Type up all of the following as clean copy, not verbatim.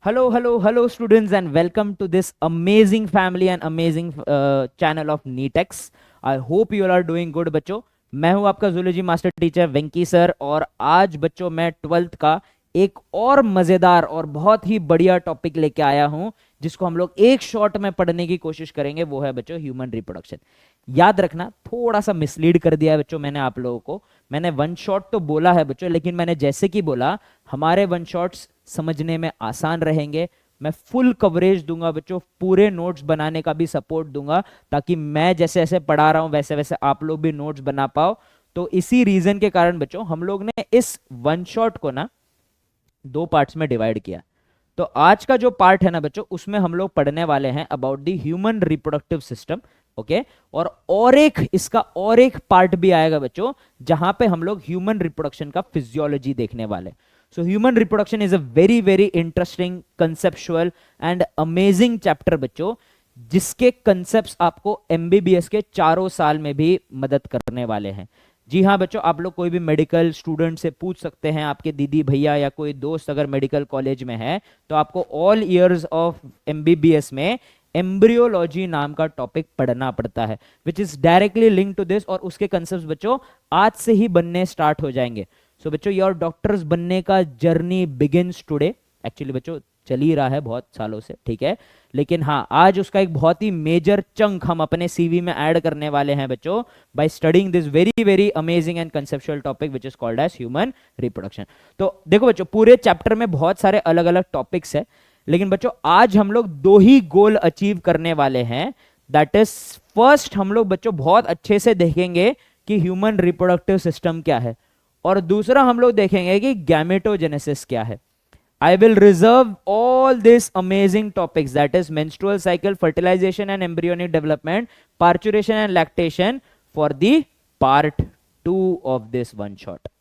Hello, hello, hello, students, and welcome to this amazing family and amazing channel of NEETEX. I hope you all are doing good, बच्चों. मैं हूं आपका zoology master teacher वेंकी sir, और आज बच्चों मैं 12th का एक और मजेदार और बहुत ही बढ़िया टॉपिक लेके आया हूं, जिसको हम लोग एक शॉट में पढ़ने की कोशिश करेंगे. वो है बच्चों ह्यूमन रिप्रोडक्शन. याद रखना, थोड़ा सा मिसलीड कर दिया है बच्चों मैंने आप लोगों को. मैंने वन शॉट तो बोला है बच्चों, लेकिन मैंने जैसे कि बोला हमारे वन शॉट्स समझने में आसान रहेंगे. मैं फुल कवरेज दूंगा बच्चों, पूरे नोट्स बनाने का भी सपोर्ट दूंगा, ताकि मैं जैसे जैसे पढ़ा रहा हूं वैसे वैसे आप लोग भी नोट्स बना पाओ. तो इसी रीजन के कारण बच्चों हम लोग ने इस वन शॉट को ना दो पार्ट्स में डिवाइड किया. तो आज का जो पार्ट है ना बच्चों, उसमें हम लोग पढ़ने वाले हैं about the human reproductive system. Okay, और एक इसका और एक पार्ट भी आएगा बच्चों, जहां पे हम लोग ह्यूमन रिप्रोडक्शन का फिजियोलॉजी देखने वाले. So human reproduction is a very very interesting, conceptual and amazing chapter बच्चों, जिसके कंसेप्ट्स आपको एमबीबीएस के चारों साल में भी मदद करने वाले हैं. जी हाँ बच्चों, आप लोग कोई भी मेडिकल स्टूडेंट से पूछ सकते हैं, आपके दीदी भैया या कोई दोस्त अगर मेडिकल कॉलेज में है, तो आपको ऑल ईयर्स ऑफ एमबीबीएस में एम्ब्रियोलॉजी नाम का टॉपिक पढ़ना पड़ता है, which is directly link to this. और उसके कंसेप्ट बच्चों आज से ही बनने स्टार्ट हो जाएंगे. सो बच्चों, योर डॉक्टर्स बनने का जर्नी बिगिंस टुडे. एक्चुअली बच्चों चल ही रहा है बहुत सालों से, ठीक है, लेकिन हाँ आज उसका एक बहुत ही मेजर चंक हम अपने सीवी में ऐड करने वाले हैं बच्चों, by studying this very very amazing and conceptual topic which is called as human reproduction. तो देखो बच्चों, पूरे चैप्टर में बहुत सारे अलग अलग टॉपिक्स है, लेकिन बच्चों आज हम लोग दो ही गोल अचीव करने वाले हैं. दैट इज, फर्स्ट हम लोग बच्चों बहुत अच्छे से देखेंगे कि ह्यूमन रिप्रोडक्टिव सिस्टम क्या है, और दूसरा हम लोग देखेंगे कि गैमेटोजेनेसिस क्या है. I will reserve all these amazing topics, that is menstrual cycle, fertilization and embryonic development, parturition and lactation, for the part 2 of this one shot.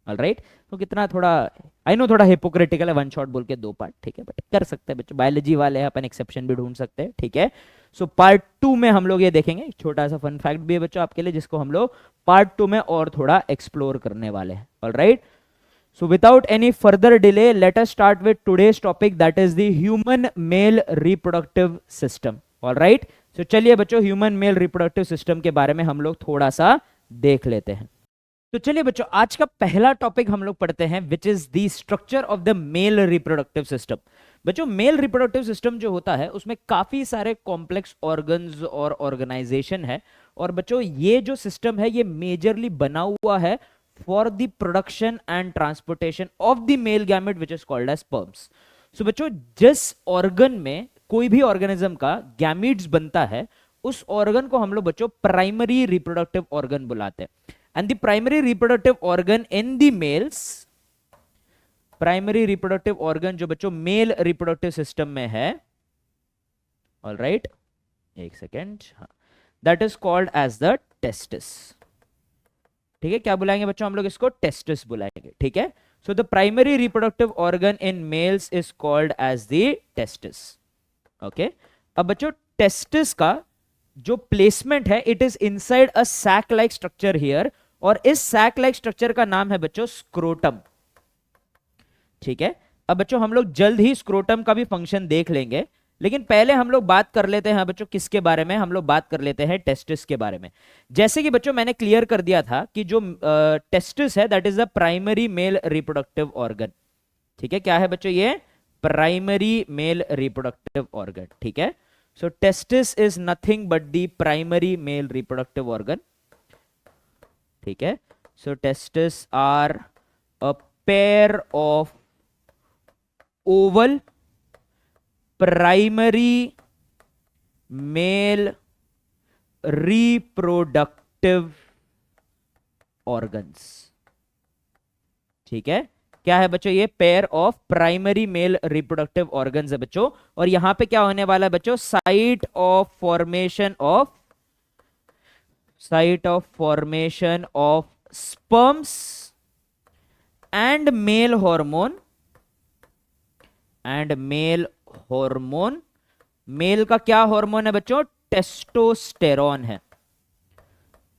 All right, तो कितना थोड़ा आई नो थोड़ा हिपोक्रिटिकल है one shot बोल के दो part, ठीक है, बट कर सकते हैं बच्चों, बायोलॉजी वाले हैं अपन, एक्सेप्शन भी ढूंढ सकते हैं, ठीक है. सो पार्ट 2 में हम लोग ये देखेंगे. एक छोटा सा फन फैक्ट भी है बच्चों आपके लिए, जिसको हम लोग पार्ट 2 में और थोड़ा एक्सप्लोर करने वाले हैं. All right, so without any further delay, let us start with today's topic, that is the human male reproductive system. all right, so चलिए बच्चों human male reproductive system के बारे में हम लोग थोड़ा सा देख लेते हैं. तो चलिए बच्चों, आज का पहला टॉपिक हम लोग पढ़ते हैं, which is the structure of the male reproductive system. बच्चों मेल रिप्रोडक्टिव सिस्टम जो होता है उसमें काफी सारे कॉम्प्लेक्स ऑर्गन्स और ऑर्गेनाइजेशन है, और बच्चों ये जो सिस्टम है ये मेजरली बना हुआ है for the production and transportation of the male gamete which is called as sperms. So बच्चों जिस ऑर्गन में कोई भी ऑर्गेनिज्म का गैमीट्स बनता है, उस ऑर्गन को हम लोग बच्चों प्राइमरी रिप्रोडक्टिव ऑर्गन बुलाते हैं. And the primary reproductive organ in the males, primary reproductive organ जो बच्चों मेल रिप्रोडक्टिव सिस्टम में है, ऑल राइट, एक second, that is called as the testis. ठीक है, क्या बुलाएंगे बच्चों हम लोग इसको? टेस्टिस बुलाएंगे, ठीक है. So the primary reproductive organ in males is called as the testis. Okay, अब बच्चों टेस्टिस का जो प्लेसमेंट है, it is inside a sac like structure here, और इस सैक लाइक स्ट्रक्चर का नाम है बच्चों स्क्रोटम. ठीक है, अब बच्चों हम लोग जल्द ही स्क्रोटम का भी फंक्शन देख लेंगे, लेकिन पहले हम लोग बात कर लेते हैं बच्चों किसके बारे में, हम लोग बात कर लेते हैं टेस्टिस के बारे में. जैसे कि बच्चों मैंने क्लियर कर दिया था कि जो टेस्टिस है that is the primary male reproductive organ. ठीक है, क्या है बच्चों? ये प्राइमरी मेल रिप्रोडक्टिव ऑर्गन. ठीक है, so testis is nothing but the primary male reproductive organ. ठीक है, so testis are a pair of oval primary male reproductive organs. ठीक है, क्या है बच्चों? ये pair of primary male reproductive organs है बच्चों. और यहां पे क्या होने वाला है बच्चों? Site of formation of sperms and male hormone mail का क्या हार्मोन है बच्चों? टेस्टोस्टेरॉन है.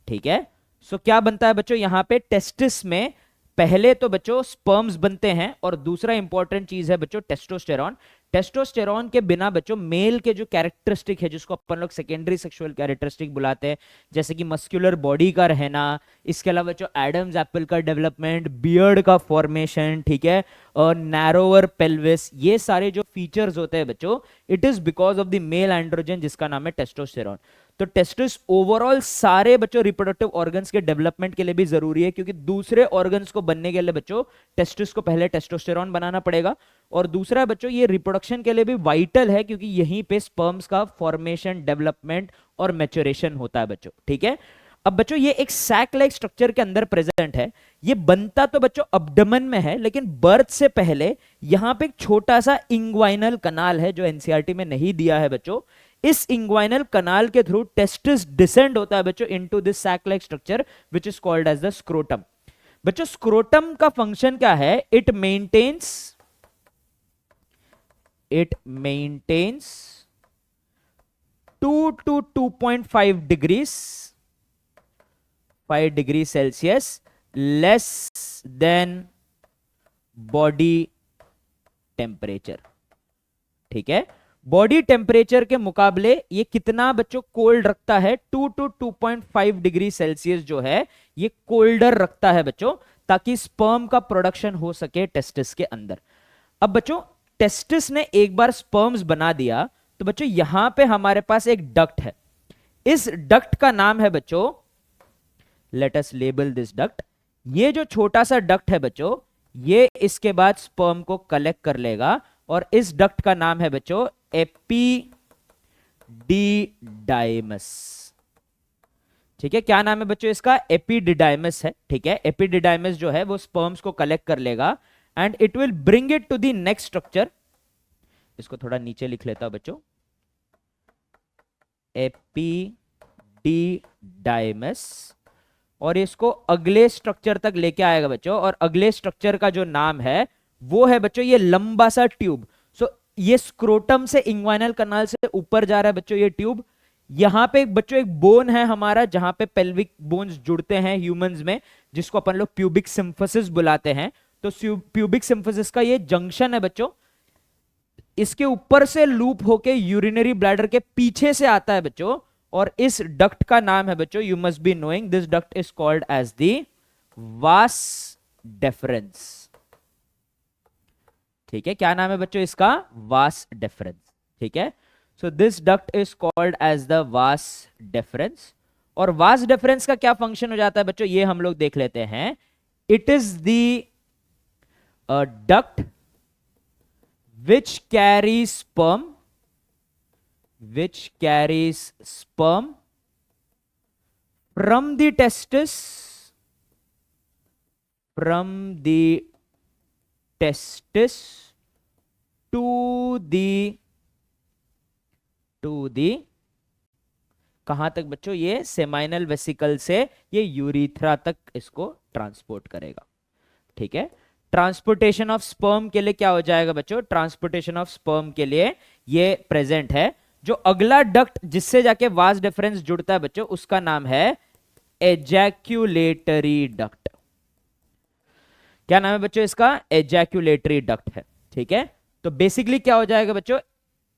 ठीक है, सो क्या बनता है बच्चों यहां पे? टेस्टिस में पहले तो बच्चों स्पर्म्स बनते हैं और दूसरा इंपॉर्टेंट चीज है बच्चों टेस्टोस्टेरॉन। टेस्टोस्टेरॉन के बिना बच्चों मेल के जो कैरेक्टरिस्टिक है, जिसको अपन लोग सेकेंडरी सेक्सुअल कैरेक्टरिस्टिक बुलाते हैं, जैसे कि मस्कुलर बॉडी का रहना, इसके अलावा बच्चों एडम्स एप्पल का डेवलपमेंट, बियर्ड का फॉर्मेशन, ठीक है, और नैरोअर पेल्विस, ये सारे जो फीचर्स होते हैं बच्चों, it is because of the male androgen जिसका नाम है टेस्टोस्टेरॉन। तो टेस्टिस ओवरऑल सारे बच्चों रिप्रोडक्टिव ऑर्गन्स के डेवलपमेंट के लिए भी जरूरी है, क्योंकि दूसरे ऑर्गन्स को बनने के लिए बच्चों टेस्टिस को पहले टेस्टोस्टेरॉन बनाना पड़ेगा, और दूसरा बच्चों ये रिप्रोडक्शन के लिए भी वाइटल है, क्योंकि यहीं पे स्पर्म्स का फॉर्मेशन, डेवलपमेंट और मैच्योरेशन होता है बच्चों, ठीक है। अब बच्चों ये एक सैक लाइक स्ट्रक्चर के अंदर प्रेजेंट है। ये बनता तो बच्चों अब्डमन में है, लेकिन बर्थ से पहले यहां पे एक छोटा सा इंग्वाइनल कनाल है जो एनसीईआरटी में नहीं दिया है बच्चों। इस इंग्वाइनल कनाल के थ्रू टेस्टिस डिसेंड होता है बच्चों into this sac like structure which is called as the scrotum. बच्चों स्क्रोटम का फंक्शन क्या है? It maintains 2 to 2.5 degrees 5 degree Celsius less than body temperature, ठीक है। बॉडी टेम्परेचर के मुकाबले ये कितना बच्चों कोल्ड रखता है? 2 to 2.5 डिग्री सेल्सियस जो है ये कोल्डर रखता है बच्चों, ताकि स्पर्म का प्रोडक्शन हो सके टेस्टिस के अंदर। अब बच्चों टेस्टिस ने एक बार स्पर्म्स बना दिया तो बच्चों यहां पे हमारे पास एक डक्ट है। इस डक्ट का नाम है बच्चों, late us label this duct. ये जो छोटा सा डक्ट है बच्चों, ये इसके बाद स्पर्म को कलेक्ट कर लेगा, और इस डक्ट का नाम है बच्चों एपिडिडाइमस, ठीक है। क्या नाम है बच्चों इसका? एपिडिडाइमस है, ठीक है। एपिडिडाइमस जो है वो स्पर्म्स को कलेक्ट कर लेगा and it will bring it to the next structure. इसको थोड़ा नीचे लिख लेता हूं बच्चों, एपिडिडाइमस, और इसको अगले स्ट्रक्चर तक लेके आएगा बच्चों, और अगले स्ट्रक्चर का जो नाम है वो है बच्चों ये लंबा सा ट्यूब। सो ये स्क्रोटम से इंग्वाइनल कनाल से ऊपर जा रहा है बच्चों ये ट्यूब। यहां पे बच्चों एक बोन है हमारा, जहां पे पेल्विक बोन्स जुड़ते हैं ह्यूमंस में, जिसको अपन लोग प्यूबिक सिम्फिसिस बुलाते हैं। तो प्यूबिक सिम्फिसिस का ये जंक्शन है बच्चों, इसके ऊपर से लूप होके यूरिनरी ब्लैडर के पीछे से आता है बच्चों, और इस डक्ट का नाम है बच्चों, you must be knowing, this duct is called as the vas deferens, ठीक है। क्या नाम है बच्चों इसका? वास डेफरेंस, ठीक है। So this duct is called as the vas deferens. और वास डेफरेंस का क्या फंक्शन हो जाता है बच्चों, ये हम लोग देख लेते हैं। It is the duct which carries sperm from the testis to the कहां तक बच्चों? ये सेमाइनल वेसिकल से ये यूरिथ्रा तक इसको ट्रांसपोर्ट करेगा, ठीक है। ट्रांसपोर्टेशन ऑफ स्पर्म के लिए क्या हो जाएगा बच्चों? ट्रांसपोर्टेशन ऑफ स्पर्म के लिए ये प्रेजेंट है। जो अगला डक्ट जिससे जाके वास डिफरेंस जुड़ता है बच्चों, उसका नाम है एजैक्यूलेटरी डक्ट। क्या नाम है बच्चों इसका? एजैक्यूलेटरी डक्ट है, ठीक है। तो बेसिकली क्या हो जाएगा बच्चों,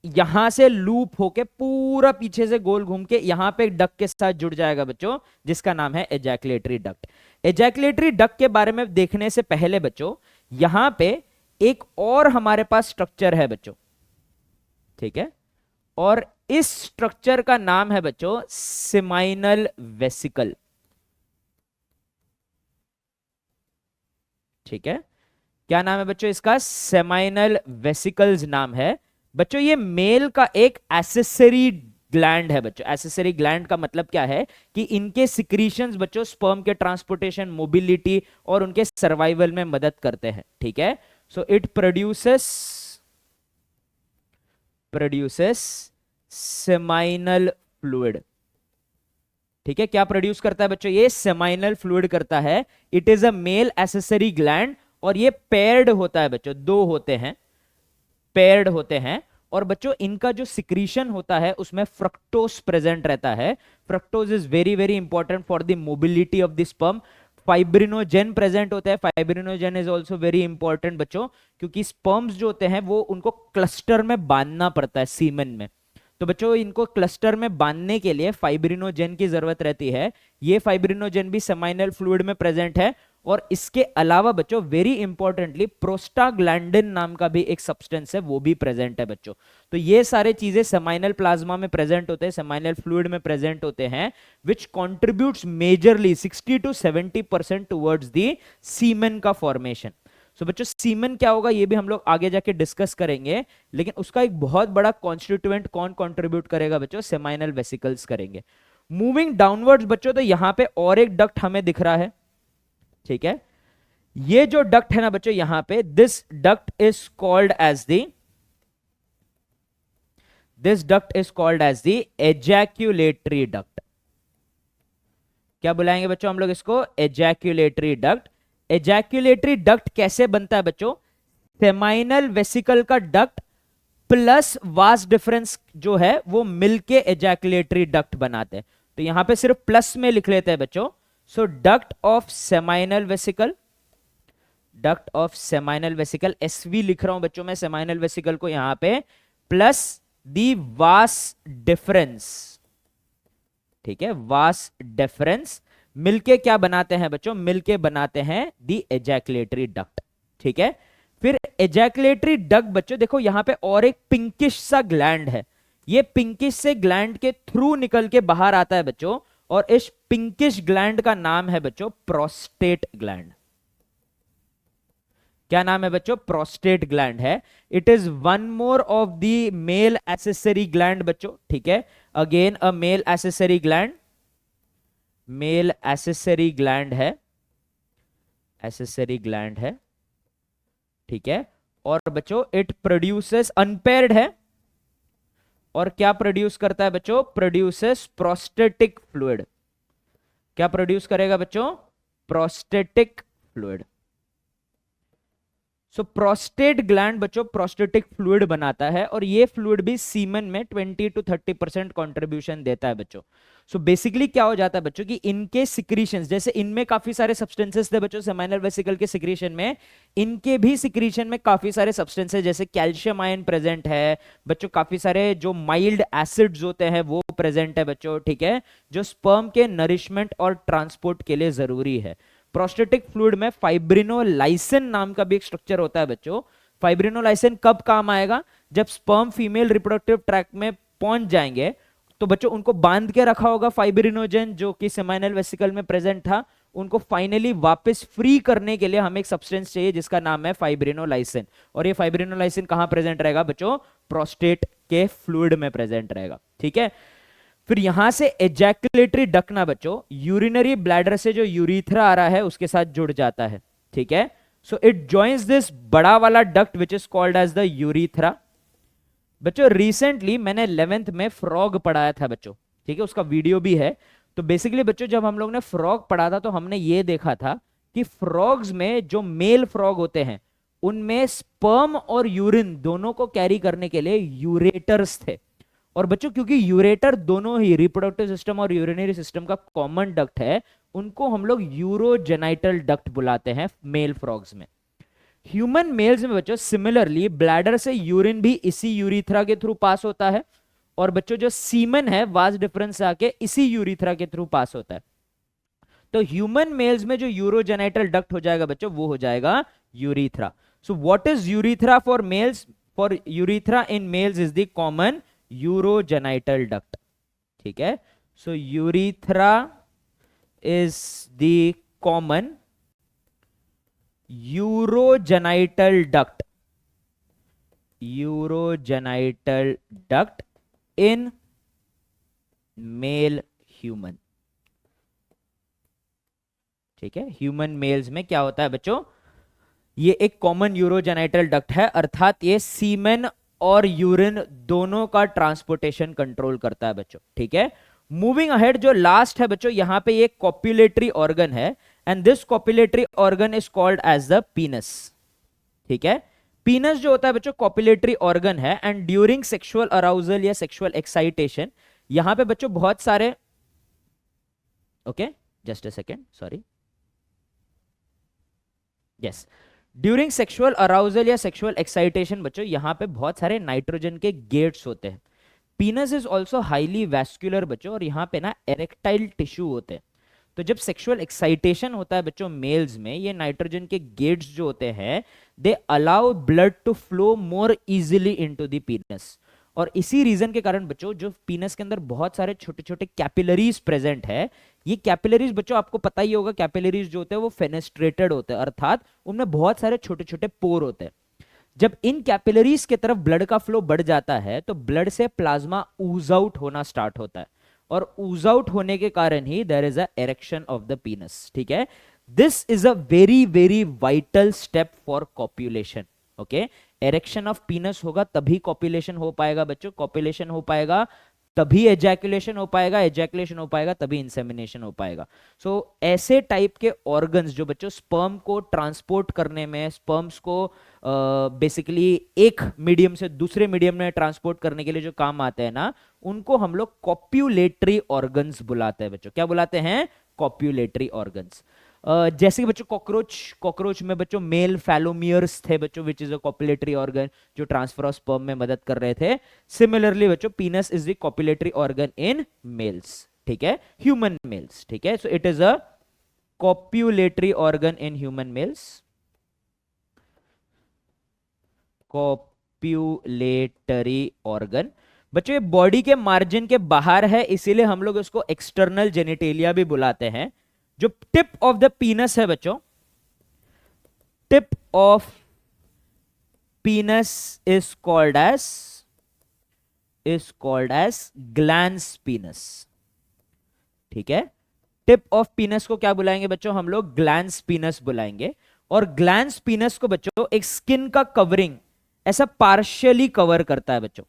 यहां से लूप होके पूरा पीछे से गोल घूम के यहां पे एक डक्ट के साथ जुड़ जाएगा बच्चों, जिसका नाम है एजैक्यूलेटरी डक्ट। एजैक्यूलेटरी डक्ट के बारे में देखने से पहले बच्चों यहां पे एक और हमारे पास स्ट्रक्चर है बच्चों, ठीक है, और इस स्ट्रक्चर का नाम है बच्चों सेमाइनल वेसिकल, ठीक है। क्या नाम है बच्चों इसका? सेमाइनल वेसिकल्स नाम है बच्चों। ये मेल का एक एसेसरी ग्लैंड है बच्चों। एसेसरी ग्लैंड का मतलब क्या है कि इनके सिक्रीशंस बच्चों स्पर्म के ट्रांसपोर्टेशन, मोबिलिटी और उनके सर्वाइवल में मदद करते हैं, ठीक है। So it produces seminal fluid, ठीक है। क्या प्रोड्यूस करता है बच्चों? ये सेमाइनल फ्लूइड करता है। It is a male accessory gland, और ये पेयर्ड होता है बच्चों, दो होते हैं, पेयर्ड होते हैं। और बच्चों इनका जो सिक्रीशन होता है उसमें फ्रक्टोज प्रेजेंट रहता है। Fructose is very very important for the mobility of the sperm. Fibrinogen present होता है। Fibrinogen is also very important बच्चों, क्योंकि स्पर्म्स जो होते हैं वो उनको क्लस्टर में बांधना पड़ता है सीमेन में। तो बच्चों इनको क्लस्टर में बांधने के लिए फाइब्रिनोजेन की जरूरत रहती है। ये फाइब्रिनोजेन भी सेमाइनल फ्लूइड में प्रेजेंट है। और इसके अलावा बच्चों वेरी इंपॉर्टेंटली प्रोस्टाग्लैंडिन नाम का भी एक सब्सटेंस है, वो भी प्रेजेंट है बच्चों। तो ये सारे चीजें सेमाइनल प्लाज्मा में प्रेजेंट होते हैं, सेमाइनल फ्लूइड में प्रेजेंट होते हैं, which contributes majorly 60 to 70% towards the semen का फॉर्मेशन। सो बच्चों सीमेन क्या होगा ये भी हम लोग आगे जाके डिस्कस करेंगे, लेकिन उसका एक बहुत बड़ा कॉन्स्टिट्यूएंट कौन कंट्रीब्यूट करेगा बच्चों, सेमाइनल वेसिकल्स करेंगे। मूविंग डाउनवर्ड्स बच्चों, तो यहां पे और एक डक्ट हमें दिख रहा है, ठीक है। ये जो डक्ट है ना बच्चों यहां पे, this duct is called as the ejaculatory duct. क्या बुलाएंगे बच्चों हम लोग इसको, एजैक्यूलेटरी डक्ट। एजैक्यूलेटरी डक्ट कैसे बनता है बच्चों, सेमाइनल वेसिकल का डक्ट प्लस वास डिफरेंस जो है वो मिलके एजैक्यूलेटरी डक्ट बनाते हैं। तो यहां पे सिर्फ प्लस में लिख लेते हैं बच्चों। So duct of seminal vesicle, duct of seminal vesicle, SV लिख रहा हूं बच्चों मैं सेमाइनल वेसिकल को यहां पे, प्लस दी वास डिफरेंस, ठीक है, वास डिफरेंस मिलके क्या बनाते हैं बच्चों, मिलके बनाते हैं दी एजैक्यूलेटरी डक्ट, ठीक है। फिर एजैक्यूलेटरी डक्ट बच्चों देखो यहां पे और एक पिंकिश सा ग्लैंड है, ये पिंकिश से ग्लैंड के थ्रू निकल के बाहर आता है बच्चों, और इस पिंकिश ग्लैंड का नाम है बच्चों प्रोस्टेट ग्लैंड। क्या नाम है बच्चों, प्रोस्टेट ग्लैंड है। It is one more of the male accessory gland बच्चों, ठीक है, again a male accessory gland, male accessory gland है, एसेसरी ग्लैंड है, ठीक है। और बच्चों इट प्रोड्यूसेस, अनपेयर्ड है, और क्या प्रोड्यूस करता है बच्चों, प्रोड्यूसेस प्रोस्टेटिक फ्लूइड। क्या प्रोड्यूस करेगा बच्चों, प्रोस्टेटिक फ्लूइड। सो प्रोस्टेट ग्लैंड बच्चों प्रोस्टेटिक फ्लूइड बनाता है, और ये फ्लूइड भी सीमन में 20 to 30% कंट्रीब्यूशन देता है बच्चों। सो बेसिकली क्या हो जाता है बच्चों कि इनके सिक्रीशंस, जैसे इनमें काफी सारे सब्सटेंसेस थे बच्चों सेमाइनल वेसिकल के सिक्रीशन में, इनके भी सिक्रीशन में काफी सारे सब्सटेंसेस जैसे कैल्शियम आयन प्रेजेंट है बच्चों, काफी सारे जो माइल्ड एसिड्स होते हैं वो प्रेजेंट है बच्चों, ठीक है, जो स्पर्म के नरिशमेंट और ट्रांसपोर्ट के लिए जरूरी है। प्रोस्टेटिक फ्लूइड में फाइब्रिनोलाइसिन नाम का भी एक स्ट्रक्चर होता है बच्चों। फाइब्रिनोलाइसिन कब काम आएगा, जब स्पर्म फीमेल रिप्रोडक्टिव ट्रैक्ट में पहुंच जाएंगे, तो बच्चों उनको बांध के रखा होगा फाइब्रिनोजेन जो कि सेमाइनल वेसिकल में प्रेजेंट था, उनको फाइनली वापस फ्री करने के लिए हमें एक सब्सटेंस चाहिए जिसका नाम है फाइब्रिनोलाइसिन। और ये फाइब्रिनोलाइसिन कहां प्रेजेंट रहेगा बच्चों, प्रोस्टेट के फ्लूइड में प्रेजेंट रहेगा, ठीक है। फिर यहां से एजैक्यूलेटरी डक्ट ना बच्चों यूरिनरी ब्लैडर से जो यूरीथ्रा आ रहा है उसके साथ जुड़ जाता है, ठीक है। सो इट जॉइंस दिस बड़ा वाला duct which is called as the urethra. बच्चों रिसेंटली मैंने 11th में फ्रॉग पढ़ाया था बच्चों, ठीक है, उसका वीडियो भी है। तो बेसिकली बच्चों जब हम लोग ने फ्रॉग पढ़ा था तो हमने ये देखा था कि फ्रॉग्स में जो मेल फ्रॉग होते हैं उनमें स्पर्म और यूरिन दोनों को कैरी करने के लिए यूरेटर्स थे। और बच्चों क्योंकि यूरेटर दोनों ही रिप्रोडक्टिव सिस्टम और यूरिनरी सिस्टम का कॉमन डक्ट है, उनको हम लोग यूरोजेनाइटल डक्ट बुलाते हैं मेल फ्रॉग्स में। ह्यूमन मेल्स में बच्चों सिमिलरली ब्लैडर से यूरिन भी इसी यूरीथ्रा के थ्रू पास होता है, और बच्चों जो सीमन है वास डिफरेंस आके इसी यूरीथ्रा के थ्रू पास होता है। तो ह्यूमन मेल्स में जो यूरोजेनाइटल डक्ट हो जाएगा बच्चों वो हो जाएगा urethra. So what is urethra for males, for urethra in males is the common urogenital duct, ठीक है। So urethra is the common urogenital duct, urogenital duct in male human, ठीक है। ह्यूमन मेल्स में क्या होता है बच्चों, ये एक कॉमन यूरोजेनाइटल डक्ट है, अर्थात ये सीमेन और यूरिन दोनों का ट्रांसपोर्टेशन कंट्रोल करता है बच्चों, ठीक है। मूविंग अहेड जो लास्ट है बच्चों यहां पे एक कॉप्युलेटरी ऑर्गन है, and this copulatory organ is called as the penis, ठीक है। पीनस जो होता है बच्चों कॉप्युलेटरी ऑर्गन है, एंड ड्यूरिंग सेक्सुअल अराउजल या सेक्सुअल एक्साइटेशन यहां पे बच्चों बहुत सारे, okay just a second sorry, yes, during sexual arousal या सेक्सुअल एक्साइटेशन बच्चों यहाँ पे बहुत सारे नाइट्रोजन के गेट्स होते हैं। पीनस इज ऑल्सो हाईली वैस्कुलर बच्चों, और यहाँ पे ना एरेक्टाइल टिश्यू होते हैं। तो जब सेक्सुअल एक्साइटेशन होता है बच्चों मेल्स में, ये नाइट्रोजन के गेट्स जो होते हैं they allow blood to flow more easily into the penis. और इसी रीजन के कारण बच्चों जो पीनस के अंदर बहुत सारे छोटे छोटे कैपिलरीज प्रेजेंट है, ये कैपिलरीज बच्चों आपको पता ही होगा, कैपिलरीज जो होते हैं वो फेनेस्ट्रेटेड होते हैं, अर्थात उनमें बहुत सारे छोटे छोटे पोर होते हैं। जब इन कैपिलरीज के तरफ ब्लड का फ्लो बढ़ जाता है तो ब्लड से प्लाज्मा ऊज आउट होना स्टार्ट होता है, और ऊज आउट होने के कारण ही there is a erection of the penis. ठीक है, this is a very very vital step for copulation. Okay, erection of penis होगा तभी कॉप्युलेशन हो पाएगा बच्चों, कॉप्युलेशन हो पाएगा तभी एजैकुलेशन हो पाएगा, एजैकुलेशन हो पाएगा तभी इंसेमिनेशन हो पाएगा। सो ऐसे टाइप के ऑर्गन्स जो बच्चों स्पर्म को ट्रांसपोर्ट करने में, स्पर्म्स को बेसिकली एक मीडियम से दूसरे मीडियम में ट्रांसपोर्ट करने के लिए जो काम आते हैं ना, उनको हम लोग कॉप्युलेटरी ऑर्गन्स बुलाते हैं बच्चों। क्या बुलाते हैं? Copulatory organs. जैसे कि बच्चों कॉकरोच में बच्चों मेल फैलोमियर्स थे बच्चों, विच इज अ कॉपुलेटरी ऑर्गन जो ट्रांसफर ऑफ स्पर्म में मदद कर रहे थे। सिमिलरली बच्चों पीनस is the copulatory organ in mails. ठीक है, ह्यूमन मेल्स। ठीक है, so it is a copulatory organ in human mails. Copulatory organ बच्चों ये बॉडी के मार्जिन के बाहर है, इसीलिए हम लोग इसको एक्सटर्नल जेनिटेलिया भी बुलाते हैं। जो टिप ऑफ द पीनस है बच्चों, tip of penis is called as glans penis. ठीक है, टिप ऑफ पीनस को क्या बुलाएंगे बच्चों? हम लोग ग्लैंस पीनस बुलाएंगे। और ग्लैंस पीनस को बच्चों एक स्किन का कवरिंग ऐसा पार्शियली कवर करता है बच्चों।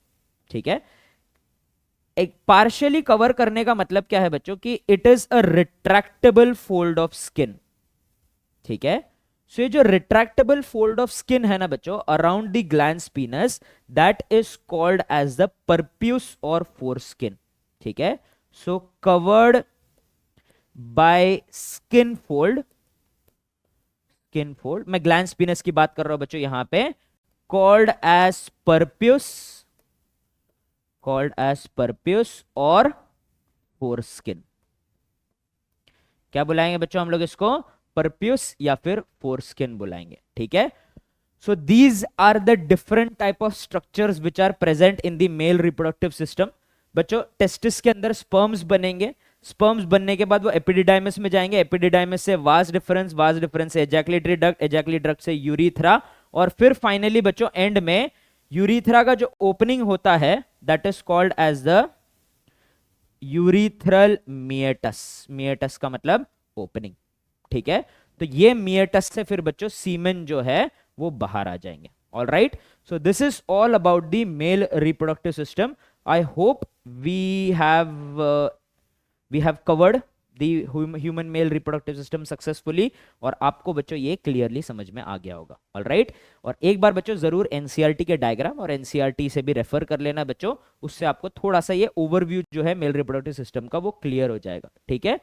ठीक है, एक पार्शियली कवर करने का मतलब क्या है बच्चों कि it is a retractable fold of skin. ठीक है, सो ये जो रिट्रैक्टेबल फोल्ड ऑफ स्किन है ना बच्चों around the glans penis, that is called as the prepuce और फोर स्किन। ठीक है, so covered by skin fold, मैं ग्लैंस पीनस की बात कर रहा हूं बच्चों यहां पे, कॉल्ड एज परप्यूस और फोर स्किन। क्या बुलाएंगे बच्चों हम लोग इसको? परप्यूस या फिर फोर स्किन बुलाएंगे। ठीक है, so these are the different type of structures which are present in the male reproductive system. बच्चों टेस्टिस के अंदर स्पर्म्स बनेंगे, स्पर्म्स बनने के बाद वो एपिडिडाइमस में जाएंगे, एपिडिडाइमस से वास डिफरेंस से एजैकुलेटरी डक्ट, एजैकुलेटरी डक्ट से यूरिथ्रा, और फिर फाइनली बच्चों एंड में यूरिथ्रा का जो ओपनिंग होता है that is called as the urethral meatus का मतलब ओपनिंग। ठीक है, तो ये मिएटस से फिर बच्चों सीमेन जो है वो बाहर आ जाएंगे। All right, so this is all about the male reproductive system. I hope we have covered the human male reproductive system successfully, और आपको बच्चों ये क्लियरली समझ में आ गया होगा। ऑल राइट, और एक बार बच्चों जरूर एनसीईआरटी के डायग्राम और एनसीईआरटी से भी रेफर कर लेना बच्चों, उससे आपको थोड़ा सा ये ओवरव्यू जो है मेल रिप्रोडक्टिव सिस्टम का वो क्लियर हो जाएगा। ठीक है,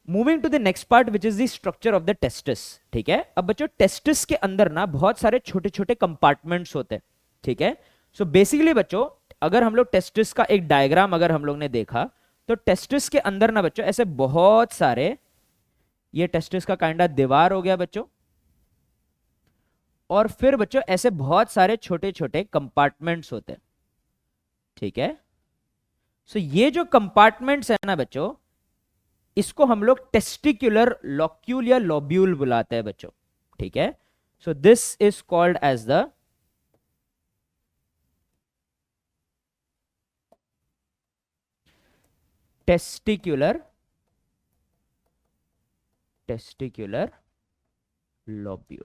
moving to the next part which is the structure of the testis. ठीक है, अब बच्चों टेस्टिस के अंदर ना बहुत सारे छोटे छोटे कंपार्टमेंट्स होते हैं। ठीक है, सो बेसिकली बच्चों अगर हम लोग टेस्टिस का एक डायग्राम अगर हम लोग ने देखा तो टेस्टिस के अंदर ना बच्चों ऐसे बहुत सारे, ये टेस्टिस का काइंडा दीवार हो गया बच्चों, और फिर बच्चों ऐसे बहुत सारे छोटे छोटे कंपार्टमेंट्स होते हैं। ठीक है, सो ये जो कंपार्टमेंट्स है ना बच्चों, इसको हम लोग टेस्टिकुलर लॉक्यूल या लॉब्यूल बुलाते हैं बच्चों। ठीक है, so this is called as the testicular lobule.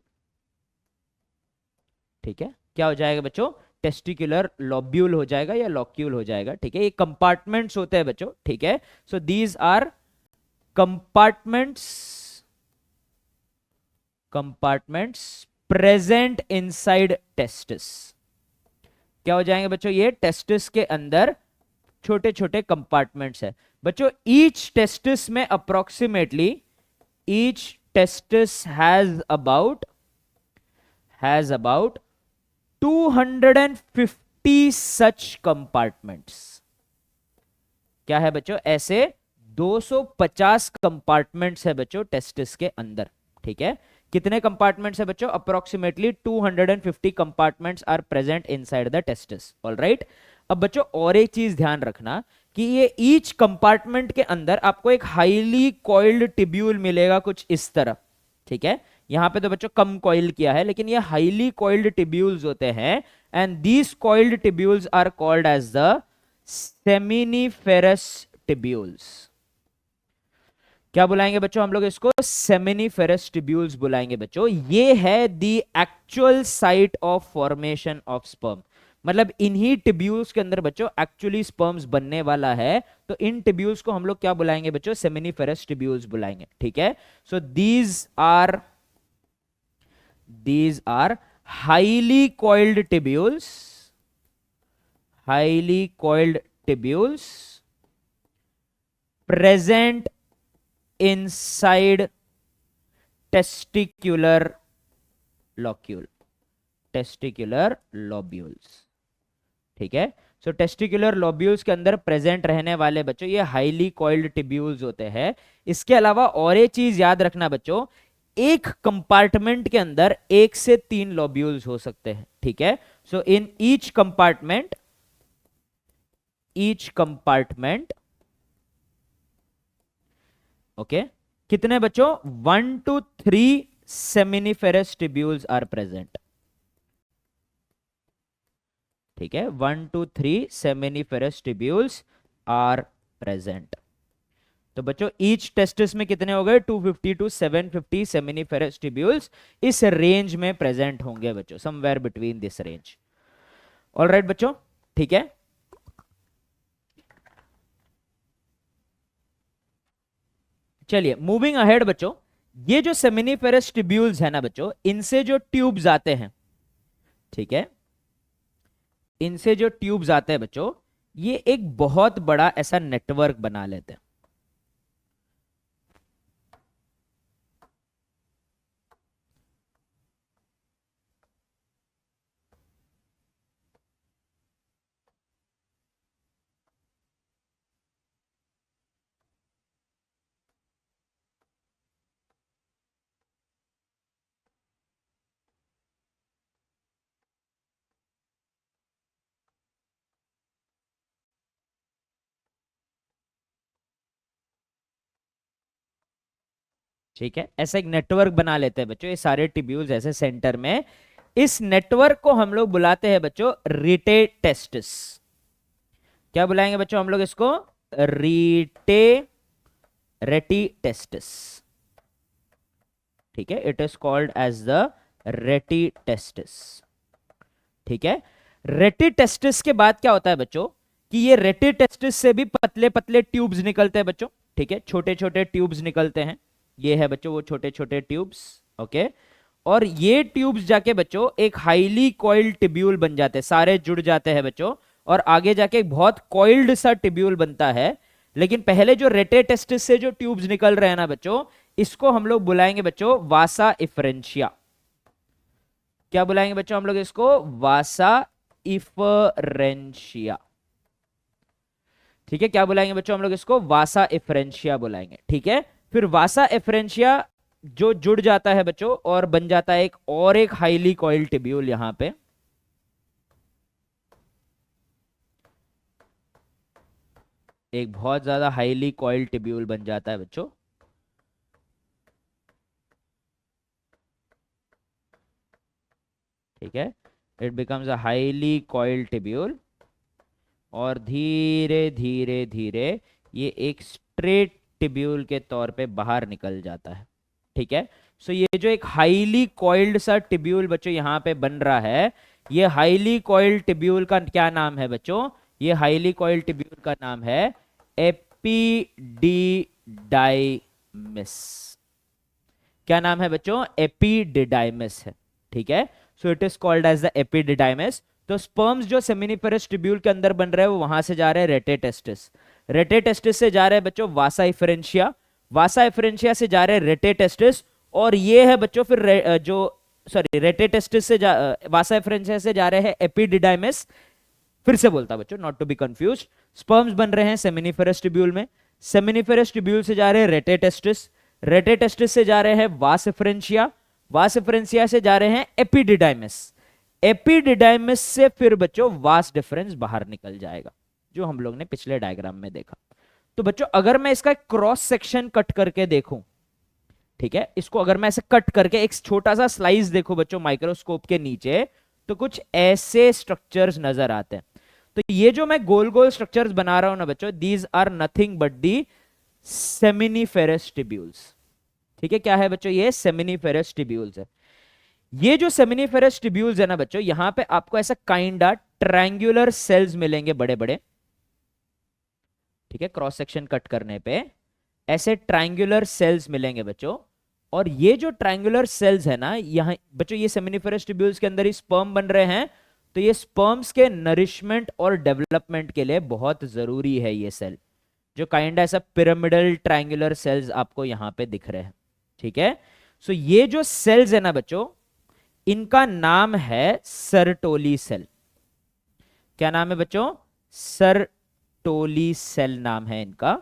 ठीक है, क्या हो जाएगा बच्चों? टेस्टिकुलर लॉब्यूल हो जाएगा या लॉक्यूल हो जाएगा। ठीक है, ये कंपार्टमेंट्स होते हैं बच्चों। ठीक है, so these are compartments present inside testis. क्या हो जाएंगे बच्चों? ये टेस्टिस के अंदर छोटे छोटे कंपार्टमेंट्स है बच्चों। ईच टेस्टिस में approximately each testis has about has about 250 such compartments. क्या है बच्चों? ऐसे 250 कंपार्टमेंट्स है बच्चों टेस्टिस के अंदर। ठीक है, कितने कंपार्टमेंट्स है बच्चों? Approximately 250 compartments are present inside the testis. Alright, अब बच्चों और एक चीज ध्यान रखना कि ये ईच कंपार्टमेंट के अंदर आपको एक हाईली कॉइल्ड टिब्यूल मिलेगा कुछ इस तरह। ठीक है, यहां पे तो बच्चों कम कॉइल किया है, लेकिन ये हाईली कॉइल्ड टिब्यूल्स होते हैं, and these coiled tubules are called as the seminiferous tubules. क्या बुलाएंगे बच्चों हम लोग इसको? सेमिनिफेरस टिब्यूल्स बुलाएंगे बच्चों। ये है the actual site of formation of sperm. मतलब इन्हीं टिब्यूल्स के अंदर बच्चों एक्चुअली स्पर्म्स बनने वाला है, तो इन टिब्यूल्स को हम लोग क्या बुलाएंगे बच्चों? सेमिनिफेरस टिब्यूल्स बुलाएंगे। ठीक है, so these are highly coiled tubules, highly coiled tubules present inside testicular locule, testicular lobules। ठीक है, सो टेस्टिकुलर लोब्यूल्स के अंदर प्रेजेंट रहने वाले बच्चों ये हाईली कॉइल्ड टिब्यूल्स होते हैं। इसके अलावा और एक चीज याद रखना बच्चों, एक कंपार्टमेंट के अंदर 1 से 3 लोब्यूल्स हो सकते हैं। ठीक है, so in each compartment okay, कितने बच्चों? 1 to 3 seminiferous tubules are present. ठीक है, 1 to 3 seminiferous tubules are present. तो बच्चों ईच टेस्टिस में कितने हो गए? 250 to 750 सेमिनिफेरस टिब्यूल्स इस रेंज में प्रेजेंट होंगे बच्चों, somewhere between this range. Alright बच्चों, ठीक है, चलिए मूविंग अहेड बच्चों। ये जो सेमिनिफेरस टिब्यूल्स है ना बच्चों, इनसे जो ट्यूब्स आते हैं, ठीक है, इनसे जो ट्यूब्स आते हैं बच्चों, ये एक बहुत बड़ा ऐसा नेटवर्क बना लेते हैं। ठीक है, ऐसा एक नेटवर्क बना लेते हैं बच्चों, ये सारे टिब्यूल्स ऐसे सेंटर में। इस नेटवर्क को हम लोग बुलाते हैं बच्चों रिटे टेस्टिस। क्या बुलाएंगे बच्चों हम लोग इसको? रेटी टेस्टिस। ठीक है, it is called as the rete testis. ठीक है, रेटी टेस्टिस के बाद क्या होता है बच्चों कि ये रेटी टेस्टिस से भी पतले पतले ट्यूब्स निकलते हैं बच्चों। ठीक है, छोटे छोटे ट्यूब्स निकलते हैं, ये है बच्चों वो छोटे छोटे ट्यूब्स। ओके, और ये ट्यूब्स जाके बच्चों एक हाईली कॉइल्ड टिब्यूल बन जाते हैं, सारे जुड़ जाते हैं बच्चों, और आगे जाके एक बहुत कॉइल्ड सा टिब्यूल बनता है। लेकिन पहले जो रेटे टेस्टिस से जो ट्यूब्स निकल रहे हैं ना बच्चों, इसको हम लोग बुलाएंगे बच्चों वासा इफरेंशिया। क्या बुलाएंगे बच्चों हम लोग इसको? वासा इफरेंशिया। ठीक है, क्या बुलाएंगे बच्चों हम लोग इसको? वासा इफरेंशिया बुलाएंगे। ठीक है, फिर वासा इफरेंशिया जो जुड़ जाता है बच्चों और बन जाता है एक हाईली कॉइल्ड टिब्यूल। यहां पे एक बहुत ज्यादा हाईली कॉइल्ड टिब्यूल बन जाता है बच्चों। ठीक है, it becomes a highly coiled tubule, और धीरे धीरे धीरे ये एक स्ट्रेट टिब्यूल के तौर पे बाहर निकल जाता है। ठीक है, सो ये जो एक हाईली कॉइल्ड सा टिब्यूल बच्चों यहां पे बन रहा है, ये हाईली कॉइल्ड टिब्यूल का क्या नाम है बच्चों? ये हाईली कॉइल्ड टिब्यूल का नाम है एपिडिडाइमिस। क्या नाम है बच्चों? एपिडिडाइमिस है। ठीक है, so it is called as the epididymis. तो स्पर्म्स जो सेमिनिफेरस टिब्यूल के अंदर बन रहे हैं वो वहां से जा रहे हैं रेटे टेस्टिस, रेटे टेस्टिस से जा रहे हैं बच्चों वासा इफरेंशिया, वासा इफरेंशिया से जा रहे हैं रेटे टेस्टिस, और ये है बच्चों फिर जो सॉरी रेटेटेस्टिस से वासा एफरेंशिया से जा रहे हैं एपिडिडाइमिस, फिर से बोलता बच्चों not to be confuse, sperms बन रहे हैं सेमिनिफेरस ट्यूब्यूल में, सेमिनिफेरस ट्यूब्यूल से जा रहे हैं रेटेटेस्टिस, रेटेटेस्टिस से जा रहे हैं वास एफरेंशिया, वास एफरेंशिया से जा रहे हैं एपिडिडाइमिस, एपिडिडाइमिस से फिर बच्चों वास डिफरेंस बाहर निकल जाएगा, जो हम लोग ने पिछले डायग्राम में देखा। तो बच्चों अगर मैं इसका क्रॉस सेक्शन कट करके देखूं, ठीक है, इसको अगर मैं ऐसे कट करके एक छोटा सा स्लाइस देखो बच्चों माइक्रोस्कोप के नीचे, तो कुछ ऐसे स्ट्रक्चर्स नजर आते हैं। तो ये जो मैं गोल गोल स्ट्रक्चर्स बना रहा हूं ना बच्चों, these are nothing but the seminiferous tubules. ठीक है, क्या है बच्चों, ये सेमिनिफेरस ट्यूब्यूल्स है। ये जो सेमिनिफेरस ट्यूब्यूल्स है ना बच्चों, यहां पे आपको ऐसा काइंडा ट्रायंगुलर सेल्स मिलेंगे बड़े बड़े, ठीक है, क्रॉस सेक्शन कट करने पे ऐसे ट्रायंगुलर सेल्स मिलेंगे बच्चों। और ये जो ट्रायंगुलर सेल्स है ना, यहां बच्चों ये सेमिनिफेरस ट्यूब्यूल्स के अंदर ही स्पर्म बन रहे हैं, तो ये स्पर्म्स के नरिशमेंट और डेवलपमेंट के लिए बहुत जरूरी है ये सेल, जो काइंड ऐसा पिरामिडल ट्रायंगुलर सेल्स आपको यहां पे दिख रहे हैं। ठीक है, सो ये जो सेल्स है ना बच्चों, इनका नाम है सर्टोली सेल। क्या नाम है बच्चों, सर्टोली सेल नाम है इनका।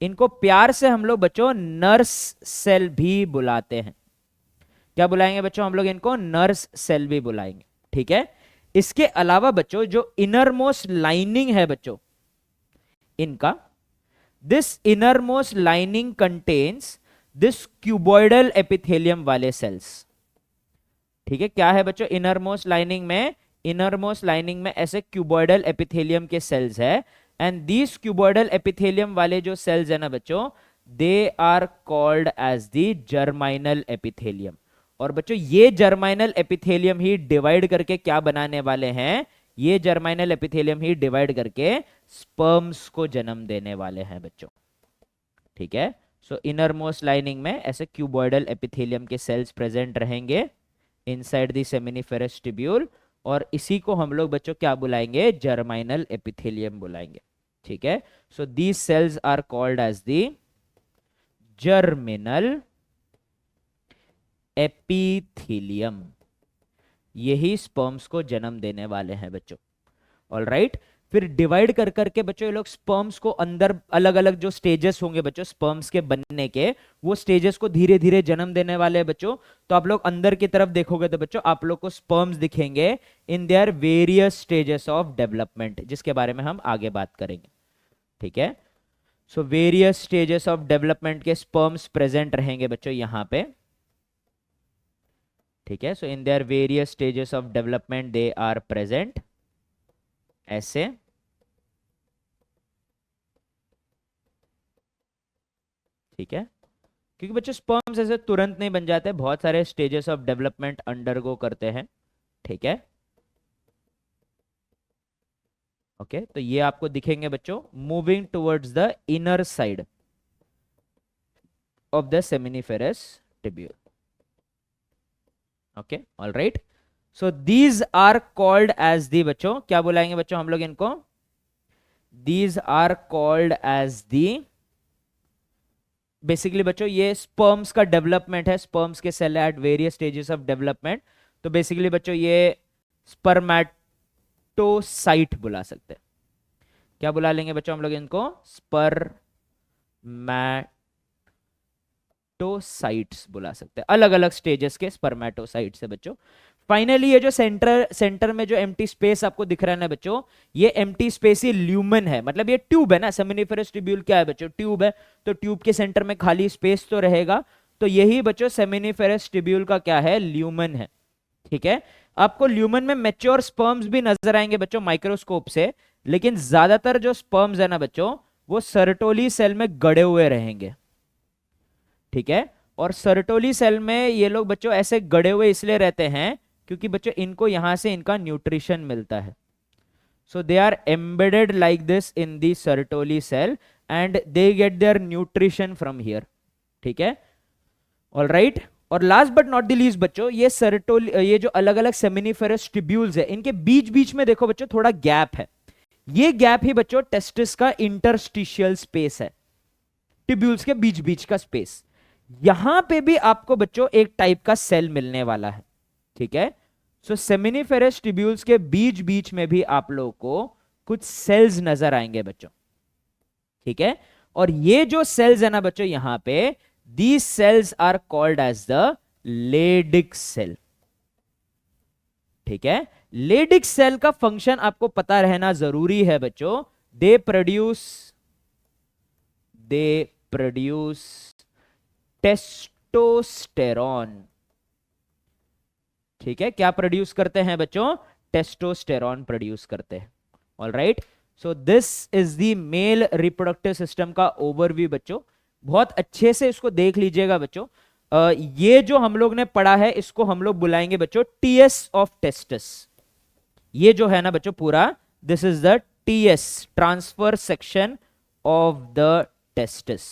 इनको प्यार से हम लोग बच्चों नर्स सेल भी बुलाते हैं। क्या बुलाएंगे बच्चों हम लोग इनको, नर्स सेल भी बुलाएंगे। ठीक है, इसके अलावा बच्चों जो इनरमोस्ट लाइनिंग है बच्चों इनका, this innermost lining contains this cuboidal epithelium वाले सेल्स। ठीक है, क्या है बच्चों इनरमोस्ट लाइनिंग में, इनरमोस्ट लाइनिंग में ऐसे क्यूबॉइडल एपिथेलियम के सेल्स है, एंड दीज क्यूबॉइडल एपिथेलियम वाले जो सेल्स है ना बच्चों, they are called as the germinal epithelium. और बच्चों ये जर्माइनल एपिथेलियम ही डिवाइड करके क्या बनाने वाले हैं, ये जर्माइनल एपिथेलियम ही डिवाइड करके स्पर्म्स को जन्म देने वाले हैं बच्चों। ठीक है, सो इनरमोस्ट लाइनिंग में ऐसे क्यूबॉइडल एपिथेलियम के सेल्स प्रेजेंट रहेंगे इनसाइड द सेमिनिफेरस ट्यूब्यूल, और इसी को हम लोग बच्चों क्या बुलाएंगे, जर्माइनल एपिथेलियम बुलाएंगे। ठीक है, so these cells are called as the germinal epithelium. यही स्पर्म्स को जन्म देने वाले हैं बच्चों। ऑल राइट, फिर डिवाइड कर करके बच्चों ये लोग स्पर्म्स को अंदर, अलग अलग जो स्टेजेस होंगे बच्चों स्पर्म्स के बनने के, वो स्टेजेस को धीरे धीरे जन्म देने वाले हैं बच्चों। तो आप लोग अंदर की तरफ देखोगे तो बच्चों आप लोग को स्पर्म्स दिखेंगे in their various stages of development, जिसके बारे में हम आगे बात करेंगे। ठीक है, so various stages of development के स्पर्म्स प्रेजेंट रहेंगे बच्चों यहां पे। ठीक है, so in their various stages of development they are present ऐसे। ठीक है, क्योंकि बच्चों स्पर्म्स ऐसे तुरंत नहीं बन जाते, बहुत सारे स्टेजेस ऑफ डेवलपमेंट अंडरगो करते हैं। ठीक है, ओके, तो ये आपको दिखेंगे बच्चों moving towards the inner side of the seminiferous tubule. Okay, all right, so these are called as the, बच्चों क्या बुलाएंगे बच्चों हम लोग इनको, these are called as the, basically बच्चों ये स्पर्म्स का डेवलपमेंट है, स्पर्म्स के cell at various stages of development. तो बेसिकली बच्चों ये स्पर्मेटोसाइट बुला सकते हैं। क्या बुला लेंगे बच्चों हम लोग इनको, स्पर्मेटोसाइट्स बुला सकते हैं, अलग अलग स्टेजेस के स्पर्मेटोसाइट्स है बच्चों। फाइनली ये जो सेंटर में जो एम्प्टी स्पेस आपको दिख रहा है ना बच्चों, ये एम्प्टी स्पेस ही ल्यूमन है, मतलब ये ट्यूब है ना, सेमिनिफेरस ट्यूब्यूल क्या है बच्चों, ट्यूब है, तो ट्यूब के सेंटर में खाली स्पेस तो रहेगा, तो यही बच्चों सेमिनिफेरस ट्यूब्यूल का क्या है, ल्यूमन है। ठीक है, आपको ल्यूमन में मैच्योर स्पर्म्स भी नजर आएंगे बच्चों माइक्रोस्कोप से, लेकिन ज्यादातर जो स्पर्म्स है ना बच्चों, वो सर्टोली सेल में गड़े हुए रहेंगे। ठीक है, और सर्टोली सेल में ये लोग बच्चों ऐसे गड़े हुए इसलिए रहते हैं क्योंकि बच्चों इनको यहां से इनका न्यूट्रिशन मिलता है। So they are embedded like this in the Sertoli cell and they get their nutrition from here. ठीक है, ऑल राइट, और last but not the least बच्चों, ये जो अलग अलग सेमिनिफेरस ट्यूब्यूल्स है, इनके बीच बीच में देखो बच्चों थोड़ा गैप है, ये गैप ही बच्चों टेस्टिस का इंटरस्टिशियल स्पेस है, ट्यूब्यूल्स के बीच बीच का स्पेस। यहां पे भी आपको बच्चों एक टाइप का सेल मिलने वाला है। ठीक है। सो सेमिनिफेरस ट्यूब्यूल्स के बीच बीच में भी आप लोगों को कुछ सेल्स नजर आएंगे बच्चों, ठीक है। और ये जो सेल्स है ना बच्चों यहां पे, these cells are called as the Leydig cell, ठीक है। लेडिक सेल का फंक्शन आपको पता रहना जरूरी है बच्चों। दे प्रोड्यूस टेस्टोस्टेरॉन, ठीक है। क्या प्रोड्यूस करते हैं बच्चों? टेस्टोस्टेरॉन प्रोड्यूस करते हैं। All right, so this is the male reproductive system का ओवरव्यू बच्चों। बहुत अच्छे से इसको देख लीजिएगा बच्चों। ये जो हम लोग ने पढ़ा है इसको हम लोग बुलाएंगे बच्चों टीएस ऑफ टेस्टिस। ये जो है ना बच्चों पूरा, this is the TS, transfer section of the testis.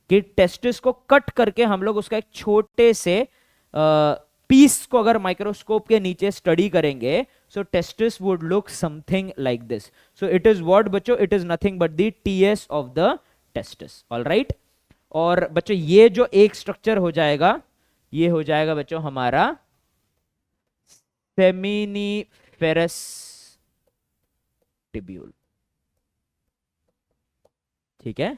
कि टेस्टिस को कट करके हम लोग उसका एक छोटे से पीस को अगर माइक्रोस्कोप के नीचे स्टडी करेंगे, so testis would look something like this. So it is what बच्चों? It is nothing but the TS of the testis. All right, और बच्चों ये जो एक स्ट्रक्चर हो जाएगा, ये हो जाएगा बच्चों हमारा सेमिनिफेरस ट्यूब्यूल, ठीक है।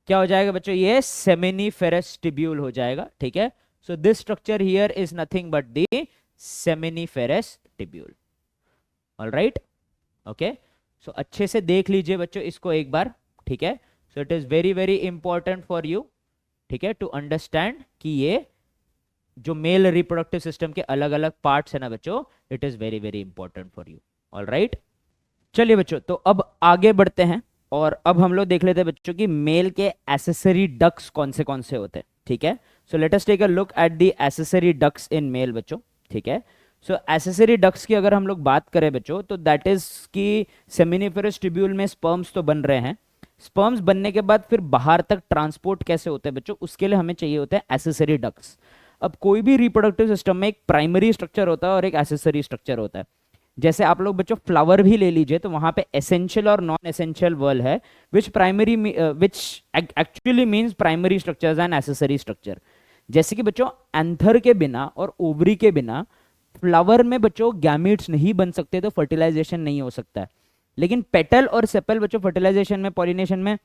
क्या हो जाएगा बच्चों? ये सेमिनिफेरस ट्यूब्यूल हो जाएगा, ठीक है। So this structure here is nothing but the seminiferous tubule. All right, okay. So अच्छे से देख लीजिए बच्चों इसको एक बार, ठीक है। So it is very very important for you, ठीक है, टू अंडरस्टैंड कि ये जो मेल रिप्रोडक्टिव सिस्टम के अलग अलग पार्ट्स है ना बच्चों, it is very very important for you. All right, चलिए बच्चों, तो अब आगे बढ़ते हैं और अब हम लोग देख लेते हैं बच्चों कि मेल के एसेसरी डक्ट्स कौन से होते हैं, ठीक है। So let us take a look at the accessory ducts in male बच्चों, ठीक है। सो एसेसरी डक्ट्स की अगर हम लोग बात करें बच्चों, तो दैट इज कि सेमिनिफेरस ट्यूब्यूल में स्पर्म्स तो बन रहे हैं, स्पर्म्स बनने के बाद फिर बाहर तक ट्रांसपोर्ट कैसे होते हैं बच्चों, उसके लिए हमें चाहिए होते हैं एसेसरी डक्ट्स। अब कोई भी रिप्रोडक्टिव सिस्टम में एक प्राइमरी स्ट्रक्चर होता है और एक एसेसरी स्ट्रक्चर होता है। जैसे आप लोग बच्चों फ्लावर भी ले लीजिए, तो वहां पे एसेंशियल और नॉन एसेंशियल वर्ल है, which actually means primary structures and accessory structure. जैसे कि बच्चों एंथर के बिना और ओवरी के बिना फ्लावर में बच्चों गैमीट्स नहीं बन सकते, तो फर्टिलाइजेशन नहीं हो सकता है। लेकिन पेटल और सेपल बच्चों फर्टिलाइजेशन में, पॉलिनेशन में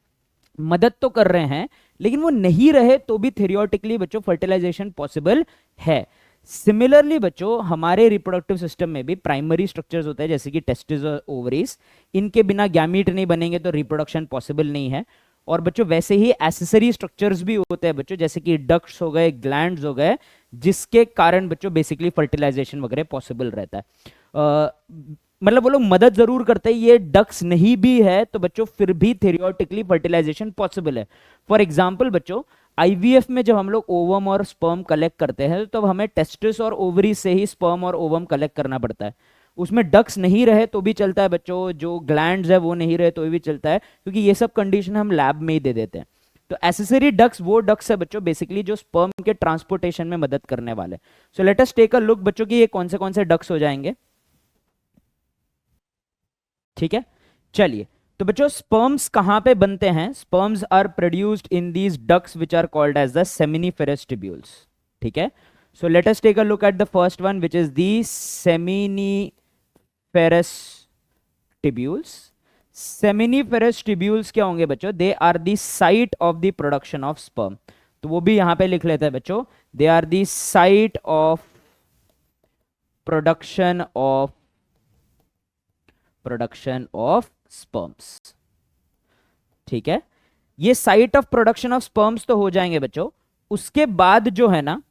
मदद तो कर रहे हैं, लेकिन वो नहीं रहे तो भी थियोरेटिकली बच्चों फर्टिलाइजेशन पॉसिबल है। सिमिलरली बच्चों हमारे रिप्रोडक्टिव सिस्टम में भी प्राइमरी स्ट्रक्चर्स होते हैं, जैसे कि टेस्टिस और ओवरीज, इनके बिना गैमीट नहीं बनेंगे तो रिप्रोडक्शन पॉसिबल नहीं है। और बच्चों वैसे ही एसेसरी स्ट्रक्चर्स भी होते हैं बच्चों, जैसे कि डक्ट्स हो गए, ग्लैंड्स हो गए, जिसके कारण बच्चों बेसिकली फर्टिलाइजेशन वगैरह पॉसिबल रहता है। मतलब वो लोग मदद जरूर करते हैं, ये डक्स नहीं भी है तो बच्चों फिर भी थियोरेटिकली फर्टिलाइजेशन पॉसिबल है। फॉर एग्जांपल बच्चों आईवीएफ में जब हम लोग ओवम और स्पर्म कलेक्ट करते हैं, तो हमें टेस्टिस और ओवरी से ही स्पर्म और ओवम कलेक्ट करना पड़ता है। उसमें डक्स नहीं रहे तो भी चलता है बच्चों, जो ग्लैंड्स है वो नहीं रहे तो भी चलता है, क्योंकि ये सब कंडीशन हम लैब में ही दे देते हैं। तो एसेसरी डक्स वो डक्स है बच्चों बेसिकली जो स्पर्म के ट्रांसपोर्टेशन में मदद करने वाले। So let us take a look बच्चों कि ये कौन से डक्स हो जाएंगे, ठीक है। चलिए, तो बच्चों स्पर्म्स कहां पे बनते हैं? Sperms are produced in these ducts which are called as the seminiferous tubules, ठीक है। So let us take a look at the first one which is the seminiferous tubules. Seminiferous tubules क्या होंगे बच्चों? They are the site of the production of sperm. तो वो भी यहां पे लिख लेते हैं बच्चों, they are the site of production of sperms, ठीक है। ये site of production of sperms तो हो जाएंगे बच्चों। उसके बाद जो है ना,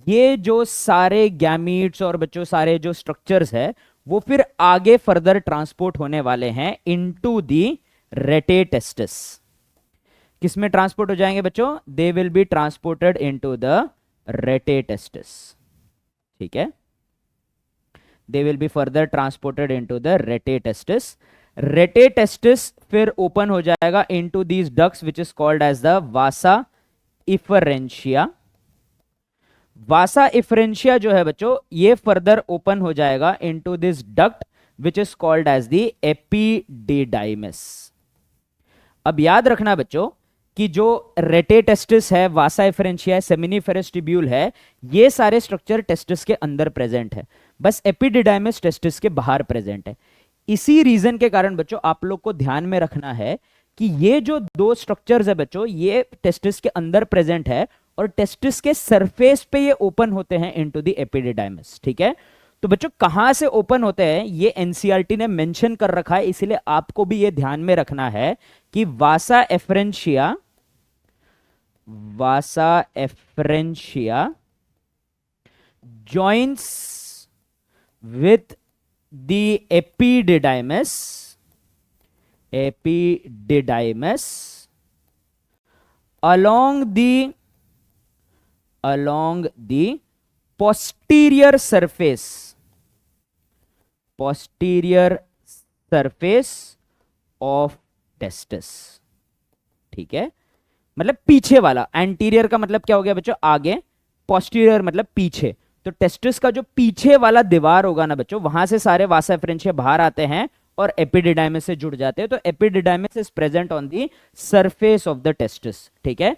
ये जो सारे गैमीट्स और बच्चों सारे जो स्ट्रक्चर्स है वो फिर आगे फर्दर ट्रांसपोर्ट होने वाले हैं इनटू द रेटे टेस्टिस। किसमें ट्रांसपोर्ट हो जाएंगे बच्चों? They will be transported into the rate testis, ठीक है। They will be further transported into the rete testis. Rete testis फिर ओपन हो जाएगा into these ducts which is called as the vasa efferentia. Vasa efferentia जो है बच्चों ये further open हो जाएगा into this duct which is called as the epididymis. अब याद रखना बच्चों कि जो रेटे टेस्टिस है, वासा एफरेंशिया है, सेमिनिफेरस ट्यूब्यूल है, ये सारे स्ट्रक्चर टेस्टिस के अंदर प्रेजेंट है। बस एपिडिडाइमिस टेस्टिस के बाहर प्रेजेंट है। इसी रीजन के कारण बच्चों आप लोग को ध्यान में रखना है कि ये जो दो स्ट्रक्चर्स है बच्चों, ये टेस्टिस के अंदर प्रेजेंट है और टेस्टिस के सरफेस पे ये ओपन होते हैं इनटू द एपिडिडाइमिस। ठीक है, तो बच्चों कहां से ओपन होते हैं ये एनसीईआरटी ने मेंशन कर रखा है, इसीलिए आपको भी ये ध्यान में रखना है कि vasa efferentia, vasa efferentia joins with the epididymis, epididymis along the posterior surface, posterior surface of testis। ठीक है, मतलब पीछे वाला, एंटीरियर का मतलब क्या हो गया बच्चों आगे, पोस्टीरियर मतलब पीछे। तो टेस्टिस का जो पीछे वाला दीवार होगा ना बच्चों, वहां से सारे वासा एफरेंशिया बाहर आते हैं और एपिडिडाइमिस से जुड़ जाते हैं। तो epididymis is present on the surface of the testis. ठीक है,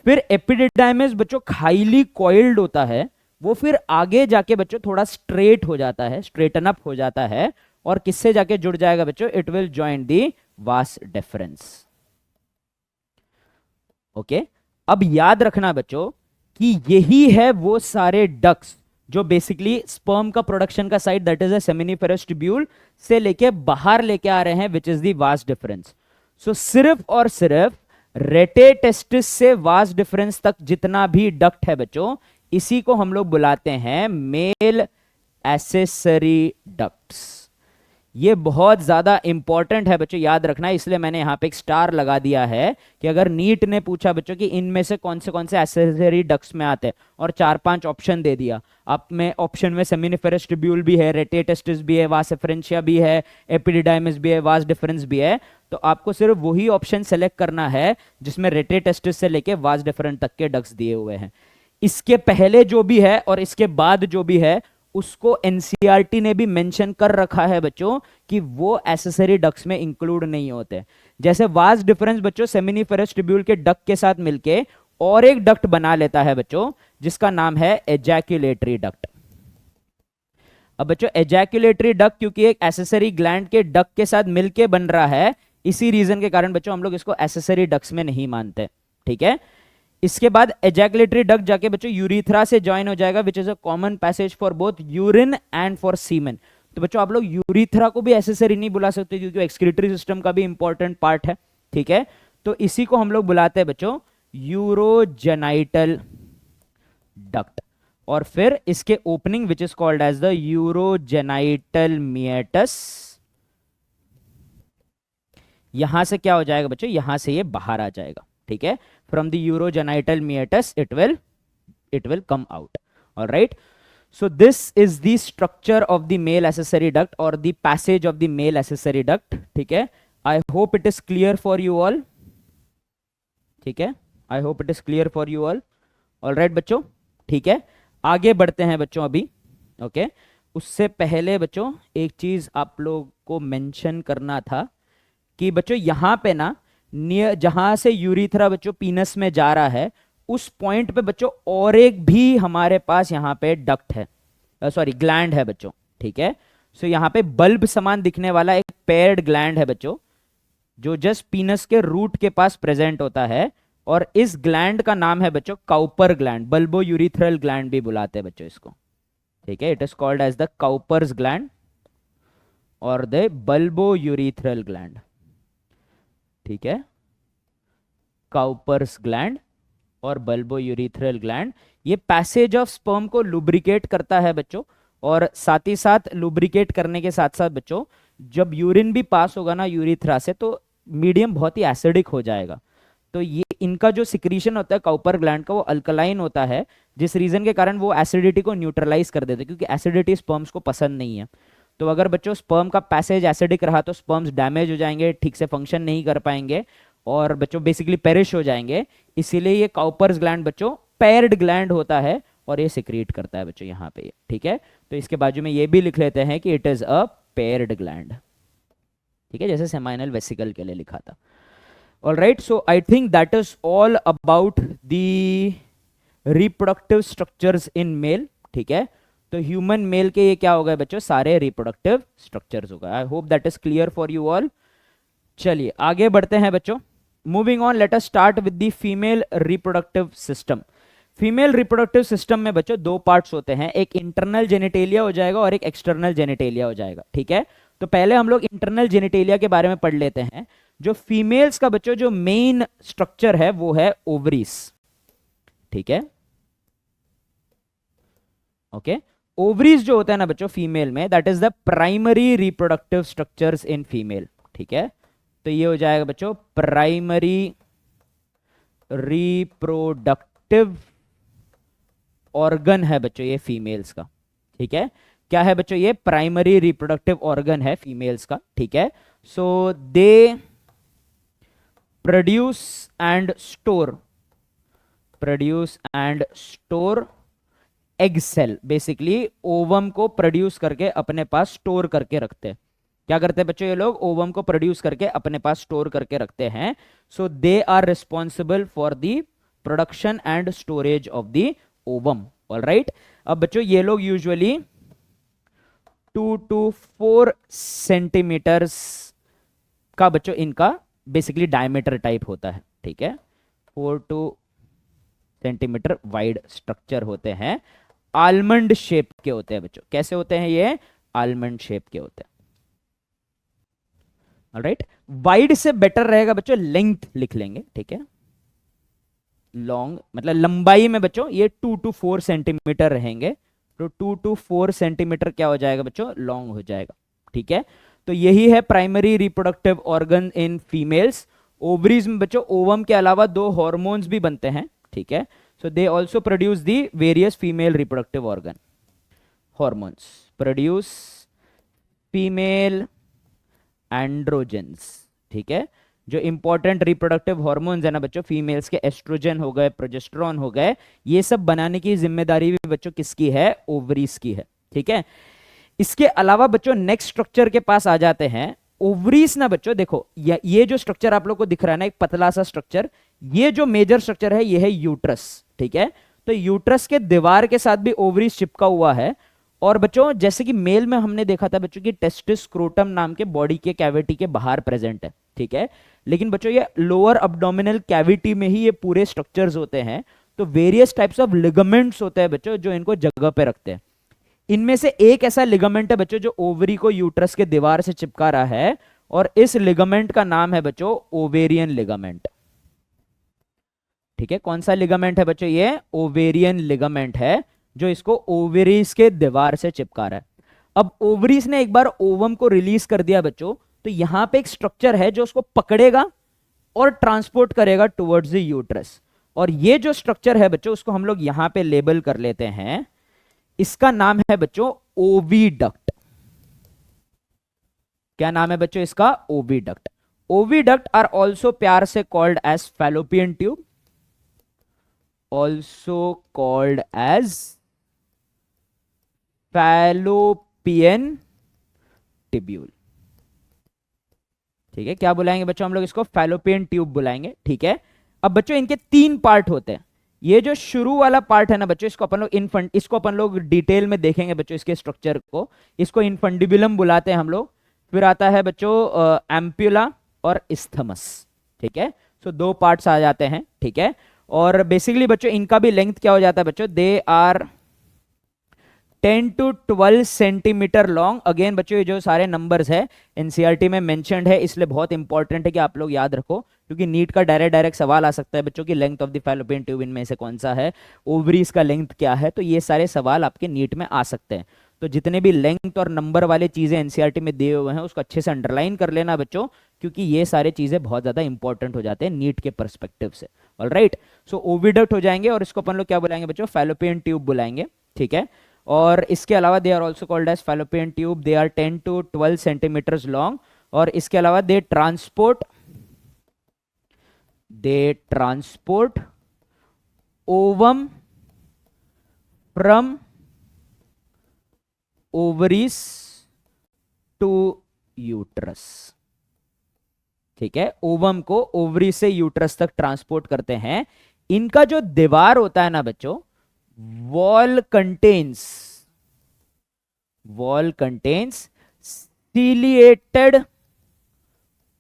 फिर एपिडिडाइमिस बच्चों हाईली कॉइल्ड होता है, वो फिर आगे जाके बच्चों थोड़ा स्ट्रेट हो जाता है, स्ट्रेटन अप हो जाता है, और किससे जाके जुड़ जाएगा बच्चों, it will join the vas deferens. Okay, अब याद रखना बच्चों कि यही है वो सारे डक्ट्स जो बेसिकली स्पर्म का प्रोडक्शन का site, that is a seminiferous tubule, से लेके बाहर लेके आ रहे हैं, which is the vas deferens. So सिर्फ और सिर्फ रेटे टेस्टिस से वास डिफरेंस तक जितना भी डक्ट है बच्चों, इसी को हम लोग बुलाते हैं मेल एसेसरी डक्ट्स। ये बहुत ज्यादा इंपॉर्टेंट है बच्चों, याद रखना, इसलिए मैंने यहां पे एक स्टार लगा दिया है कि अगर नीट ने पूछा बच्चों कि इनमें से कौन से एसेसरी डक्ट्स में आते हैं और 4-5 ऑप्शन दे दिया, आप में ऑप्शन में सेमिनिफेरस ट्यूब्यूल भी है, रेटे टेस्टिस भी है, वास एफरेंशिया भी है, एपिडिडाइमिस भी है, वास डिफरेंस भी है, तो आपको सिर्फ वही ऑप्शन सेलेक्ट करना है जिसमें रेटे टेस्टिस से लेके वास डिफरेंट तक के डक्ट्स दिए हुए हैं। इसके पहले जो भी है और इसके बाद जो भी है उसको एनसीईआरटी ने भी मेंशन कर रखा है बच्चों कि वो एसेसरी डक्ट्स में इंक्लूड नहीं होते। जैसे वास डिफरेंस बच्चों सेमिनिफेरस ट्यूब्यूल के डक्ट के साथ मिलके और एक डक्ट बना लेता है बच्चों, जिसका नाम है एजैक्यूलेटरी डक्ट। अब बच्चों एजैक्यूलेटरी डक्ट क्योंकि एक एसेसरी ग्लैंड के डक्ट के साथ मिलके बन रहा है, इसी रीजन के कारण बच्चों हम लोग इसको एसेसरी डक्ट्स में नहीं मानते। ठीक है, इसके बाद एजैकुलेटरी डक्ट जाके बच्चों यूरिथ्रा से ज्वाइन हो जाएगा, which is a common passage for both urine and for semen. तो बच्चों आप लोग यूरिथ्रा को भी एसेसरी नहीं बुला सकते क्योंकि एक्सक्रीटरी सिस्टम का भी इंपॉर्टेंट पार्ट है। ठीक है, तो इसी को हम लोग बुलाते हैं बच्चों यूरोजेनाइटल डक्ट, और फिर इसके opening which is called as the urogenital meatus. यहां से क्या हो जाएगा बच्चों, यहां से ये बाहर आ जाएगा। ठीक है, from the urogenital meatus it will come out. All right, so this is the structure of the male accessory duct or the passage of the male accessory duct. ठीक है, I hope it is clear for you all. ठीक है, I hope it is clear for you all. All right बच्चों, ठीक है, आगे बढ़ते हैं बच्चों अभी। ओके, उससे पहले बच्चों एक चीज आप लोग को मेंशन करना था कि बच्चों यहां पे ना जहां से यूरिथ्रा बच्चों पीनस में जा रहा है, उस पॉइंट पे बच्चों और एक भी हमारे पास यहां पे डक्ट है, सॉरी ग्लैंड है बच्चों। ठीक है, सो यहां पे बल्ब समान दिखने वाला एक पेयर्ड ग्लैंड है बच्चों, जो जस्ट पीनस के रूट के पास प्रेजेंट होता है, और इस ग्लैंड का नाम है बच्चों Cowper gland, bulbo urethral gland भी बुलाते हैं बच्चों इसको। ठीक है, it is called as the Cowper's gland और द बल्बो यूरिथ्रल ग्लैंड। ठीक है, काउपर्स ग्लैंड और बल्बो यूरिथ्रल ग्लैंड, ये पैसेज ऑफ स्पर्म को लुब्रिकेट करता है बच्चों, और साथ ही साथ लुब्रिकेट करने के साथ साथ बच्चों जब यूरिन भी पास होगा ना यूरिथ्रा से, तो मीडियम बहुत ही एसिडिक हो जाएगा। तो ये इनका जो सिक्रीशन होता है काउपर ग्लैंड का, वो अल्कलाइन होता है, जिस रीजन के कारण वो एसिडिटी को न्यूट्रलाइज कर देते हैं, क्योंकि एसिडिटी स्पर्म्स को पसंद नहीं है। तो अगर बच्चों स्पर्म का पैसेज एसिडिक रहा तो स्पर्म्स डैमेज हो जाएंगे, ठीक से फंक्शन नहीं कर पाएंगे और बच्चों बेसिकली पेरिश हो जाएंगे। इसीलिए ये काउपर्स ग्लैंड बच्चों पेयर्ड ग्लैंड होता है और ये सिक्रीट करता है बच्चों यहाँ पे। ठीक है, तो इसके बाजू में ये भी लिख लेते हैं कि it is a paired gland. ठीक है, जैसे सेमाइनल वेसिकल के लिए लिखा था। All right, so I think that is all about the reproductive structures in male. ठीक है, तो ह्यूमन मेल के ये क्या हो गए बच्चों, सारे रिप्रोडक्टिव स्ट्रक्चर्स हो गए। आई hope that is clear for you all. चलिए आगे बढ़ते हैं बच्चों। Moving on, let us start with the female reproductive system. Female reproductive system में बच्चों दो पार्ट्स होते हैं, एक इंटरनल जेनिटेलिया हो जाएगा और एक एक्सटर्नल जेनिटेलिया हो जाएगा, ठीक है। तो पहले हम लोग इंटरनल जेनिटेलिया के बारे में पढ़ लेते हैं। जो फीमेल्स का बच्चों जो मेन स्ट्रक्चर है वो है ओवरीज, ठीक है, ओके। ओवरीज जो होता है ना बच्चों फीमेल में, that is the primary reproductive structures in female, ठीक है। तो ये हो जाएगा बच्चों प्राइमरी रिप्रोडक्टिव ऑर्गन है बच्चों ये फीमेल्स का, ठीक है। क्या है बच्चों, ये प्राइमरी रिप्रोडक्टिव ऑर्गन है फीमेल्स का, ठीक है। So they produce and store egg cell, basically ovum को प्रोड्यूस करके अपने पास स्टोर करके रखते हैं। क्या करते हैं बच्चों, ये लोग ओवम को प्रोड्यूस करके अपने पास स्टोर करके रखते हैं। So they are responsible for the production and storage of the ovum, alright. अब बच्चों ये लोग यूजुअली 2 to 4 सेंटीमीटर्स का बच्चों इनका बेसिकली डायमीटर टाइप होता है, ठीक है। 4 to सेंटीमीटर वाइड स्ट्रक्चर होते हैं, आलमंड शेप के होते हैं बच्चों। कैसे होते हैं ये, आलमंड शेप के होते हैं, ऑलराइट। वाइड से बेटर रहेगा बच्चों लेंथ लिख लेंगे, ठीक है। लॉन्ग मतलब लंबाई में बच्चों ये 2 to 4 सेंटीमीटर रहेंगे, तो 2 to 4 सेंटीमीटर क्या हो जाएगा बच्चों, लॉन्ग हो जाएगा, ठीक है। तो यही है primary reproductive organ in females. Ovaries में बच्चों ओवम के अलावा दो हॉर्मोन्स भी बनते हैं, ठीक है। So they also produce the various female reproductive organ. Hormones produce female androgens, ठीक है। जो इंपॉर्टेंट रिप्रोडक्टिव हॉर्मोन्स है ना बच्चों फीमेल्स के, एस्ट्रोजन हो गए, प्रोजेस्टेरॉन हो गए, ये सब बनाने की जिम्मेदारी भी बच्चों किसकी है, ओवरीज की है, ठीक है। इसके अलावा बच्चों नेक्स्ट स्ट्रक्चर के पास आ जाते हैं। ओवरीज ना बच्चों देखो, ये जो स्ट्रक्चर आप लोग को दिख रहा है ना, एक पतला सा स्ट्रक्चर, ये जो मेजर स्ट्रक्चर है ये है यूट्रस, ठीक है। तो यूट्रस के दीवार के साथ भी ओवरीज चिपका हुआ है। और बच्चों जैसे कि मेल में हमने देखा था बच्चों की टेस्टिस स्क्रोटम नाम के बॉडी के कैविटी के बाहर प्रेजेंट है, ठीक है। लेकिन बच्चों ये लोअर अब्डोमिनल कैविटी में ही ये पूरे स्ट्रक्चर्स होते हैं। तो वेरियस टाइप्स ऑफ लिगामेंट्स होते हैं बच्चों जो इनको जगह पे रखते हैं। इनमें से एक ऐसा लिगामेंट है बच्चों जो ओवरी को यूट्रस के दीवार से चिपका रहा है, और इस लिगामेंट का नाम है बच्चों ओवेरियन लिगामेंट, ठीक है। कौन सा लिगामेंट है बच्चों, ये ओवेरियन लिगामेंट है जो इसको ओवरीज के दीवार से चिपका रहा है। अब ओवरीज ने एक बार ओवम को रिलीज कर दिया बच्चों, तो यहां पे एक स्ट्रक्चर है जो उसको पकड़ेगा और ट्रांसपोर्ट करेगा टुवर्ड्स द यूट्रस। और ये जो स्ट्रक्चर है बच्चों उसको हम लोग यहां पे लेबल कर लेते हैं, इसका नाम है बच्चों ओविडक्ट। क्या नाम है बच्चों इसका, ओविडक्ट। ओविडक्ट आर ऑल्सो प्यार से called as fallopian tube, also called as fallopian tubule, ठीक है। क्या बुलाएंगे बच्चों हम लोग इसको, फैलोपियन ट्यूब बुलाएंगे, ठीक है। अब बच्चों इनके 3 पार्ट होते हैं। ये जो शुरू वाला पार्ट है ना बच्चों, इसको अपन लोग डिटेल में देखेंगे बच्चों, इसके स्ट्रक्चर को। इसको इनफंडिबुलम बुलाते हैं हम लोग। फिर आता है बच्चों एम्प्यूला और इस्थमस, ठीक है। सो 2 पार्ट्स आ जाते हैं, ठीक है। और बेसिकली बच्चों इनका भी लेंथ क्या हो जाता है बच्चों, they are 10 to 12 centimetre long. Again बच्चों ये जो सारे नंबर्स है एनसीईआरटी में मेंशन्ड है, इसलिए बहुत इंपॉर्टेंट है कि आप लोग याद रखो, क्योंकि नीट का डायरेक्ट सवाल आ सकता है बच्चों की length of the fallopian tube इनमें से कौन सा है, ओवरीज का लेंथ क्या है। तो ये सारे सवाल आपके नीट में आ सकते हैं। तो जितने भी लेंथ और नंबर वाले चीजें एनसीईआरटी में दिए हुए हैं उसको अच्छे से अंडरलाइन कर लेना बच्चों, क्योंकि ये सारे चीजें बहुत ज्यादा इंपॉर्टेंट हो जाते हैं नीट के परस्पेक्टिव से, ऑलराइट। सो ओविडक्ट हो जाएंगे और इसको अपन लोग क्या बुलाएंगे बच्चों, फैलोपियन ट्यूब बुलाएंगे, ठीक है। और इसके अलावा they are also called as fallopian tube, they are 10 to 12 centimetres long. और इसके अलावा they transport ovum from ovaries to uterus, ठीक है। ओवम को ओवरी से यूट्रस तक ट्रांसपोर्ट करते हैं। इनका जो दीवार होता है ना बच्चों, wall contains wall contains ciliated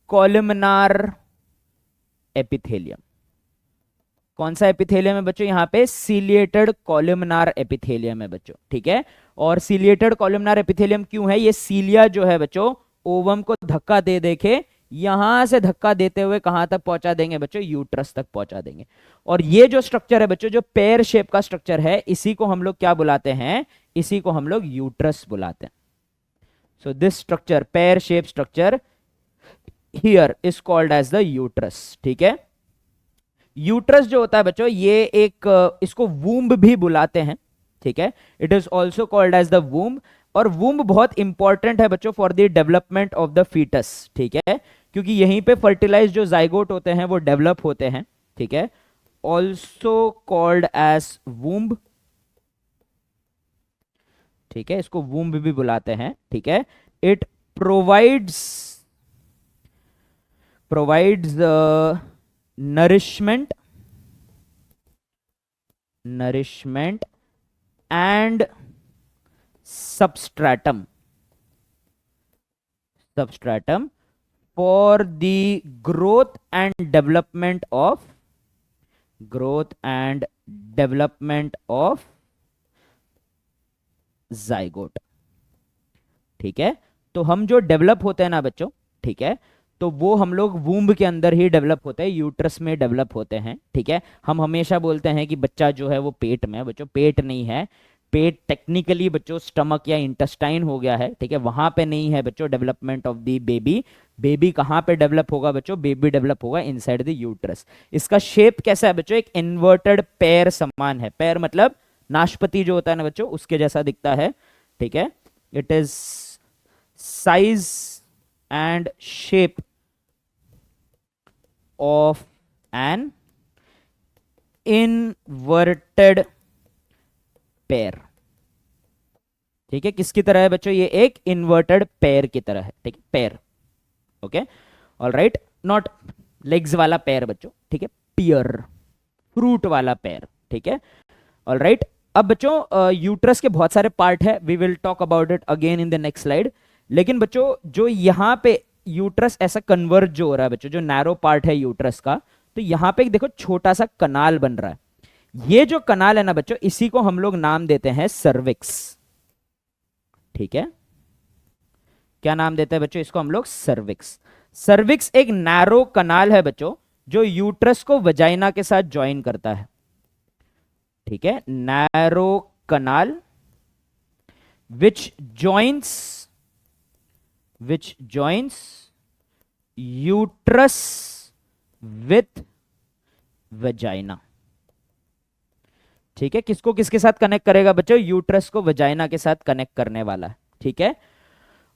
columnar epithelium. कौन सा एपिथेलियम है बच्चों? यहाँ पे सीलिएटेड कॉलमनार एपिथेलियम है बच्चों, ठीक है। और सीलिएटेड कॉलमनार एपिथेलियम क्यों है? ये सीलिया जो है बच्चों, ओवम को धक्का दे देके यहां से धक्का देते हुए कहां तक पहुंचा देंगे बच्चों? यूट्रस तक पहुंचा देंगे। और ये जो स्ट्रक्चर है बच्चों, जो पेयर शेप का स्ट्रक्चर है, इसी को हम लोग क्या बुलाते हैं? इसी को हम लोग यूट्रस बुलाते हैं। So this structure, pear shape structure here is called as the uterus, ठीक है। यूट्रस जो होता है बच्चों, ये एक इसको वूम्ब भी बुलाते हैं, ठीक है। It is also called as the womb. और वूम्ब बहुत इंपॉर्टेंट है बच्चों for the development of the foetus, ठीक है, क्योंकि यहीं पे फर्टिलाइज जो जाइगोट होते हैं वो डेवलप होते हैं, ठीक है। ऑल्सो कॉल्ड एज वूम्ब, ठीक है, इसको वूम्ब भी बुलाते हैं, ठीक है। It provides nourishment and substratum for the growth and development of zygote, ठीक है। तो हम जो डेवलप होते हैं ना बच्चों, ठीक है, तो वो हम लोग वूम्ब के अंदर ही डेवलप होते हैं, यूट्रस में डेवलप होते हैं, ठीक है। हम हमेशा बोलते हैं कि बच्चा जो है वो पेट में है बच्चों, पेट नहीं है। पेट टेक्निकली बच्चों स्टमक या इंटेस्टाइन हो गया है, ठीक है, वहां पे नहीं है बच्चों development of the baby. Baby कहां पे डेवलप होगा बच्चों? बेबी डेवलप होगा इनसाइड द यूट्रस। इसका शेप कैसा है बच्चों? एक इन्वर्टेड पेयर समान है। पेयर मतलब नाशपाती जो होता है ना बच्चों, उसके जैसा दिखता है, ठीक है। It is size and shape of an inverted pair, ठीक है। किसकी तरह है बच्चों? ये एक इन्वर्टेड पेयर की तरह है, ठीक है, pair, okay, all right. Not legs वाला पेयर बच्चों, ठीक है, पियर, फ्रूट वाला पेयर, ठीक है, ऑल राइट। अब बच्चों यूट्रस के बहुत सारे पार्ट है, we will talk about it again in the next slide. लेकिन बच्चों जो यहां पे यूट्रस ऐसा कन्वर्ज जो हो रहा है बच्चों, जो नैरो पार्ट है यूट्रस का, तो यहां पे देखो छोटा सा कनाल बन रहा है। ये जो कनाल है ना बच्चों, इसी को हम लोग नाम देते हैं सर्विक्स, ठीक है। क्या नाम देते हैं बच्चों? इसको हम लोग सर्विक्स। सर्विक्स एक नैरो कनाल है बच्चों, जो यूट्रस को वजाइना के साथ ज्वाइन करता है, ठीक है। Narrow canal which joins uterus with vagina, ठीक है। किसको किसके साथ कनेक्ट करेगा बच्चों? यूट्रस को वजाइना के साथ कनेक्ट करने वाला है, ठीक है।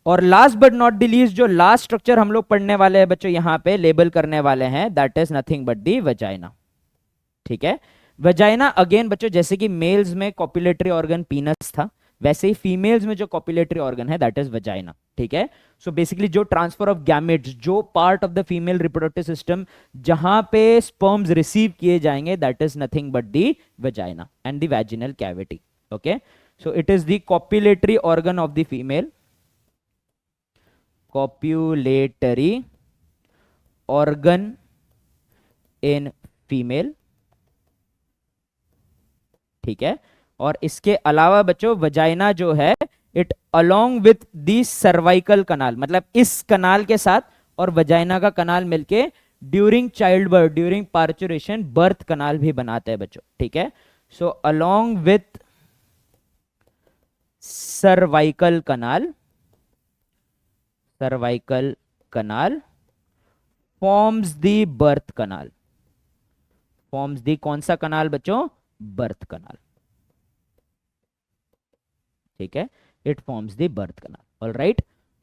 और last but not the least, जो लास्ट स्ट्रक्चर हम लोग पढ़ने वाले हैं बच्चों, यहां पे लेबल करने वाले हैं, that is nothing but the vagina, ठीक है। वजाइना अगेन बच्चों, जैसे कि मेल्स में कॉपुलेटरी ऑर्गन पीनस था, वैसे ही फीमेल्स में जो कॉपुलेटरी ऑर्गन है दैट इज वजाइना, ठीक है। सो बेसिकली जो ट्रांसफर ऑफ गैमेट्स, जो part of the female reproductive system जहां पे स्पर्म्स रिसीव किए जाएंगे, that is nothing but the vagina and the vaginal cavity, okay. So it is the copulatory organ of the female, copulatory organ in female, ठीक है। और इसके अलावा बच्चों वजाइना जो है, it along with the cervical कनाल, मतलब इस कनाल के साथ और वजाइना का कनाल मिलके during child birth, during parturition, birth canal भी बनाते हैं बच्चों, ठीक है। So along with cervical canal forms the birth canal, forms the कौन सा कनाल बच्चों? बर्थ कनाल, ठीक है। It forms the birth canal, alright.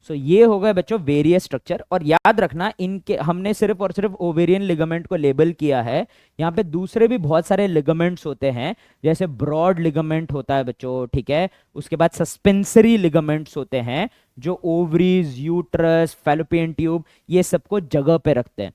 सो ये हो गए बच्चों वेरियस स्ट्रक्चर। और याद रखना, इनके हमने सिर्फ और सिर्फ ओवेरियन लिगामेंट को लेबल किया है, यहाँ पे दूसरे भी बहुत सारे लिगामेंट्स होते हैं, जैसे ब्रॉड लिगामेंट होता है बच्चों, ठीक है। उसके बाद सस्पेंसरी लिगामेंट्स होते हैं, जो ओवरीज, यूट्रस, फैलोपियन ट्यूब, ये सबको जगह पे रखते हैं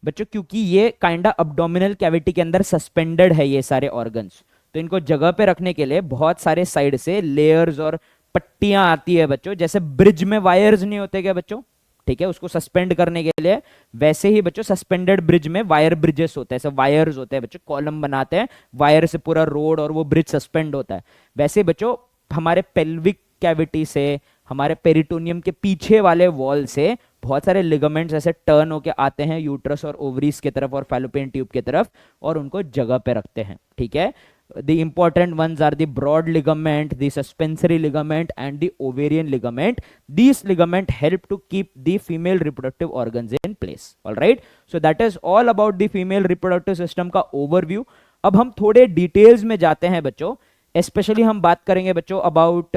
बच्चों, क्योंकि ये काइंडा अब्डोमिनल कैविटी के अंदर सस्पेंडेड है ये सारे ऑर्गन्स। तो इनको जगह पे रखने के लिए बहुत सारे साइड से लेयर्स और पट्टियां आती है बच्चों, जैसे ब्रिज में वायर्स नहीं होते क्या बच्चों, ठीक है, उसको सस्पेंड करने के लिए, वैसे ही बच्चों सस्पेंडेड ब्रिज में वायर ब्रिजेस होते हैं, ऐसे वायर्स होते हैं बच्चों, कॉलम बनाते हैं वायर से पूरा रोड और वो ब्रिज सस्पेंड होता है। वैसे बच्चों हमारे पेल्विक कैविटी से, हमारे पेरिटोनियम के पीछे वाले वॉल से बहुत सारे लिगामेंट्स ऐसे टर्न होके आते हैं यूट्रस और ओवरीज की तरफ और फैलोपियन ट्यूब की तरफ, और उनको जगह पे रखते हैं, ठीक है। The important ones are the broad ligament, the suspensory ligament, and the ovarian ligament. These ligament help to keep the female reproductive organs in place. All right. So that is all about the female reproductive system का overview. अब हम थोड़े details में जाते हैं बच्चों, specially हम बात करेंगे बच्चों about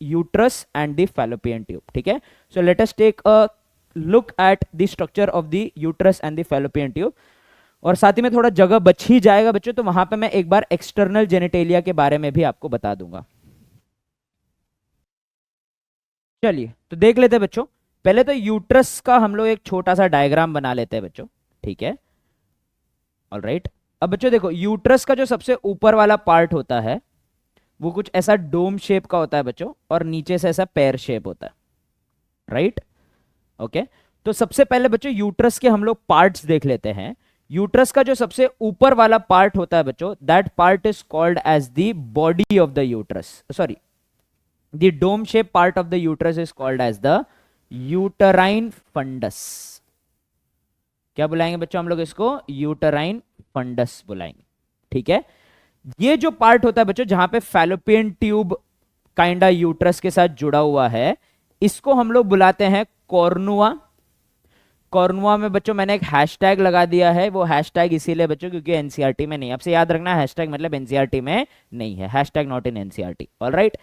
uterus and the fallopian tube, ठीक है। So let us take a look at the structure of the uterus and the fallopian tube. और साथ ही में थोड़ा जगह बच ही जाएगा बच्चों, तो वहां पे मैं एक बार एक्सटर्नल जेनिटेलिया के बारे में भी आपको बता दूंगा। चलिए तो देख लेते हैं बच्चों, पहले तो यूट्रस का हम लोग एक छोटा सा डायग्राम बना लेते हैं बच्चों, ठीक है। ऑलराइट, अब बच्चों देखो यूट्रस का जो सबसे ऊपर वाला पार्ट होता है वो कुछ ऐसा डोम शेप का होता है बच्चों, और नीचे से ऐसा पैर शेप होता है, राइट। ओके, तो सबसे पहले बच्चों यूट्रस के हम लोग पार्ट्स देख लेते हैं। यूट्रस का जो सबसे ऊपर वाला पार्ट होता है बच्चों, that part is called as the body of the uterus, sorry the dome shape part of the uterus is called as the uterine fundus. क्या बुलाएंगे बच्चों हम लोग इसको? यूटराइन फंडस बुलाएंगे, ठीक है। ये जो पार्ट होता है बच्चों जहां पे फैलोपियन ट्यूब काइंडा यूट्रस के साथ जुड़ा हुआ है, इसको हम लोग बुलाते हैं कॉर्नुआ। कॉर्नुआ में बच्चों मैंने एक हैशटैग लगा दिया है, वो हैशटैग इसीलिए बच्चों क्योंकि एनसीईआरटी में नहीं, आपसे याद रखना हैशटैग मतलब एनसीईआरटी में नहीं है, hashtag not in NCERT. Alright,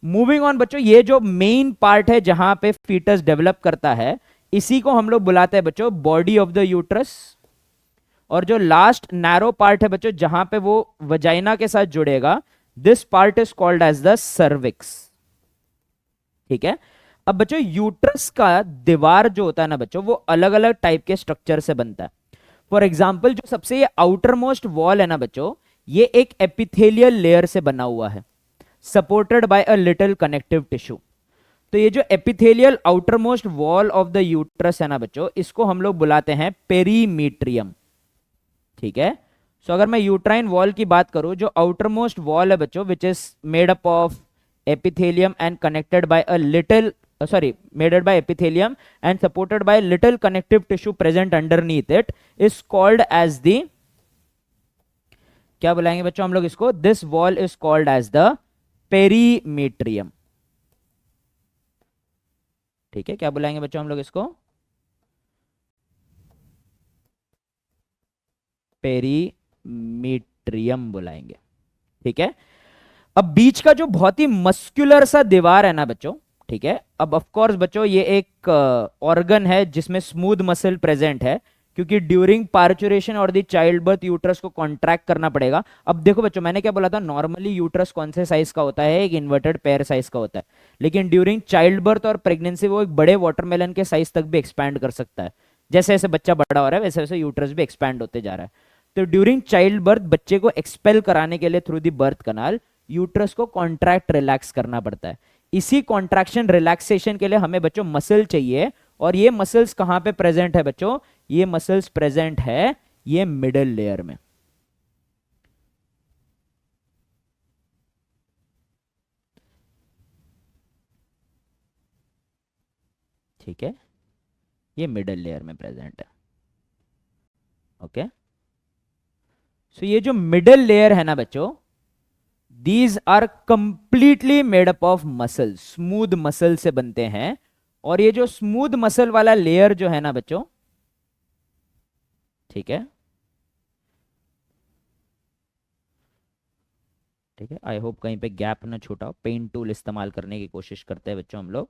moving on बच्चों, ये जो मेन पार्ट है जहां पे फीटस डेवलप करता है, इसी को हम लोग बुलाते हैं बच्चों बॉडी ऑफ द यूट्रस। और जो लास्ट नैरो पार्ट है बच्चों जहां पे वो वजाइना के साथ जुड़ेगा, this part is called as the cervix, ठीक है। अब बच्चों यूट्रस का दीवार जो होता है ना बच्चों, वो अलग अलग टाइप के स्ट्रक्चर से बनता है। फॉर एग्जाम्पल जो सबसे ये आउटर मोस्ट वॉल है ना बच्चों, ये एक एपिथेलियल लेयर से बना हुआ है, supported by a little connective tissue. तो ये जो epithelial outer most wall of the uterus है ना बच्चों, इसको हम लोग बुलाते हैं पेरीमीट्रियम, ठीक है। सो अगर मैं यूट्राइन वॉल की बात करूं, जो आउटर मोस्ट वॉल है बच्चों which is made up of epithelium and connected by a little made by epithelium and supported by little connective tissue present underneath it is called as the, क्या बुलाएंगे बच्चों हम लोग इसको? this wall is called as the perimetrium, ठीक है। क्या बुलाएंगे बच्चों हम लोग इसको? पेरीमीट्रियम बुलाएंगे, ठीक है। अब बीच का जो बहुत ही मस्कुलर सा दीवार है ना बच्चों, ठीक है, अब ऑफ कोर्स बच्चों ये एक ऑर्गन है जिसमें स्मूथ मसल प्रेजेंट है, क्योंकि ड्यूरिंग पार्चुरेशन और द चाइल्ड बर्थ यूट्रस को कॉन्ट्रैक्ट करना पड़ेगा। अब देखो बच्चों मैंने क्या बोला था, नॉर्मली यूट्रस कौन से साइज का होता है? एक इन्वर्टेड पेयर साइज का होता है, लेकिन ड्यूरिंग चाइल्ड बर्थ और प्रेगनेंसी वो एक बड़े वाटरमेलन के साइज तक भी एक्सपैंड कर सकता है। जैसे जैसे बच्चा बड़ा हो रहा है वैसे वैसे यूट्रस भी एक्सपैंड होते जा रहा है। तो ड्यूरिंग चाइल्ड बर्थ बच्चे को एक्सपेल कराने के लिए through the birth canal uterus को कॉन्ट्रैक्ट रिलैक्स करना पड़ता है। इसी कॉन्ट्रैक्शन रिलैक्सेशन के लिए हमें बच्चों मसल चाहिए, और ये मसल्स कहां पे प्रेजेंट है बच्चों? ये मसल्स प्रेजेंट है ये मिडल लेयर में, ठीक है, ये मिडल लेयर में प्रेजेंट है। ओके, सो ये जो मिडल लेयर है ना बच्चों, these are completely made up of muscle, smooth muscle से बनते हैं। और ये जो स्मूथ मसल वाला लेयर जो है ना बच्चों, ठीक है, ठीक है, आई होप कहीं पे गैप ना छूटा हो। पेन टूल इस्तेमाल करने की कोशिश करते हैं बच्चों हम लोग,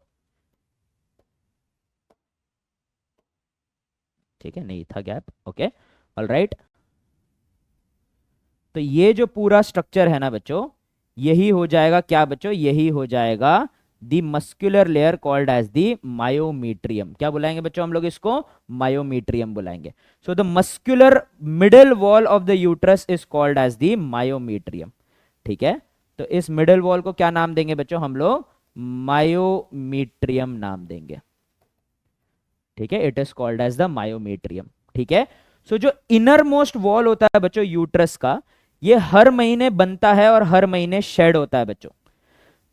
ठीक है, नहीं था गैप। ओके, ऑलराइट, तो ये जो पूरा स्ट्रक्चर है ना बच्चों, यही हो जाएगा क्या बच्चों? यही हो जाएगा the muscular layer called as the myometrium. क्या बुलाएंगे बच्चों हम लोग इसको? मायोमीट्रियम बुलाएंगे। So the muscular middle wall of the uterus is called as the myometrium, ठीक है। तो इस मिडल वॉल को क्या नाम देंगे बच्चों हम लोग? मायोमीट्रियम नाम देंगे। ठीक है, it is called as the myometrium. ठीक है, सो जो इनर मोस्ट वॉल होता है बच्चों यूट्रस का, ये हर महीने बनता है और हर महीने शेड होता है बच्चों।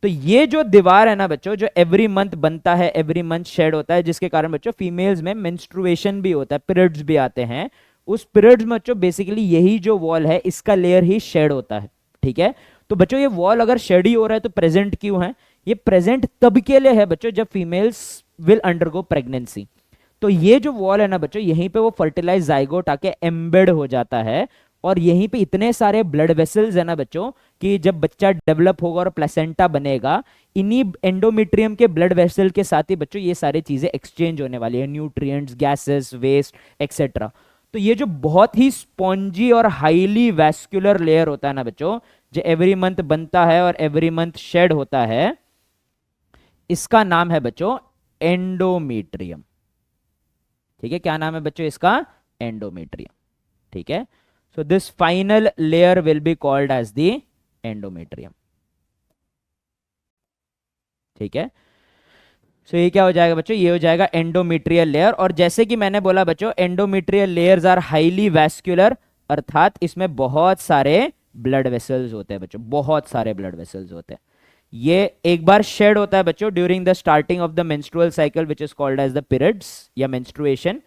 तो ये जो दीवार है ना बच्चों, जो एवरी मंथ बनता है, एवरी मंथ शेड होता है, जिसके कारण बच्चों फीमेल्स में मेंस्ट्रुएशन भी होता है, पीरियड्स भी आते हैं। उस पीरियड्स में बच्चों बेसिकली यही जो वॉल है इसका लेयर ही शेड होता है। ठीक है, तो बच्चों ये वॉल अगर शेड ही हो रहा है तो प्रेजेंट क्यों है? ये प्रेजेंट तब के लिए है बच्चों जब फीमेल्स विल अंडरगो प्रेगनेंसी। तो ये जो वॉल है ना बच्चों, यहीं पे वो फर्टिलाइज जाइगोट आके एम्बेड हो जाता है, और यहीं पे इतने सारे ब्लड वेसल्स है ना बच्चों कि जब बच्चा डेवलप होगा और प्लेसेंटा बनेगा, इन्हीं एंडोमेट्रियम के ब्लड वेसल के साथ ही बच्चों ये सारी चीजें एक्सचेंज होने वाली है, न्यूट्रिएंट्स, गैसेस, वेस्ट एक्सेट्रा। तो ये जो बहुत ही स्पॉन्जी और हाईली वैस्कुलर लेयर होता है ना बच्चों, जो एवरी मंथ बनता है और एवरी मंथ शेड होता है, इसका नाम है बच्चों एंडोमेट्रियम। ठीक है, क्या नाम है बच्चों इसका? एंडोमेट्रियम। ठीक है, so this final layer will be called as the endometrium. ठीक है, सो ये क्या हो जाएगा बच्चों? ये हो जाएगा एंडोमेट्रियल लेयर। और जैसे कि मैंने बोला बच्चों, endometrial layers are highly vascular, अर्थात इसमें बहुत सारे ब्लड वेसल्स होते हैं बच्चों, बहुत सारे ब्लड वेसल्स होते हैं। ये एक बार शेड होता है बच्चों during the starting of the menstrual cycle which is called as the periods या मेंस्ट्रुएशन।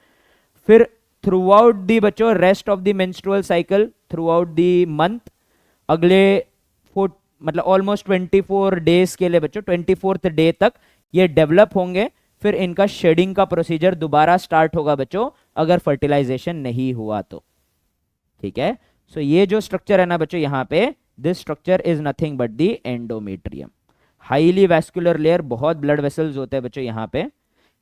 फिर थ्रू आउट दी बच्चों rest of the menstrual cycle, throughout the month, अगले मतलब ऑलमोस्ट 24 डेज के लिए बच्चों, 24th डे तक ये डेवलप होंगे। फिर इनका शेडिंग का प्रोसीजर दोबारा स्टार्ट होगा बच्चों अगर फर्टिलाइजेशन नहीं हुआ तो। ठीक है, सो ये जो स्ट्रक्चर है ना बच्चों यहाँ पे, this structure is nothing but the endometrium. Highly vascular layer, बहुत ब्लड वेसल्स होते हैं बच्चों यहाँ पे।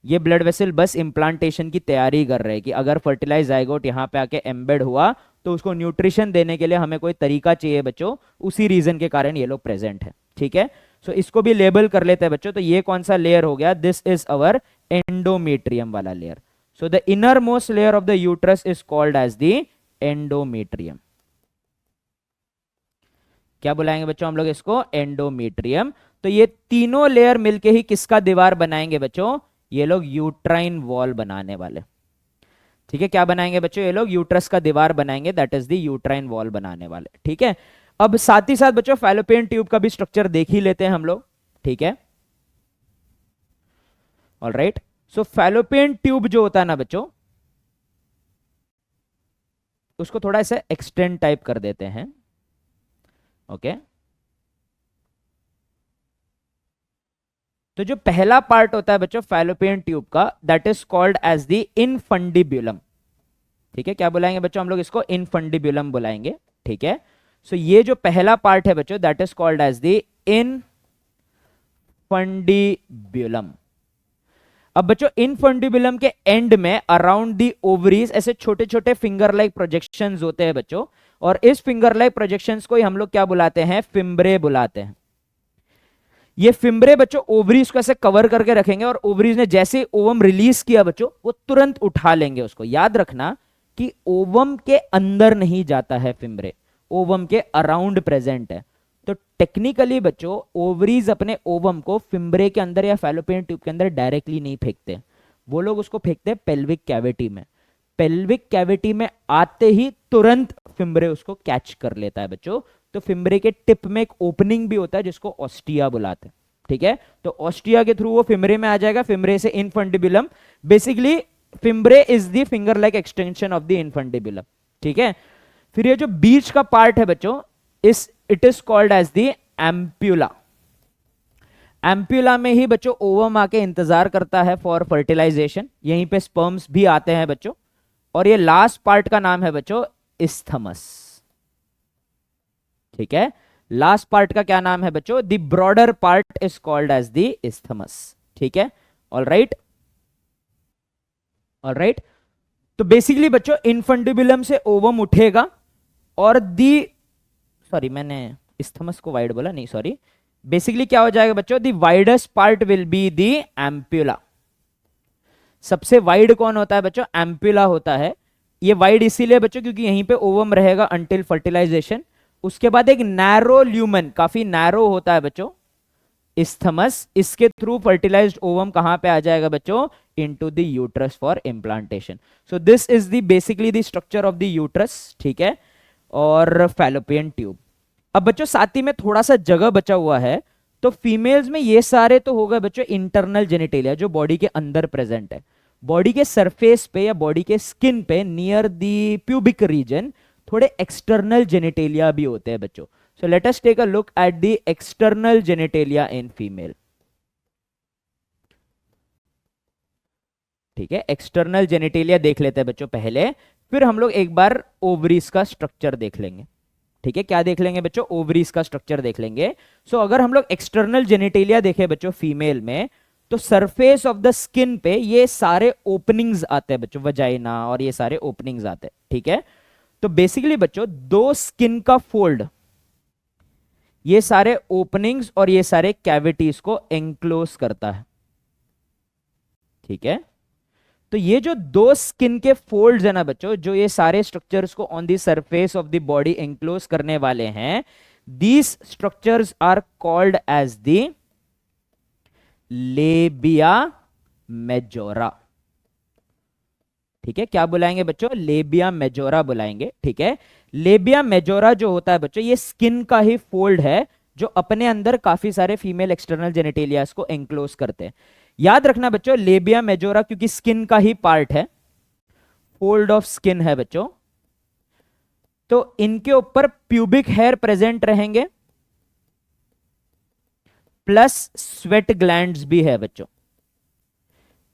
ये ब्लड वेसल बस इम्प्लांटेशन की तैयारी कर रहे हैं कि अगर फर्टिलाइज जाइगोट यहाँ पे आके एम्बेड हुआ तो उसको न्यूट्रिशन देने के लिए हमें कोई तरीका चाहिए बच्चों, उसी रीजन के कारण ये लोग प्रेजेंट है। ठीक है, सो इसको भी लेबल कर लेते हैं बच्चों। तो ये कौन सा लेयर हो गया? दिस इज अवर एंडोमेट्रियम वाला layer. So the innermost layer of the uterus is called as the endometrium. क्या बुलाएंगे बच्चों हम लोग इसको? एंडोमेट्रियम। तो ये तीनों लेयर मिलके ही किसका दीवार बनाएंगे बच्चों? ये लोग यूट्राइन वॉल बनाने वाले। ठीक है, क्या बनाएंगे बच्चों? ये लोग यूट्रस का दीवार बनाएंगे, that is the uterine wall बनाने वाले। ठीक है, अब साथ ही साथ बच्चों फैलोपियन ट्यूब का भी स्ट्रक्चर देख ही लेते हैं हम लोग। ठीक है, ऑलराइट। सो फैलोपियन ट्यूब जो होता है ना बच्चों, उसको थोड़ा ऐसे एक्सटेंड टाइप कर देते हैं। ओके, तो जो पहला पार्ट होता है बच्चों फैलोपियन ट्यूब का, that is called as the infundibulum. ठीक है, क्या बुलाएंगे बच्चों हम लोग इसको? इनफंडिब्युलम बुलाएंगे। ठीक है, सो ये जो पहला पार्ट है बच्चों, that is called as the infundibulum. अब बच्चों इनफंडिब्युलम के एंड में अराउंड दी ओवरीज ऐसे छोटे छोटे फिंगर लाइक प्रोजेक्शंस होते हैं बच्चों, और इस फिंगर लाइक प्रोजेक्शंस को ही हम लोग क्या बुलाते हैं? फिम्ब्रे बुलाते हैं। ये फिम्ब्रे बच्चों ओवरीज को ऐसे कवर करके रखेंगे, और ओवरीज ने जैसे ओवम रिलीज किया बच्चों, वो तुरंत उठा लेंगे उसको। याद रखना कि ओवम के अंदर नहीं जाता है फिम्ब्रे, ओवम के अराउंड प्रेजेंट है। तो टेक्निकली बच्चों ओवरीज अपने ओवम को फिम्ब्रे के अंदर या फैलोपियन ट्यूब के अंदर डायरेक्टली नहीं फेंकते, वो लोग उसको फेंकते हैं पेल्विक कैविटी में। पेल्विक कैविटी में आते ही तुरंत फिम्ब्रे उसको कैच कर लेता है बच्चों। तो फिम्ब्रे के टिप में एक ओपनिंग भी होता है जिसको ऑस्टिया बुलाते हैं। ठीक है, तो ऑस्टिया के थ्रू वो फिम्ब्रे में आ जाएगा, फिम्ब्रे से infundibulum. Basically fimbriae is the finger like extension of the infundibulum. ठीक है, फिर ये जो बीच का पार्ट है बच्चों, it is called as the ampulla. Ampulla में ही बच्चों ओवम आके इंतजार करता है फॉर फर्टिलाइजेशन, यहीं पे स्पर्म्स भी आते हैं बच्चों। और ये लास्ट पार्ट का नाम है बच्चों इस्थमस। ठीक है, लास्ट पार्ट का क्या नाम है बच्चों? The broader part is called as the isthmus. ठीक है, ऑलराइट, ऑलराइट। तो बेसिकली बच्चों इनफंडिबुलम से ओवम उठेगा, और सॉरी मैंने इस्थमस को वाइड बोला, नहीं सॉरी। बेसिकली क्या हो जाएगा बच्चों? The widest part will be the ampulla. सबसे वाइड कौन होता है बच्चों? एम्प्यूला होता है। ये वाइड इसीलिए बच्चों क्योंकि यहीं पे ओवम रहेगा अंटिल फर्टिलाइजेशन। उसके बाद एक नैरो ल्यूमन, काफी नैरो होता है बच्चों, isthmus, इसके थ्रू फर्टिलाइज्ड ओवम कहां पे आ जाएगा बच्चों? Into the uterus for implantation. So this is the basically the structure of the uterus, ठीक है, और फैलोपियन ट्यूब. अब बच्चों साथ ही में थोड़ा सा जगह बचा हुआ है, तो फीमेल्स में ये सारे तो होगा बच्चों इंटरनल जेनिटेलिया जो बॉडी के अंदर प्रेजेंट है. बॉडी के सरफेस पे या बॉडी के स्किन पे नियर द प्यूबिक रीजन थोड़े एक्सटर्नल जेनिटेलिया भी होते हैं बच्चों. So let us take a look at the external genitalia in female. ठीक है, एक्सटर्नल जेनिटेलिया देख लेते हैं बच्चों पहले, फिर हम लोग एक बार ओवरीज का स्ट्रक्चर देख लेंगे. ठीक है, क्या देख लेंगे बच्चों? ओवरीज का स्ट्रक्चर देख लेंगे. सो अगर हम लोग एक्सटर्नल जेनिटेलिया देखें बच्चों फीमेल में, तो सरफेस ऑफ द स्किन पे ये सारे ओपनिंग्स आते हैं बच्चों, वजाइना और ये सारे ओपनिंग्स आते हैं. ठीक है, तो बेसिकली बच्चों दो स्किन का फोल्ड ये सारे ओपनिंग्स और ये सारे कैविटीज को एंक्लोज करता है. ठीक है, तो ये जो दो स्किन के फोल्ड्स है ना बच्चों, जो ये सारे स्ट्रक्चर्स को on the surface of the body enclose करने वाले हैं, these structures are called as the labia majora. ठीक है, क्या बुलाएंगे बच्चों? लेबिया मेजोरा बुलाएंगे. ठीक है, लेबिया मेजोरा जो होता है बच्चों, ये स्किन का ही फोल्ड है जो अपने अंदर काफी सारे फीमेल एक्सटर्नल जेनिटेलियास को एंक्लोज करते हैं. याद रखना बच्चों, लेबिया मेजोरा क्योंकि स्किन का ही पार्ट है, फोल्ड ऑफ स्किन है बच्चों, तो इनके ऊपर प्यूबिक हेयर प्रेजेंट रहेंगे प्लस स्वेट ग्लैंड्स भी है बच्चों.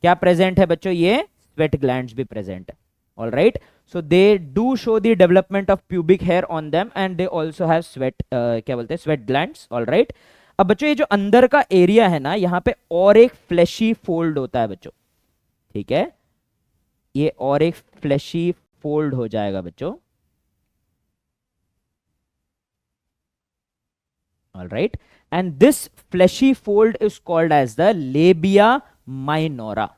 क्या प्रेजेंट है बच्चों? ये स्वेट ग्लैंड्स भी प्रेजेंट है. All right, so they do show the development of pubic hair on them and they also have sweat, क्या बोलते हैं, स्वेट ग्लैंड्स. ऑल राइट, अब बच्चों ये जो अंदर का एरिया है ना, यहां पे और एक फ्लैशी फोल्ड होता है बच्चों. ठीक है, ये और एक फ्लैशी फोल्ड हो जाएगा बच्चों. All right, and this fleshy fold is called as the labia minora.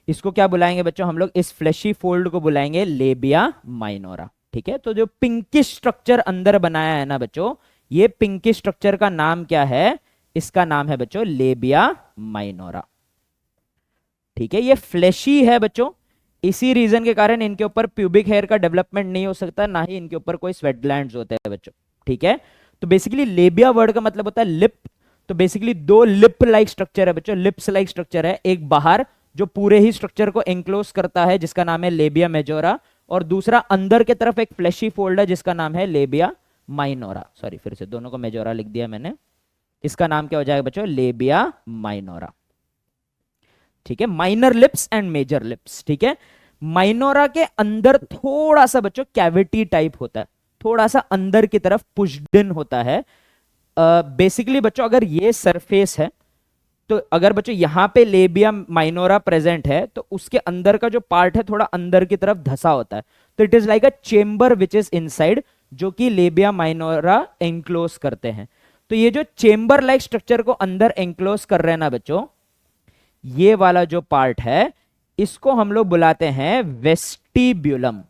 इसको क्या बुलाएंगे बच्चों हम लोग? इस फ्लैशी फोल्ड को बुलाएंगे लेबिया माइनोरा. ठीक है, तो जो पिंकिश स्ट्रक्चर अंदर बनाया है ना बच्चों, ये पिंकी स्ट्रक्चर का नाम क्या है? इसका नाम है बच्चों लेबिया माइनोरा. ठीक है, ये फ्लैशी है बच्चों, इसी रीजन के कारण इनके ऊपर प्यूबिक हेयर का डेवलपमेंट नहीं हो सकता, ना ही इनके ऊपर कोई स्वेट ग्लैंड्स होते हैं बच्चों. ठीक है, तो बेसिकली लेबिया वर्ड का मतलब होता है लिप. तो बेसिकली दो लिप लाइक स्ट्रक्चर है बच्चों, लिप्स लाइक स्ट्रक्चर है. एक बाहर जो पूरे ही स्ट्रक्चर को एंक्लोज करता है जिसका नाम है लेबिया मेजोरा, और दूसरा अंदर के तरफ एक फ्लैशी फोल्ड है जिसका नाम है लेबिया माइनोरा. सॉरी, फिर से दोनों को मेजोरा लिख दिया मैंने. इसका नाम क्या हो जाएगा बच्चों? Labia minora. ठीक है, minor lips and major lips. ठीक है, माइनोरा के अंदर थोड़ा सा बच्चों कैविटी टाइप होता है, थोड़ा सा अंदर की तरफ पुश्ड इन होता है. बेसिकली बच्चों अगर ये सरफेस है, तो अगर बच्चों यहां पे लेबिया माइनोरा प्रेजेंट है, तो उसके अंदर का जो पार्ट है थोड़ा अंदर की तरफ धसा होता है. तो it is like a chamber which is inside, जो कि लेबिया माइनोरा एंक्लोज करते हैं. तो ये जो चेंबर लाइक स्ट्रक्चर को अंदर एंक्लोज कर रहे हैं ना बच्चों, ये वाला जो पार्ट है इसको हम लोग बुलाते हैं vestibulum.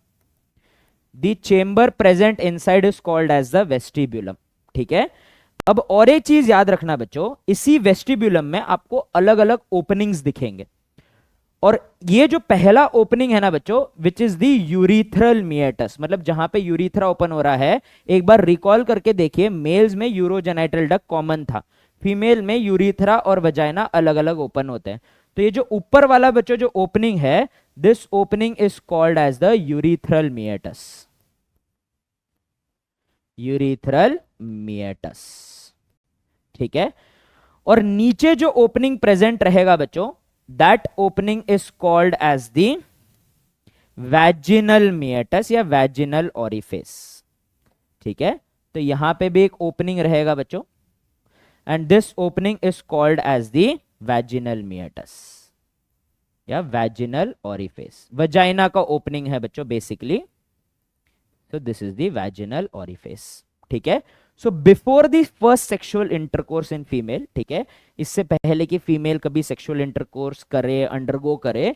The chamber present inside is called as the vestibulum. ठीक है, अब और एक चीज याद रखना बच्चों, इसी वेस्टिब्यूलम में आपको अलग अलग ओपनिंग्स दिखेंगे, और ये जो पहला ओपनिंग है ना बच्चों, विच इज द यूरिथ्रल मिएटस, मतलब जहां पे यूरिथ्रा ओपन हो रहा है. एक बार रिकॉल करके देखिए, मेल्स में यूरोजेनाइटल डक्ट कॉमन था, फीमेल में यूरिथ्रा और वजाइना अलग अलग ओपन होते हैं. तो ये जो ऊपर वाला बच्चों जो ओपनिंग है, this opening is called as the urethral meatus. Urethral meatus. ठीक है, और नीचे जो ओपनिंग प्रेजेंट रहेगा बच्चों, that opening is called as the vaginal meatus या वैजिनल ओरिफिस. ठीक है, तो यहां पे भी एक ओपनिंग रहेगा बच्चों, and this opening is called as the vaginal meatus या वैजिनल ओरिफिस. वजाइना का ओपनिंग है बच्चों basically, so this is the vaginal orifice. ठीक है, so before the first sexual intercourse in female, ठीक है, इससे पहले कि फीमेल कभी सेक्सुअल इंटरकोर्स करे, अंडरगो करे,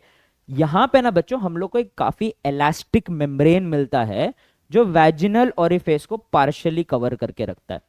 यहां पे ना बच्चों हम लोग को एक काफी इलास्टिक मेम्ब्रेन मिलता है जो वैजिनल ओरिफिस को पार्शियली कवर करके रखता है.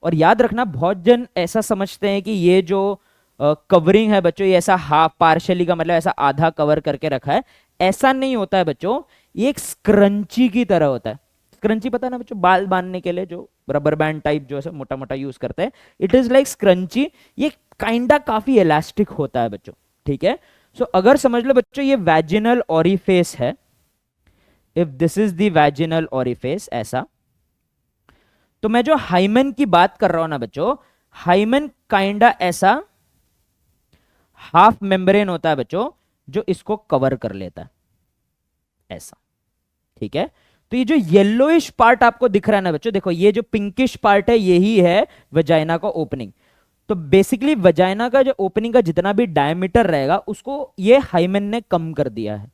और याद रखना बहुत जन ऐसा समझते हैं कि ये जो कवरिंग है बच्चों, ये ऐसा हाफ पार्शियली का मतलब ऐसा आधा कवर करके रखा है, ऐसा नहीं होता है बच्चों। ये एक स्क्रंची की तरह होता है। स्क्रंची पता है ना बच्चों, बाल बांधने के लिए जो रबर बैंड टाइप जो है मोटा मोटा यूज करते हैं, इट इज लाइक स्क्रंची। ये काइंडा काफी इलास्टिक होता है बच्चों, ठीक है। सो अगर समझ लो बच्चों ये वैजिनल ओरिफेस है, if this is the vaginal orifice ऐसा, तो मैं जो हाइमन की बात कर रहा हूं ना बच्चों, हाइमन काइंडा ऐसा हाफ मेम्ब्रेन होता है बच्चों, जो इसको कवर कर लेता है ऐसा, ठीक है। तो ये जो येलोइश पार्ट आपको दिख रहा है ना बच्चों, देखो ये जो पिंकिश पार्ट है यही है वजाइना का ओपनिंग। तो बेसिकली वजाइना का जो ओपनिंग का जितना भी डायमीटर रहेगा उसको ये हाइमन ने कम कर दिया है।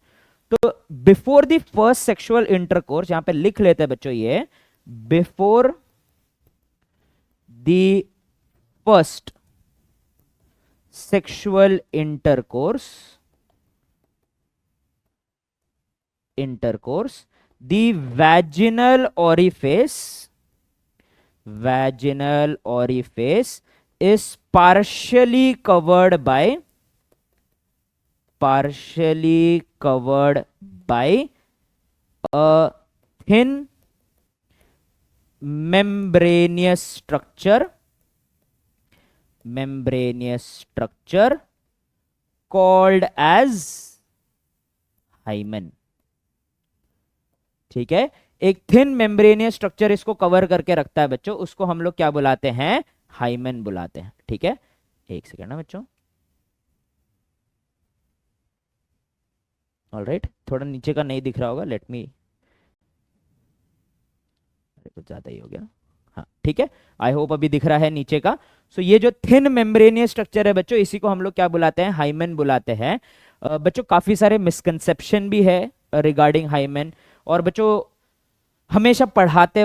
तो before the first sexual intercourse, यहां पे लिख लेते हैं बच्चों ये, before the first sexual intercourse the vaginal orifice is partially covered by a thin membranous structure called as hymen, ठीक है। एक थिन मेम्ब्रेनियस स्ट्रक्चर इसको कवर करके रखता है बच्चों, उसको हम लोग क्या बुलाते हैं, हाइमन बुलाते हैं, ठीक है। एक सेकेंड ना बच्चों, ऑलराइट, थोड़ा नीचे का नहीं दिख रहा होगा, लेट मी, कुछ ज्यादा ही हो गया, हाँ ठीक है, आई होप अभी दिख रहा है नीचे का। सो ये जो थिन मेम्ब्रेनियस स्ट्रक्चर है बच्चों, इसी को हम लोग क्या बुलाते हैं, हाइमन बुलाते हैं। बच्चों काफी सारे मिसकंसेप्शन भी है रिगार्डिंग हाइमन, और बच्चों हमेशा पढ़ते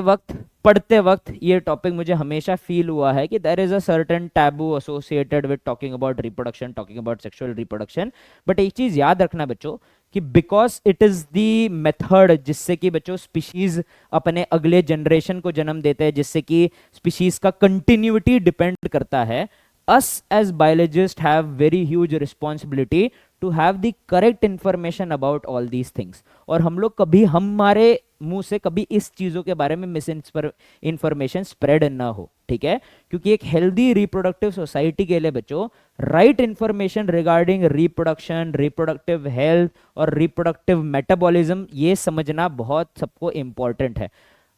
वक्त ये टॉपिक मुझे हमेशा फील हुआ है कि there is a certain taboo associated with talking about reproduction, talking about sexual reproduction. But एक चीज याद रखना बच्चों कि because it is the method जिससे कि बच्चों स्पीशीज अपने अगले जनरेशन को जन्म देते हैं, जिससे कि स्पीशीज का कंटिन्यूटी डिपेंड करता है। us as biologists have very huge responsibility to have the correct information about all these things, और हम लोग कभी हमारे मुंह से कभी इस चीजों के बारे में मिस इंफॉर्मेशन स्प्रेड ना हो, ठीक है। क्योंकि एक हेल्दी रिप्रोडक्टिव सोसाइटी के लिए बच्चों right information regarding reproduction, reproductive health और रिप्रोडक्टिव मेटाबॉलिज्म ये समझना बहुत सबको इंपॉर्टेंट है।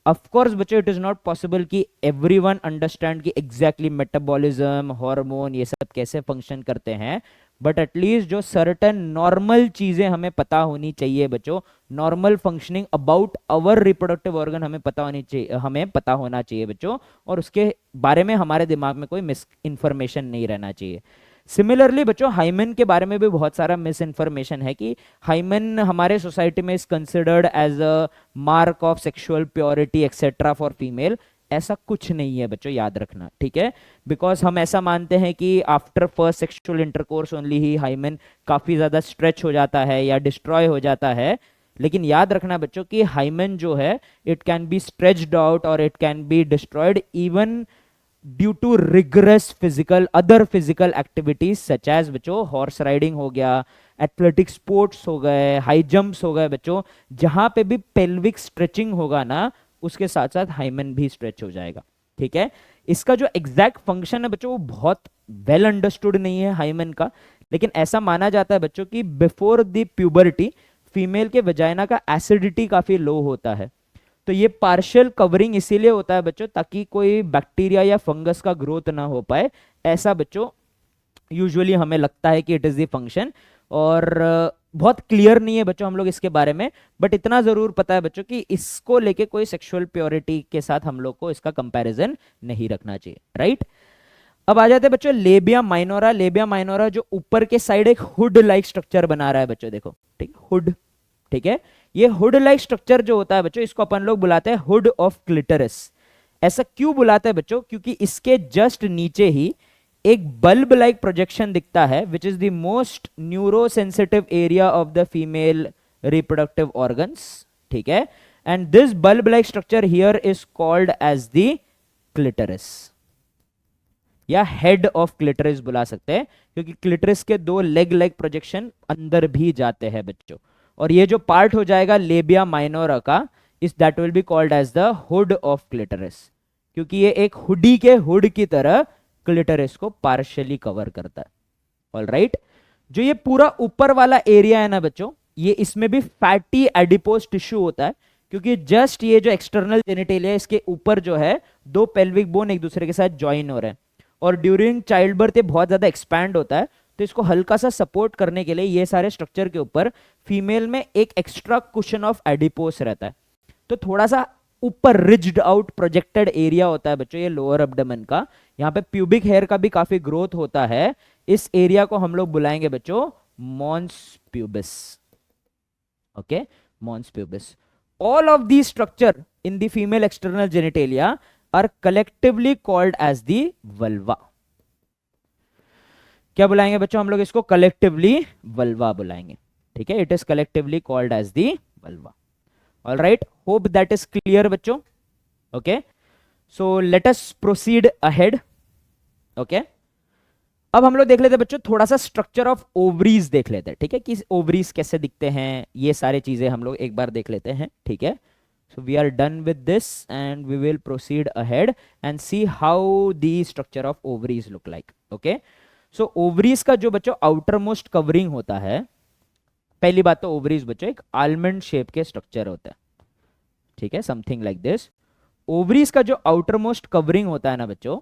ऑफ कोर्स बच्चों इट इज नॉट पॉसिबल कि एवरीवन अंडरस्टैंड कि एग्जैक्टली मेटाबॉलिज्म, हार्मोन ये सब कैसे फंक्शन करते हैं, बट एटलीस्ट जो सर्टेन नॉर्मल चीजें हमें पता होनी चाहिए बच्चों, normal functioning about our reproductive organ हमें पता होना चाहिए बच्चों, और उसके बारे में हमारे दिमाग में कोई मिस इंफॉर्मेशन नहीं रहना चाहिए। सिमिलरली बच्चों हाइमन के बारे में भी बहुत सारा मिस इन्फॉर्मेशन है कि हाइमन हमारे सोसाइटी में is considered as a mark of sexual purity etcetera for female. ऐसा कुछ नहीं है बच्चों, याद रखना, ठीक है। बिकॉज हम ऐसा मानते हैं कि after first sexual intercourse only ही हाइमन काफी ज्यादा स्ट्रेच हो जाता है या डिस्ट्रॉय हो जाता है। लेकिन याद रखना बच्चों कि हाइमन जो है it can be stretched out और it can be destroyed even due to rigorous other physical activities such as बच्चों हॉर्स राइडिंग हो गया, एथलेटिक स्पोर्ट्स हो गए, हाई जंप्स हो गए बच्चों, जहां पे भी पेल्विक स्ट्रेचिंग होगा ना उसके साथ साथ हाइमन भी स्ट्रेच हो जाएगा, ठीक है। इसका जो एग्जैक्ट फंक्शन है बच्चों वो बहुत वेल अंडरस्टूड नहीं है हाइमन का, लेकिन ऐसा माना जाता है बच्चों कि बिफोर द प्यूबर्टी फीमेल के वजाइना का एसिडिटी काफी लो होता है। तो ये पार्शियल कवरिंग इसीलिए होता है बच्चों ताकि कोई बैक्टीरिया या फंगस का ग्रोथ ना हो पाए, ऐसा बच्चों यूजुअली हमें लगता है कि इट इज द फंक्शन। और बहुत क्लियर नहीं है बच्चों हम लोग इसके बारे में, बट इतना जरूर पता है बच्चों कि इसको लेके कोई सेक्सुअल प्योरिटी के साथ हम लोग को इसका कंपैरिजन नहीं रखना चाहिए, राइट। अब आ जाते हैं बच्चों लेबिया माइनोरा। लेबिया माइनोरा जो ऊपर के साइड एक हुड लाइक स्ट्रक्चर बना रहा है बच्चों, देखो ठीक, हुड, ठीक है। ये हुड लाइक स्ट्रक्चर जो होता है बच्चों इसको अपन लोग बुलाते हैं हुड ऑफ क्लिटरस। ऐसा क्यों बुलाते हैं बच्चों, क्योंकि इसके जस्ट नीचे ही एक बल्ब लाइक प्रोजेक्शन दिखता है which is the most neurosensitive area of the female reproductive organs, ठीक है। And this bulb like structure here is called as the clitoris, या हेड ऑफ क्लिटरिस बुला सकते हैं, क्योंकि क्लिटरिस के दो लेग प्रोजेक्शन अंदर भी जाते हैं बच्चों। और ये जो पार्ट हो जाएगा लेबिया माइनोरा का, इस that will be called as the hood of clitoris, क्योंकि ये एक हुडी के हुड की तरह क्लिटरिस को पार्शियली कवर करता है। ऑल राइट, जो ये पूरा ऊपर वाला एरिया है ना बच्चों, ये इसमें भी फैटी एडिपोज टिश्यू होता है, क्योंकि जस्ट ये जो एक्सटर्नल जेनिटेलिया है इसके ऊपर जो है दो पेल्विक बोन एक दूसरे के साथ ज्वाइन हो रहे हैं, और ड्यूरिंग चाइल्ड बर्थ ये बहुत ज्यादा एक्सपैंड होता है, तो इसको हल्का सा सपोर्ट करने के लिए ये सारे स्ट्रक्चर के ऊपर फीमेल में एक एक्स्ट्रा कुशन ऑफ एडिपोस रहता है। तो थोड़ा सा ऊपर रिज्ड आउट प्रोजेक्टेड एरिया होता है बच्चों ये लोअर एब्डोमेन का। यहाँ पे प्यूबिक हेयर का भी काफी ग्रोथ होता है। इस एरिया को हम लोग बुलाएंगे बच्चों mons pubis. Okay, mons pubis. All of the structure in the female external genitalia are collectively called as the vulva. क्या बुलाएंगे बच्चों हम लोग इसको? कलेक्टिवली वल्वा बुलाएंगे। ठीक है, it is collectively called as the vulva. All right, hope that is clear बच्चों। Okay, so let us proceed ahead. Okay, अब हम लोग देख लेते हैं बच्चों थोड़ा सा स्ट्रक्चर ऑफ ओवरीज देख लेते हैं। ठीक है, कि ओवरीज कैसे दिखते हैं, ये सारे चीजें हम लोग एक बार देख लेते हैं। ठीक है, so we are done with this and we will proceed ahead and see how the structure of ovaries look like. Okay, so ovaries का जो बच्चों आउटर मोस्ट कवरिंग होता है, पहली बात तो ओवरीज बच्चों एक आलमंड शेप के स्ट्रक्चर होता है। ठीक है, समथिंग लाइक दिस। ओवरीज का जो आउटर मोस्ट कवरिंग होता है ना बच्चों,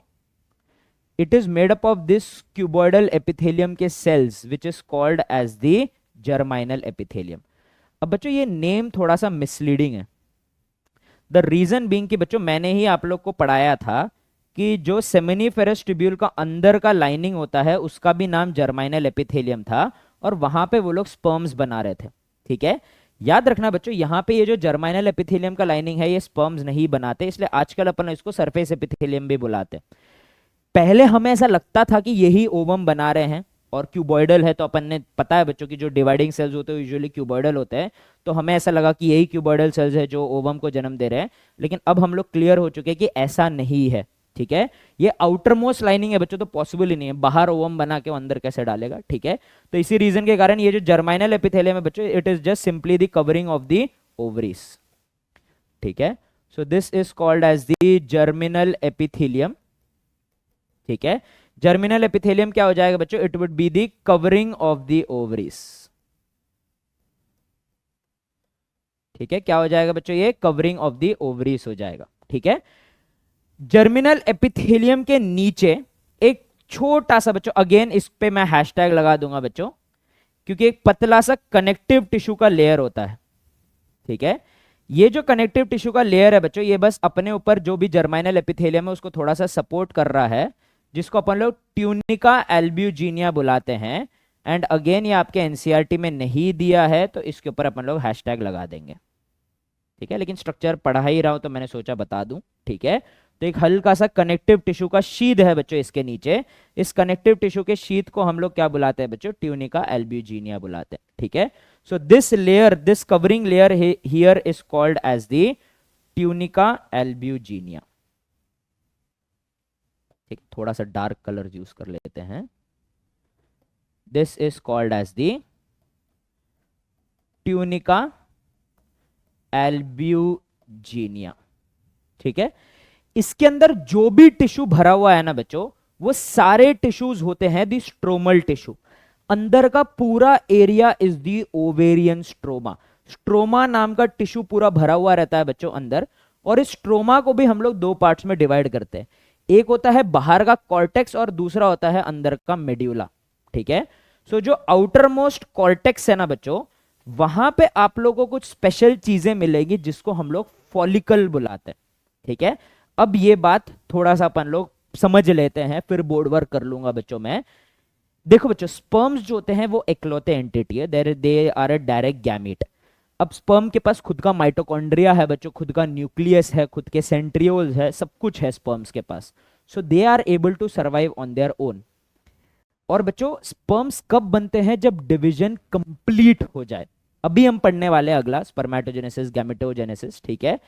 it is made up of this cuboidal epithelium के cells which is called as the germinal epithelium. अब बच्चों ये नेम थोड़ा सा मिसलीडिंग है। द रीजन बीइंग कि बच्चों मैंने ही आप लोग को पढ़ाया था कि जो सेमिनिफेरस ट्यूब्यूल का अंदर का लाइनिंग होता है उसका भी नाम जर्माइनल एपिथेलियम था, और वहां पे वो लोग स्पर्म्स बना रहे थे। ठीक है, याद रखना बच्चों यहाँ पे ये जो जर्माइनल एपिथेलियम का लाइनिंग है ये स्पर्म्स नहीं बनाते, इसलिए आजकल अपन इसको सरफेस एपिथेलियम भी बुलाते हैं। पहले हमें ऐसा लगता था कि यही ओवम बना रहे हैं, और क्यूबॉइडल है तो अपन ने पता है बच्चों की जो डिवाइडिंग सेल्स होते हैं यूजुअली क्यूबॉइडल होते हैं, तो हमें ऐसा लगा कि यही क्यूबॉइडल सेल्स है जो ओवम को जन्म दे रहे हैं। लेकिन अब हम लोग क्लियर हो चुके हैं कि ऐसा नहीं है। ठीक है, ये आउटर मोस्ट लाइनिंग है बच्चों, तो पॉसिबल ही नहीं है, बाहर ओवम बना के अंदर कैसे डालेगा। ठीक है, तो इसी रीजन के कारण ये जो जर्माइनल एपिथेलियम है बच्चों, it is just simply the covering of the ovaries. ठीक है, so this is called as the germinal epithelium. ठीक है, जर्मिनल एपिथेलियम क्या हो जाएगा बच्चों? It would be the covering of the ovaries. ठीक है, क्या हो जाएगा बच्चों? ये कवरिंग ऑफ द ओवरीज हो जाएगा। ठीक है, जर्मिनल एपिथेलियम के नीचे एक छोटा सा बच्चों, अगेन इस पे मैं हैशटैग लगा दूंगा बच्चों, क्योंकि एक पतला सा कनेक्टिव टिश्यू का लेयर होता है। ठीक है, ये जो कनेक्टिव टिश्यू का लेयर है बच्चों, ये बस अपने ऊपर जो भी जर्माइनल एपिथेलियम है उसको थोड़ा सा सपोर्ट कर रहा है, जिसको अपन लोग ट्यूनिका एल्ब्यूजिनिया बुलाते हैं। एंड अगेन ये आपके एनसीईआरटी में नहीं दिया है, तो इसके ऊपर अपन लोग हैशटैग लगा देंगे। ठीक है, लेकिन स्ट्रक्चर पढ़ा ही रहा हूं तो मैंने सोचा बता दूं। ठीक है, तो एक हल्का सा कनेक्टिव टिश्यू का शीथ है बच्चों इसके नीचे। इस कनेक्टिव टिश्यू के शीथ को हम लोग क्या बुलाते हैं बच्चों? ट्यूनिका एल्ब्यूजिनिया बुलाते हैं। ठीक है, so this layer, this covering layer here is called as the tunica albuginea. ठीक, थोड़ा सा डार्क कलर यूज कर लेते हैं। This is called as the tunica albuginea. ठीक है, इसके अंदर जो भी टिश्यू भरा हुआ है ना बच्चों, वो सारे टिश्यूज होते हैं दी स्ट्रोमल टिश्यू। अंदर का पूरा area is the ovarian stroma. Stroma नाम का टिश्यू पूरा भरा हुआ रहता है बच्चों अंदर, और इस स्ट्रोमा को भी हम लोग दो पार्ट्स में डिवाइड करते हैं। एक होता है बाहर का कॉर्टेक्स और दूसरा होता है अंदर का मेड्यूला। ठीक है, सो जो आउटर मोस्ट कॉर्टेक्स है ना बच्चों, वहां पे आप लोगों को कुछ स्पेशल चीजें मिलेगी जिसको हम लोग फॉलिकल बुलाते हैं। ठीक है, अब ये बात थोड़ा सा अपन लोग समझ लेते हैं, फिर बोर्ड वर्क कर लूंगा बच्चों मैं। देखो बच्चों, स्पर्म्स जो होते हैं वो इकलौते एंटिटी है, they are a direct gamete. अब स्पर्म के पास खुद का माइटोकॉन्ड्रिया है बच्चों, खुद का न्यूक्लियस है, खुद के सेंट्रियोल्स है, सब कुछ है स्पर्म्स के पास। So they are able to survive on their own. और बच्चों स्पर्म्स कब बनते हैं? जब डिवीजन कंप्लीट हो जाए। अभी हम पढ़ने वाले अगला स्पर्मेटोजेनेसिस, गैमेटोजेनेसिस। ठीक है,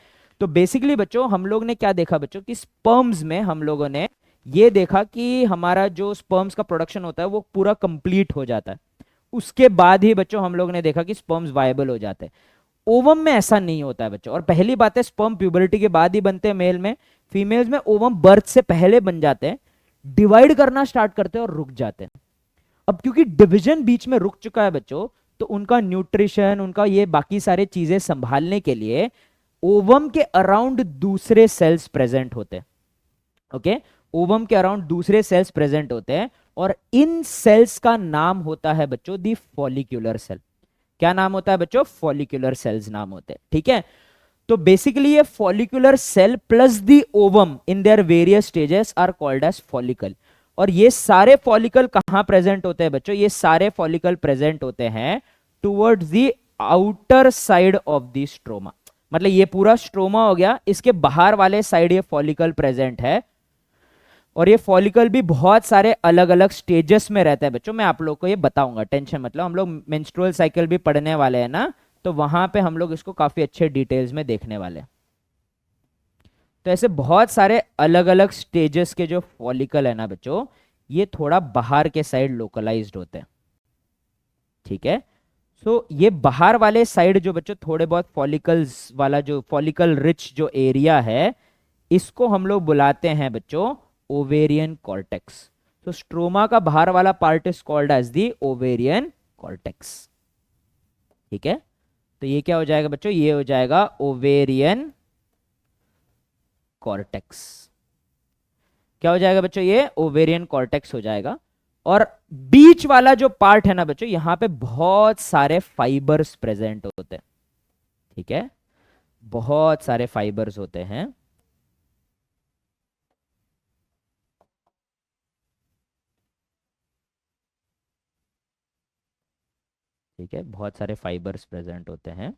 तो बेसिकली बच्चों हम लोग ने क्या देखा बच्चों कि स्पर्म्स में हम लोगों ने ये देखा कि हमारा जो स्पर्म्स का प्रोडक्शन होता है वो पूरा कंप्लीट हो जाता है, उसके बाद ही बच्चों हम लोग ने देखा कि स्पर्म्स वायबल हो जाते हैं। ओवम में ऐसा नहीं होता है बच्चों। और पहली बात है, स्पर्म प्यूबर्टी के बाद ही बनते हैं मेल में। फीमेल्स में ओवम बर्थ से पहले बन जाते हैं, डिवाइड करना स्टार्ट करते हैं और रुक जाते हैं। अब क्योंकि डिवीजन बीच में रुक चुका है बच्चों, तो उनका न्यूट्रिशन, उनका ये बाकी सारे चीजें संभालने के लिए ओवम के अराउंड दूसरे सेल्स प्रेजेंट होते हैं। ओके, ओवम के अराउंड दूसरे सेल्स प्रेजेंट होते हैं, और इन सेल्स का नाम होता है बच्चों दी फॉलिक्यूलर सेल। क्या नाम होता है बच्चों? फॉलिक्यूलर सेल्स नाम होते हैं। ठीक है, तो बेसिकली ये follicular cell plus the ovum in their various stages are called as follicle. और ये सारे फॉलिकल कहां प्रेजेंट होते हैं बच्चों? ये सारे फॉलिकल प्रेजेंट होते हैं towards the outer side of the stroma. मतलब ये पूरा स्ट्रोमा हो गया, इसके बाहर वाले साइड ये फॉलिकल प्रेजेंट है। और ये फॉलिकल भी बहुत सारे अलग अलग स्टेजेस में रहता है बच्चों, मैं आप लोग को ये बताऊंगा, टेंशन मतलब। हम लोग मेंस्ट्रुअल साइकिल भी पढ़ने वाले हैं ना, तो वहां पे हम लोग इसको काफी अच्छे डिटेल्स में देखने वाले हैं। तो ऐसे बहुत सारे अलग अलग स्टेजेस के जो फॉलिकल है ना बच्चों, ये थोड़ा बाहर के साइड लोकलाइज्ड होते हैं। ठीक है, सो ये बाहर वाले साइड जो बच्चों थोड़े बहुत फॉलिकल्स वाला, जो फॉलिकल रिच जो एरिया है, इसको हम लोग बुलाते हैं बच्चों ओवेरियन कॉर्टेक्स। तो स्ट्रोमा का बाहर वाला part is called as the ovarian cortex. ठीक है, तो ये क्या हो जाएगा बच्चों? ये हो जाएगा ओवेरियन कॉर्टेक्स। क्या हो जाएगा बच्चों? ये ओवेरियन कॉर्टेक्स हो जाएगा। और बीच वाला जो पार्ट है ना बच्चों, यहां पे बहुत सारे फाइबर्स प्रेजेंट होते हैं। ठीक है, बहुत सारे फाइबर्स होते हैं। ठीक है, बहुत सारे फाइबर्स प्रेजेंट होते हैं,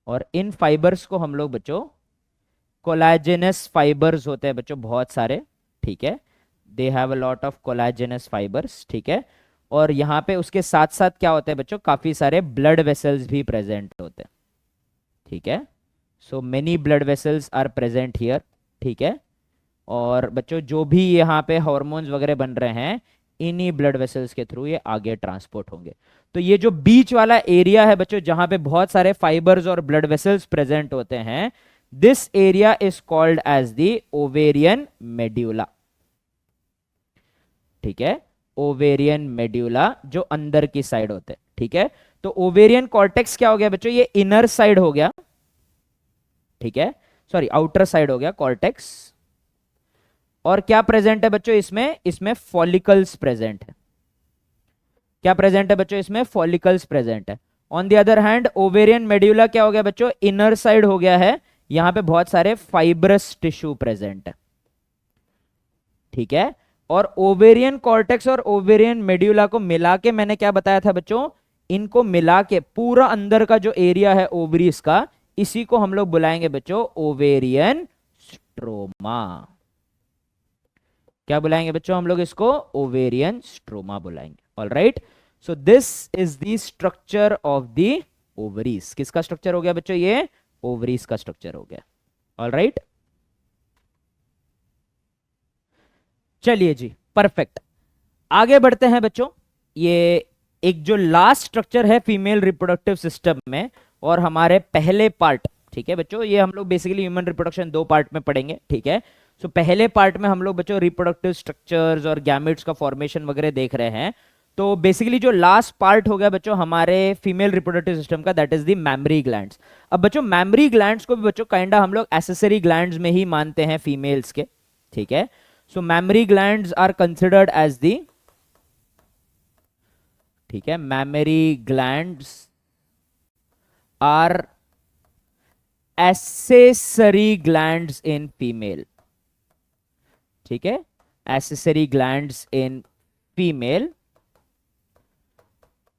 और इन फाइबर्स को हम लोग बच्चों कोलाजेनस फाइबर्स होते हैं बच्चों, बहुत सारे। ठीक है, they have a lot of collagenous fibres. ठीक है, और यहाँ पे उसके साथ साथ क्या होता है बच्चों? काफी सारे ब्लड वेसल्स भी प्रेजेंट होते हैं। ठीक है, so many blood vessels are present here. ठीक है, और बच्चों जो भी यहाँ पे हॉर्मोन्स वगैरह बन रहे हैं, इन्हीं ब्लड वेसल्स के थ्रू ये आगे ट्रांसपोर्ट होंगे। तो ये जो बीच वाला एरिया है बच्चों, जहां पे बहुत सारे फाइबर्स और ब्लड वेसल्स प्रेजेंट होते हैं, this area is called as the ovarian medulla. ठीक है, ओवेरियन मेड्यूला जो अंदर की साइड होते हैं। ठीक है, तो ओवेरियन कॉर्टेक्स क्या हो गया बच्चों? ये इनर साइड हो गया। ठीक है, सॉरी आउटर साइड हो गया कॉर्टेक्स। और क्या प्रेजेंट है बच्चों इसमें? इसमें फॉलिकल्स प्रेजेंट है। क्या प्रेजेंट है बच्चों? इसमें फॉलिकल्स प्रेजेंट है। On the other hand ovarian medulla क्या हो गया बच्चों? इनर साइड हो गया है, यहां पे बहुत सारे फाइब्रस टिश्यू प्रेजेंट है। ठीक है, और ओवेरियन कॉर्टेक्स और ओवेरियन मेड्यूला को मिला के मैंने क्या बताया था बच्चों? इनको मिला के पूरा अंदर का जो एरिया है ओवरीज का, इसी को हम लोग बुलाएंगे बच्चों ओवेरियन स्ट्रोमा। क्या बुलाएंगे बच्चों हम लोग इसको? ओवेरियन स्ट्रोमा बुलाएंगे। All right, so this is the structure of the ovaries. किसका स्ट्रक्चर हो गया बच्चों? ये ओवरीज का स्ट्रक्चर हो गया। ऑल राइट, चलिए जी, परफेक्ट। आगे बढ़ते हैं बच्चों। ये एक जो लास्ट स्ट्रक्चर है फीमेल रिप्रोडक्टिव सिस्टम में, और हमारे पहले पार्ट। ठीक है बच्चों, ये हम लोग बेसिकली ह्यूमन रिप्रोडक्शन दो पार्ट में पढ़ेंगे। ठीक है, सो पहले पार्ट में हम लोग बच्चों रिप्रोडक्टिव स्ट्रक्चर्स और गैमेट्स का फॉर्मेशन वगैरह देख रहे हैं। तो बेसिकली जो लास्ट पार्ट हो गया बच्चों हमारे फीमेल रिप्रोडक्टिव सिस्टम का, that is the memory glands. अब बच्चों मैमरी ग्लैंड्स को भी बच्चों काइंडा हम लोग एसेसरी ग्लैंड्स में ही मानते हैं फीमेल्स के। ठीक है, so mammary glands are considered as the, ठीक है, mammary glands are accessory glands in female. ठीक है, एसेसरी ग्लैंड्स इन फीमेल।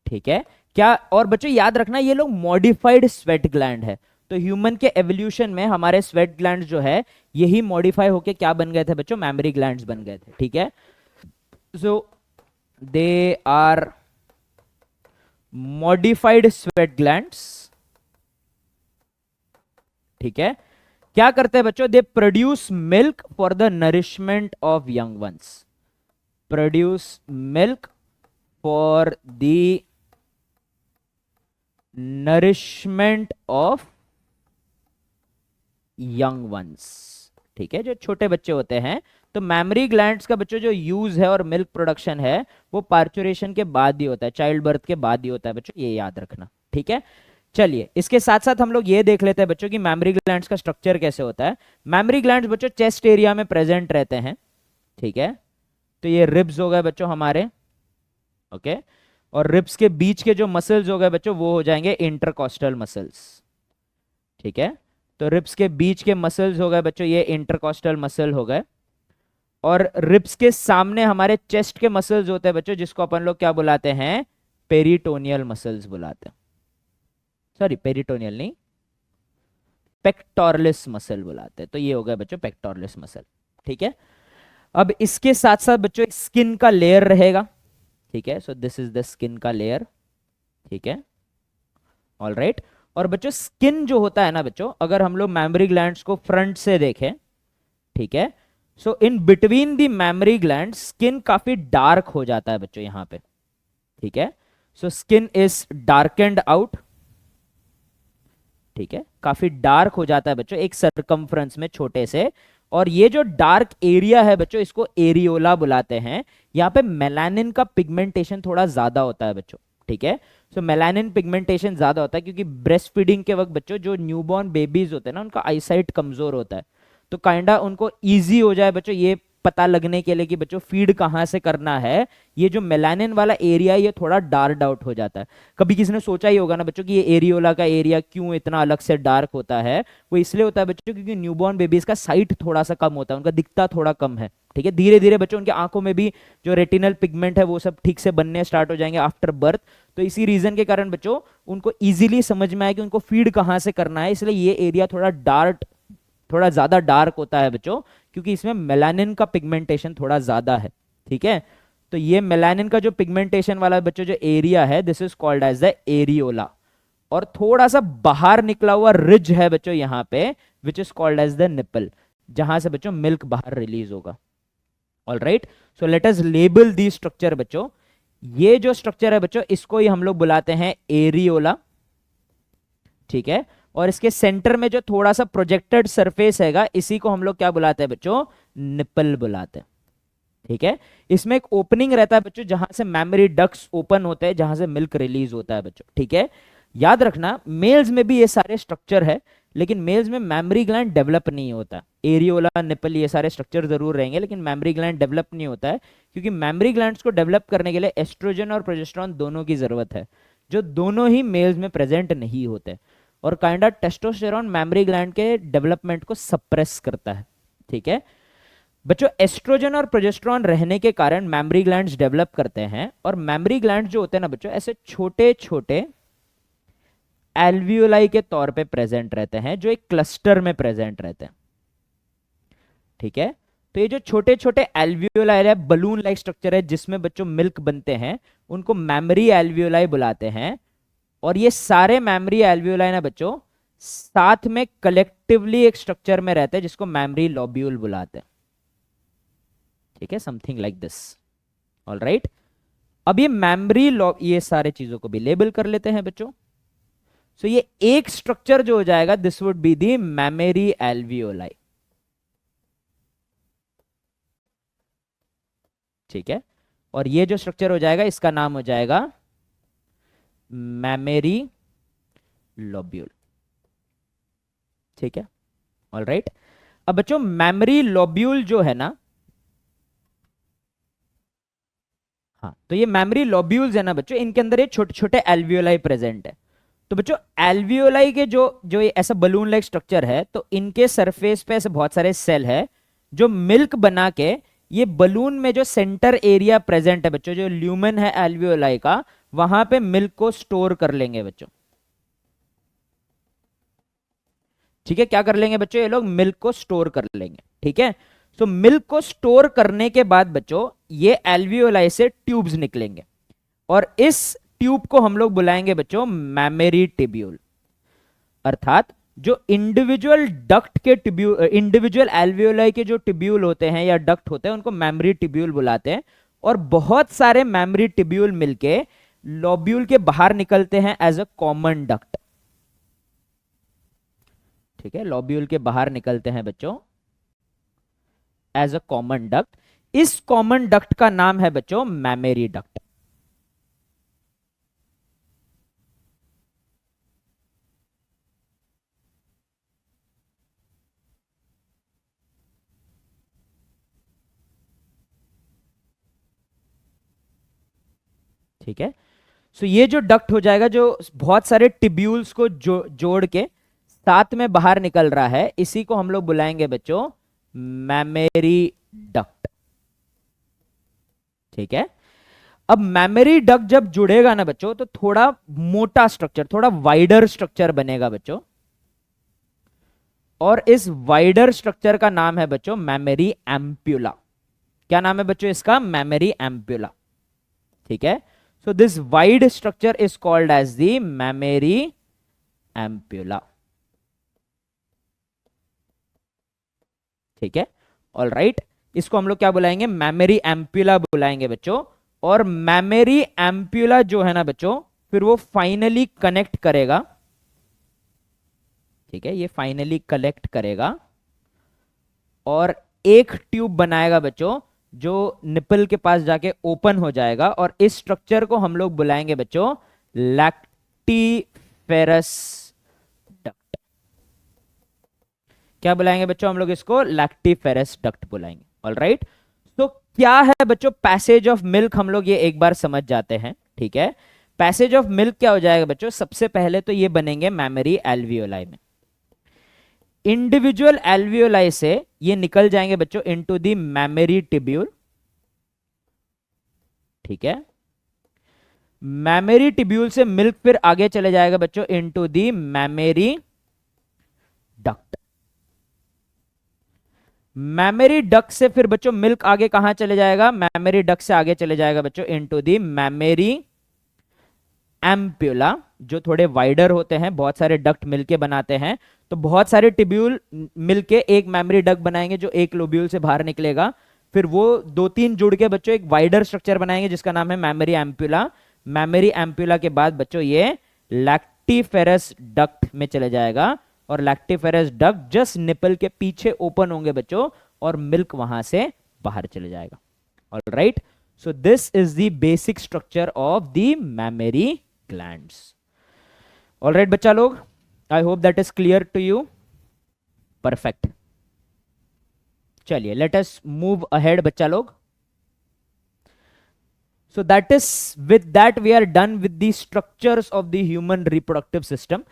ठीक है, क्या? और बच्चों याद रखना ये लोग मॉडिफाइड स्वेट ग्लैंड है। तो ह्यूमन के एवोल्यूशन में हमारे स्वेट ग्लैंड जो है, यही मॉडिफाई होके क्या बन गए थे बच्चों? मैमरी ग्लैंड्स बन गए थे। ठीक है, so they are modified sweat glands. ठीक है, क्या करते हैं बच्चों? They produce milk for the nourishment of young ones, produce milk for the nourishment of young ones. ठीक है, जो छोटे बच्चे होते हैं, तो मैमरी ग्लैंड्स का बच्चों जो यूज है और मिल्क प्रोडक्शन है वो पार्चुरेशन के बाद ही होता है, चाइल्ड बर्थ के बाद ही होता है बच्चों, ये याद रखना। ठीक है, चलिए इसके साथ साथ हम लोग ये देख लेते हैं बच्चों कि मैमरी ग्लैंड्स का स्ट्रक्चर कैसे होता है। मैमरी ग्लैंड्स बच्चों चेस्ट एरिया में प्रेजेंट रहते हैं। ठीक है, तो ये रिब्स हो गए बच्चों हमारे, ओके, और रिब्स के बीच के जो मसल्स हो गए बच्चों वो हो जाएंगे इंटरकॉस्टल मसल्स। ठीक है, तो रिब्स के बीच के मसल्स हो गए बच्चों ये इंटरकॉस्टल मसल हो गए, और रिब्स के सामने हमारे चेस्ट के मसल्स होते हैं बच्चों जिसको अपन लोग क्या बुलाते हैं? पेरिटोनियल मसल्स बुलाते हैं। सॉरी, पेरिटोनियल नहीं, पेक्टोरलिस मसल बुलाते हैं। तो ये हो गया बच्चों पेक्टोरलिस मसल। ठीक है, अब इसके साथ साथ बच्चों स्किन का लेयर रहेगा। ठीक है, so this is the skin का लेयर। ठीक है, ऑल राइट। और बच्चों स्किन जो होता है ना बच्चों, अगर हम लोग मैमरी ग्लैंड्स को फ्रंट से देखें, ठीक है, so in between the mammary gland skin काफी डार्क हो जाता है बच्चों यहां पे। ठीक है, so skin is darkened out. ठीक है, काफी डार्क हो जाता है बच्चों एक सरकमफ्रेंस में छोटे से, और ये जो डार्क एरिया है बच्चों इसको एरियोला बुलाते हैं। यहाँ पे मेलानिन का पिगमेंटेशन थोड़ा ज्यादा होता है बच्चों। ठीक है, सो मेलानिन पिगमेंटेशन ज्यादा होता है क्योंकि ब्रेस्ट फीडिंग के वक्त बच्चों जो न्यूबॉर्न बेबीज होते हैं ना उनका आईसाइट कमजोर होता है, तो काइंडा उनको इजी हो जाए बच्चों ये पता लगने के लिए कि बच्चों फीड कहाँ से करना है, ये जो मेलानिन वाला एरिया ये थोड़ा डार्क आउट हो जाता है। कभी किसी ने सोचा ही होगा ना बच्चों कि ये एरियोला का एरिया क्यों इतना अलग से डार्क होता है? वो इसलिए होता है बच्चों क्योंकि न्यूबॉर्न बेबीज का साइट थोड़ा सा कम होता है, उनका दिखता थोड़ा कम है। ठीक है, धीरे धीरे बच्चों उनकी आंखों में भी जो रेटिनल पिगमेंट है वो सब ठीक से बनने स्टार्ट हो जाएंगे आफ्टर बर्थ। तो इसी रीजन के कारण बच्चों उनको इजीली समझ में आए कि उनको फीड कहाँ से करना है, इसलिए ये एरिया थोड़ा ज्यादा डार्क होता है बच्चों क्योंकि इसमें मेलानिन का पिगमेंटेशन थोड़ा ज्यादा है। ठीक है, तो ये मेलानिन का जो पिगमेंटेशन वाला बच्चों जो एरिया है this is called as the areola, और थोड़ा सा बाहर निकला हुआ रिज है बच्चों यहाँ पे which is called as the nipple, जहां से बच्चों मिल्क बाहर रिलीज होगा। All right, so let us label the structure बच्चों। ये जो स्ट्रक्चर है बच्चों इसको ही हम लोग बुलाते हैं एरियोला। ठीक है, और इसके सेंटर में जो थोड़ा सा प्रोजेक्टेड सरफेस हैगा इसी को हम लोग क्या बुलाते हैं बच्चों? निपल बुलाते हैं। ठीक है, इसमें एक ओपनिंग रहता है बच्चों जहां से मेमोरी डक्ट्स ओपन होते हैं, जहां से मिल्क रिलीज होता है बच्चों। ठीक है, याद रखना मेल्स में भी ये सारे स्ट्रक्चर है, लेकिन मेल्स में मेमोरी ग्लैंड डेवलप नहीं होता। एरियोला, निपल ये सारे स्ट्रक्चर जरूर रहेंगे लेकिन मेमोरी ग्लैंड डेवलप नहीं होता है क्योंकि मेमोरी ग्लैंड्स को डेवलप करने के लिए एस्ट्रोजन और प्रोजेस्टेरॉन दोनों की जरूरत है, जो दोनों ही मेल्स में प्रेजेंट नहीं होते, और काइंडा टेस्टोस्टेरोन मेमोरी ग्लैंड के डेवलपमेंट को सप्रेस करता है। ठीक है बच्चों, एस्ट्रोजन और प्रोजेस्टेरॉन रहने के कारण मेमोरी ग्लैंड्स डेवलप करते हैं, और मेमोरी ग्लैंड्स जो होते हैं ना बच्चों ऐसे छोटे छोटे एल्वियोलाई के तौर पे प्रेजेंट रहते हैं जो एक क्लस्टर में प्रेजेंट रहते हैं। ठीक है, तो ये जो छोटे छोटे एल्वियोलाई है, बलून लाइक स्ट्रक्चर है जिसमें बच्चों मिल्क बनते हैं, उनको मेमोरी एल्वियोलाई बुलाते हैं। और ये सारे मेमोरी एल्वियोलाई ना बच्चों साथ में कलेक्टिवली एक स्ट्रक्चर में रहते हैं जिसको मेमोरी लोब्यूल बुलाते हैं। ठीक है, something like this. All right, अब ये मेमोरी ये सारे चीजों को भी लेबल कर लेते हैं बच्चों। सो ये एक स्ट्रक्चर जो हो जाएगा this would be the memory alveoli. ठीक है, और ये जो स्ट्रक्चर हो जाएगा इसका नाम हो जाएगा मेमोरी लोब्यूल। ठीक है, ऑल राइट। अब बच्चों मेमोरी लोब्यूल जो है ना, हाँ, तो ये मेमोरी लोब्यूल्स है ना बच्चों, इनके अंदर ये छोटे छोटे एल्वियोलाई प्रेजेंट है। तो बच्चों एल्वियोलाई के जो जो ये ऐसा बलून लाइक स्ट्रक्चर है, तो इनके सरफेस पे ऐसे बहुत सारे सेल है जो मिल्क बना के ये बलून में जो सेंटर एरिया प्रेजेंट है बच्चों, जो ल्यूमेन है एल्वियोलाई का, वहां पे मिल्क को स्टोर कर लेंगे बच्चों। ठीक है, क्या कर लेंगे बच्चों? ये लोग मिल्क को स्टोर कर लेंगे। ठीक है, तो मिल्क को स्टोर करने के बाद बच्चों ये एल्वियोलाई से ट्यूब्स निकलेंगे, और इस ट्यूब को हम लोग बुलाएंगे बच्चों मेमोरी टिब्यूल। अर्थात जो इंडिविजुअल डक्ट के टिब्यूल, इंडिविजुअल एल्वियोलाई के जो टिब्यूल होते हैं या डक्ट होते हैं उनको मेमोरी टिब्यूल बुलाते हैं, और बहुत सारे मेमोरी टिब्यूल मिलके लोब्यूल के बाहर निकलते हैं एज अ कॉमन डक्ट। ठीक है, लोब्यूल के बाहर निकलते हैं बच्चों एज अ कॉमन डक्ट। इस कॉमन डक्ट का नाम है बच्चों मेमोरी डक्ट। ठीक है, सो ये जो डक्ट हो जाएगा, जो बहुत सारे टिब्यूल्स को जोड़ के साथ में बाहर निकल रहा है, इसी को हम लोग बुलाएंगे बच्चों मेमोरी डक्ट। ठीक है, अब मेमोरी डक्ट जब जुड़ेगा ना बच्चों तो थोड़ा मोटा स्ट्रक्चर, थोड़ा वाइडर स्ट्रक्चर बनेगा बच्चों, और इस वाइडर स्ट्रक्चर का नाम है बच्चों मेमोरी एम्प्यूला। क्या नाम है बच्चों इसका? Memory ampulla. ठीक है, so this wide structure is called as the memory ampulla. ठीक है, ऑल राइट, इसको हम लोग क्या बुलाएंगे? मेमोरी एम्प्यूला बुलाएंगे बच्चों। और मेमोरी एम्प्यूला जो है ना बच्चों, फिर वो फाइनली कनेक्ट करेगा। ठीक है, ये फाइनली कलेक्ट करेगा और एक ट्यूब बनाएगा बच्चों, जो निपल के पास जाके ओपन हो जाएगा, और इस स्ट्रक्चर को हम लोग बुलाएंगे बच्चों लैक्टिफेरस डक्ट। क्या बुलाएंगे बच्चों हम लोग इसको? लैक्टिफेरस डक्ट बुलाएंगे। ऑलराइट, तो क्या है बच्चों पैसेज ऑफ मिल्क, हम लोग ये एक बार समझ जाते हैं। ठीक है, पैसेज ऑफ मिल्क क्या हो जाएगा बच्चों? सबसे पहले तो ये बनेंगे मेमोरी एल्वियोलाई में। इंडिविजुअल एल्वियोलाई से ये निकल जाएंगे बच्चों इनटू द मेमोरी टिब्यूल। ठीक है, मेमोरी टिब्यूल से मिल्क फिर आगे चले जाएगा बच्चों into the memory duct. Memory duct से फिर बच्चों मिल्क आगे कहां चले जाएगा? मेमोरी डक्ट से आगे चले जाएगा बच्चों इनटू द मेमोरी एम्प्यूला, जो थोड़े वाइडर होते हैं, बहुत सारे डक्ट मिलके बनाते हैं। तो बहुत सारे टिब्यूल मिलके एक मेमोरी डक्ट बनाएंगे जो एक लोब्यूल से बाहर निकलेगा, फिर वो दो तीन जुड़ के बच्चों एक वाइडर स्ट्रक्चर बनाएंगे जिसका नाम है मेमोरी एम्प्यूला। मेमोरी एम्प्यूला के बाद बच्चों ये लैक्टिफेरस डक्ट में चले जाएगा, और लैक्टिफेरस डक्ट जस्ट निपल के पीछे ओपन होंगे बच्चों, और मिल्क वहां से बाहर चले जाएगा। Alright, so this is the basic structure of the mammary glands. Alright बच्चा लोग, I hope that is clear to you. Perfect, चलिए लेट अस मूव अहेड बच्चा लोग। So that is, with that we are done with the structures of the human reproductive system.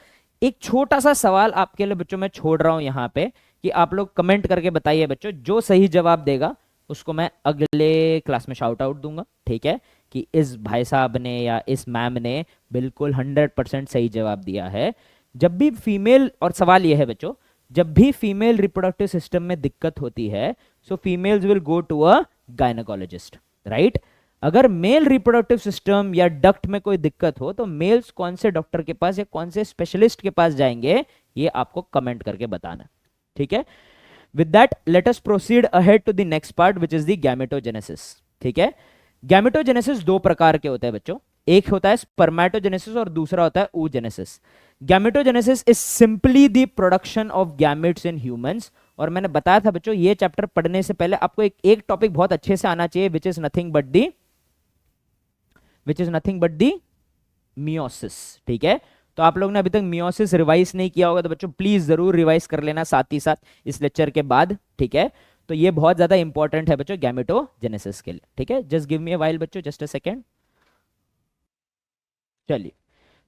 एक छोटा सा सवाल आपके लिए बच्चों मैं छोड़ रहा हूं यहां पे, कि आप लोग कमेंट करके बताइए बच्चों, जो सही जवाब देगा उसको मैं अगले क्लास में शाउट आउट दूंगा। ठीक है, कि इस भाई साहब ने या इस मैम ने बिल्कुल 100% सही जवाब दिया है। जब भी फीमेल, और सवाल यह है बच्चों, जब भी फीमेल रिप्रोडक्टिव सिस्टम में दिक्कत होती है, so females will go to a gynaecologist, right. अगर मेल रिप्रोडक्टिव सिस्टम या डक्ट में कोई दिक्कत हो तो मेल्स कौन से डॉक्टर के पास या कौन से स्पेशलिस्ट के पास जाएंगे, ये आपको कमेंट करके बताना। ठीक है, with that let us proceed ahead to the next part which is the gametogenesis. ठीक है, गैमेटोजेनेसिस दो प्रकार के होते हैं बच्चों, एक होता है स्पर्मेटोजेनेसिस और दूसरा होता है oogenesis। Gametogenesis is simply the production of gametes in humans. और मैंने बताया था बच्चों, ये चैप्टर पढ़ने से पहले आपको एक टॉपिक बहुत अच्छे से आना चाहिए, which is nothing but the meiosis. ठीक है, तो आप लोग ने अभी तक मियोसिस रिवाइज नहीं किया होगा तो बच्चों प्लीज जरूर रिवाइज कर लेना साथ ही साथ इस लेक्चर के बाद। ठीक है, तो ये बहुत ज्यादा इंपॉर्टेंट है बच्चों गैमेटोजेनेसिस के लिए। ठीक है, just give me a while बच्चों, जस्ट अ सेकेंड। चलिए,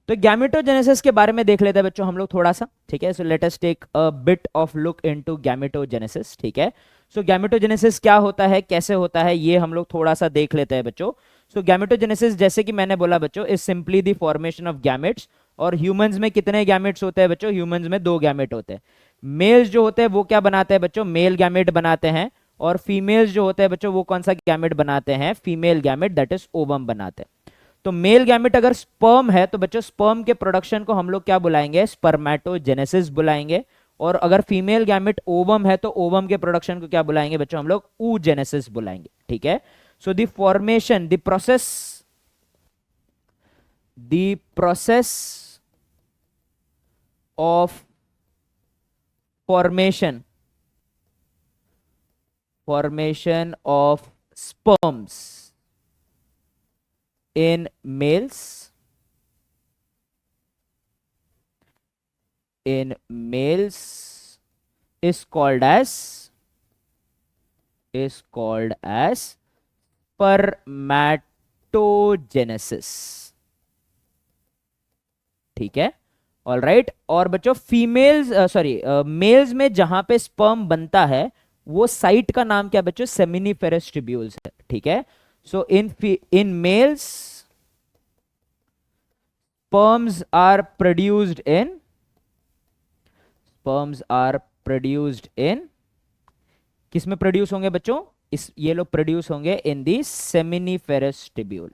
तो गैमेटोजेनेसिस के बारे में देख लेते हैं बच्चों हम लोग थोड़ा सा। ठीक है, so let us take a bit of look into gametogenesis. ठीक है, सो गैमेटोजेनेसिस क्या होता है, कैसे होता है, ये हम लोग थोड़ा सा देख लेते हैं बच्चों। सो गैमेटोजेनेसिस, जैसे कि मैंने बोला बच्चों, is simply the formation of gametes. और ह्यूमंस में कितने गैमेट्स होते हैं बच्चों? ह्यूमंस में 2 गैमेट होते हैं। मेल्स जो होते हैं वो क्या बनाते हैं बच्चों? मेल गैमेट बनाते हैं। और फीमेल्स जो होते हैं बच्चों वो कौन सा गैमेट बनाते हैं? Female gamete, that is ovum बनाते हैं। तो मेल गैमेट अगर स्पर्म है तो बच्चों स्पर्म के प्रोडक्शन को हम लोग क्या बुलाएंगे, स्पर्मेटोजेनेसिस बुलाएंगे। और अगर फीमेल गैमेट ओवम है तो ओवम के प्रोडक्शन को क्या बुलाएंगे बच्चों, हम लोग oogenesis बुलाएंगे। ठीक है, so the formation, the process of formation of sperms in males is called as spermatogenesis। ठीक है, ऑल राइट। और बच्चों मेल्स में जहां पे स्पर्म बनता है वो साइट का नाम क्या बच्चों, सेमिनिफेरस ट्यूब्यूल्स है। ठीक है, so in males sperms are produced in किस में प्रोड्यूस होंगे बच्चों, ये लोग प्रोड्यूस होंगे इन दी सेमिनिफेरस ट्यूब्यूल।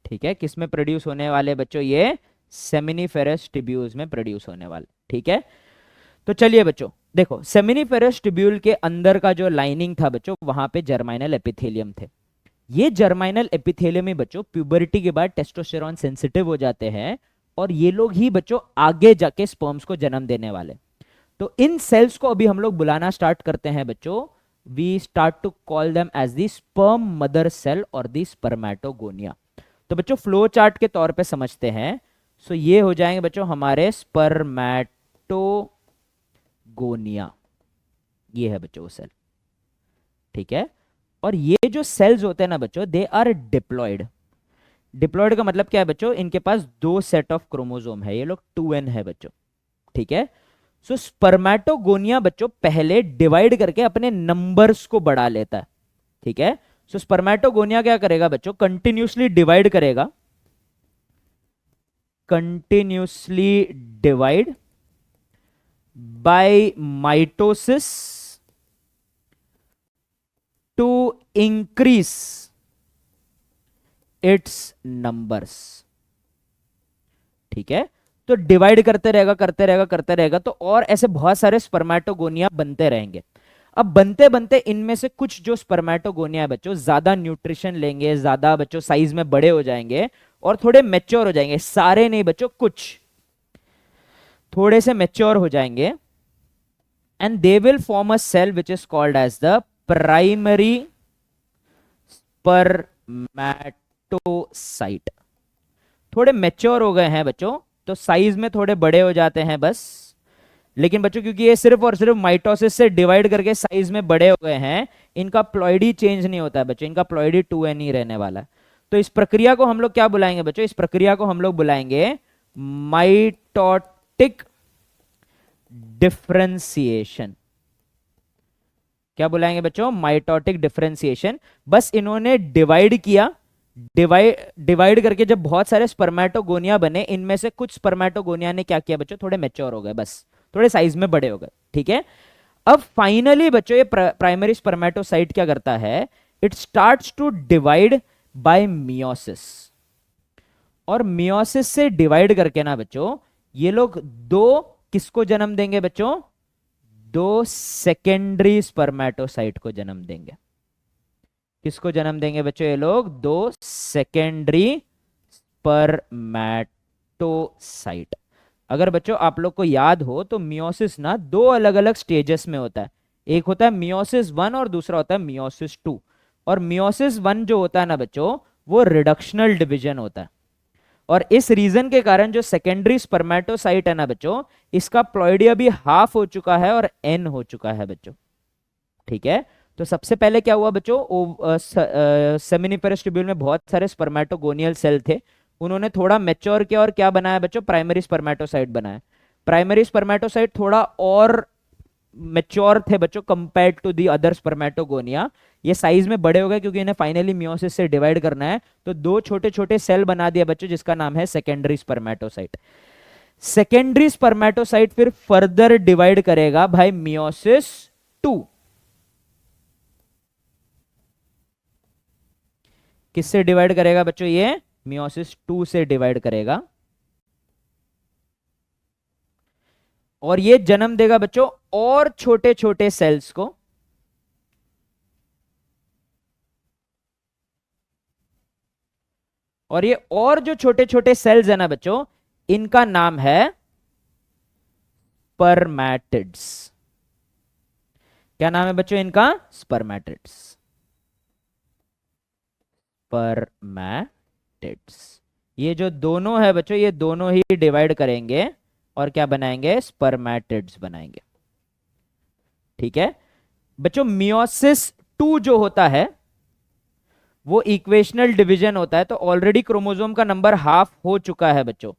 ठीक है, किस में प्रोड्यूस होने वाले बच्चों, ये सेमिनिफेरस ट्यूब्यूल्स में प्रोड्यूस होने वाले। ठीक है, तो चलिए बच्चों देखो, सेमिनिफेरस ट्यूब्यूल के अंदर का जो लाइनिंग था बच्चों, वहां पे जर्माइनल एपिथेलियम थे। ये जर्माइनल एपिथेलियम में बच्चों प्यूबरिटी के बाद टेस्टोस्टेरॉन सेंसिटिव हो जाते हैं और ये लोग ही बच्चों आगे जाके स्पर्म्स को जन्म देने वाले। तो इन सेल्स को अभी हम लोग बुलाना स्टार्ट करते हैं बच्चों, we start to call them as the sperm mother cell और दी स्पर्मेटोगोनिया। तो बच्चों फ्लो चार्ट के तौर पे समझते हैं। सो ये हो जाएंगे बच्चों हमारे स्पर्मेटोगोनिया, ये है बच्चों वो सेल। ठीक है, और ये जो सेल्स होते हैं ना बच्चों, दे आर डिप्लॉयड। डिप्लॉयड का मतलब क्या है बच्चों, इनके पास 2 सेट ऑफ क्रोमोसोम है, ये लोग 2n है बच्चों। ठीक है, सो स्पर्मेटोगोनिया बच्चों पहले डिवाइड करके अपने नंबर्स को बढ़ा लेता है। ठीक है, सो स्पर्मेटोगोनिया क्या करेगा बच्चों, कंटिन्यूसली डिवाइड करेगा, by mitosis to increase its numbers. ठीक है, तो डिवाइड करते रहेगा तो और ऐसे बहुत सारे स्पर्मेटोगोनिया बनते रहेंगे। अब बनते बनते इनमें से कुछ जो स्पर्मेटोगोनिया है बच्चों ज्यादा न्यूट्रिशन लेंगे, ज्यादा बच्चों साइज में बड़े हो जाएंगे और थोड़े मैच्योर हो जाएंगे। सारे नहीं बच्चों, कुछ थोड़े से मैच्योर हो जाएंगे and they will form a cell which is called as the primary spermatocyte. थोड़े मैच्योर हो गए हैं बच्चों तो साइज में थोड़े बड़े हो जाते हैं बस, लेकिन बच्चों क्योंकि ये सिर्फ और सिर्फ माइटोसिस से डिवाइड करके साइज में बड़े हो गए हैं, इनका प्लॉइडी चेंज नहीं होता है बच्चों, इनका प्लॉइडी 2n ही रहने वाला है। तो इस प्रक्रिया को हम लोग क्या बुलाएंगे बच्चों, इस प्रक्रिया को हम लोग बुलाएंगे माइटोटिक डिफरेंशिएशन। क्या बुलाएंगे बच्चों, माइटोटिक डिफरेंशिएशन। बस इन्होंने डिवाइड किया, डिवाइड करके जब बहुत सारे स्पर्मेटोगोनिया बने, इनमें से कुछ स्पर्मेटोगोनिया ने क्या किया बच्चों, थोड़े मैच्योर हो गए, बस थोड़े साइज में बड़े हो गए। ठीक है, अब फाइनली बच्चों ये प्राइमरी स्पर्मेटोसाइट क्या करता है, it starts to divide by meiosis. और मियोसिस से डिवाइड करके ना बच्चों ये लोग 2 किसको जन्म देंगे बच्चों, 2 सेकेंडरी स्पर्मेटोसाइट को जन्म देंगे। किसको जन्म देंगे बच्चों ये लोग, 2 सेकेंडरी स्पर्मेटोसाइट। अगर बच्चों आप लोग को याद हो तो मियोसिस ना 2 अलग अलग स्टेजेस में होता है, एक होता है मियोसिस 1 और दूसरा होता है मियोसिस 2। और मियोसिस 1 जो होता है ना बच्चों वो रिडक्शनल डिवीजन होता है, और इस रीजन के कारण जो सेकेंडरी स्पर्मेटोसाइट है ना बच्चों, इसका प्लॉइडी अभी हाफ हो चुका है और n हो चुका है बच्चों। ठीक है, तो सबसे पहले क्या हुआ बच्चों, सेमिनिफेरस ट्यूब्यूल में बहुत सारे स्पर्मेटोगोनियल सेल थे, उन्होंने थोड़ा मैच्योर किया और क्या बनाया बच्चों, प्राइमरी स्पर्मेटोसाइट बनाया। प्राइमरी स्पर्मेटोसाइट थोड़ा और मैच्योर थे बच्चों compare to the other spermatogonia, ये साइज में बड़े हो गए क्योंकि इन्हें फाइनली मियोसिस से डिवाइड करना है, तो 2 छोटे छोटे सेल बना दिया बच्चों जिसका नाम है सेकेंडरी स्पर्मेटोसाइट। सेकेंडरी स्पर्मेटोसाइट फिर फर्दर डिवाइड करेगा भाई मियोसिस 2। किससे डिवाइड करेगा बच्चों? ये मियोसिस 2 से डिवाइड करेगा और ये जन्म देगा बच्चों और छोटे छोटे सेल्स को। और ये और जो छोटे छोटे सेल्स है ना बच्चों, इनका नाम है स्पर्मैटिड्स। क्या नाम है बच्चों इनका? स्पर्मैटिड्स। स्पर्मैटिड्स। ये जो दोनों है बच्चों, ये दोनों ही डिवाइड करेंगे और क्या बनाएंगे? स्पर्मैटिड्स बनाएंगे। ठीक है बच्चों, मियोसिस 2 जो होता है वो इक्वेशनल डिवीजन होता है, तो ऑलरेडी क्रोमोसोम का नंबर हाफ हो चुका है बच्चों।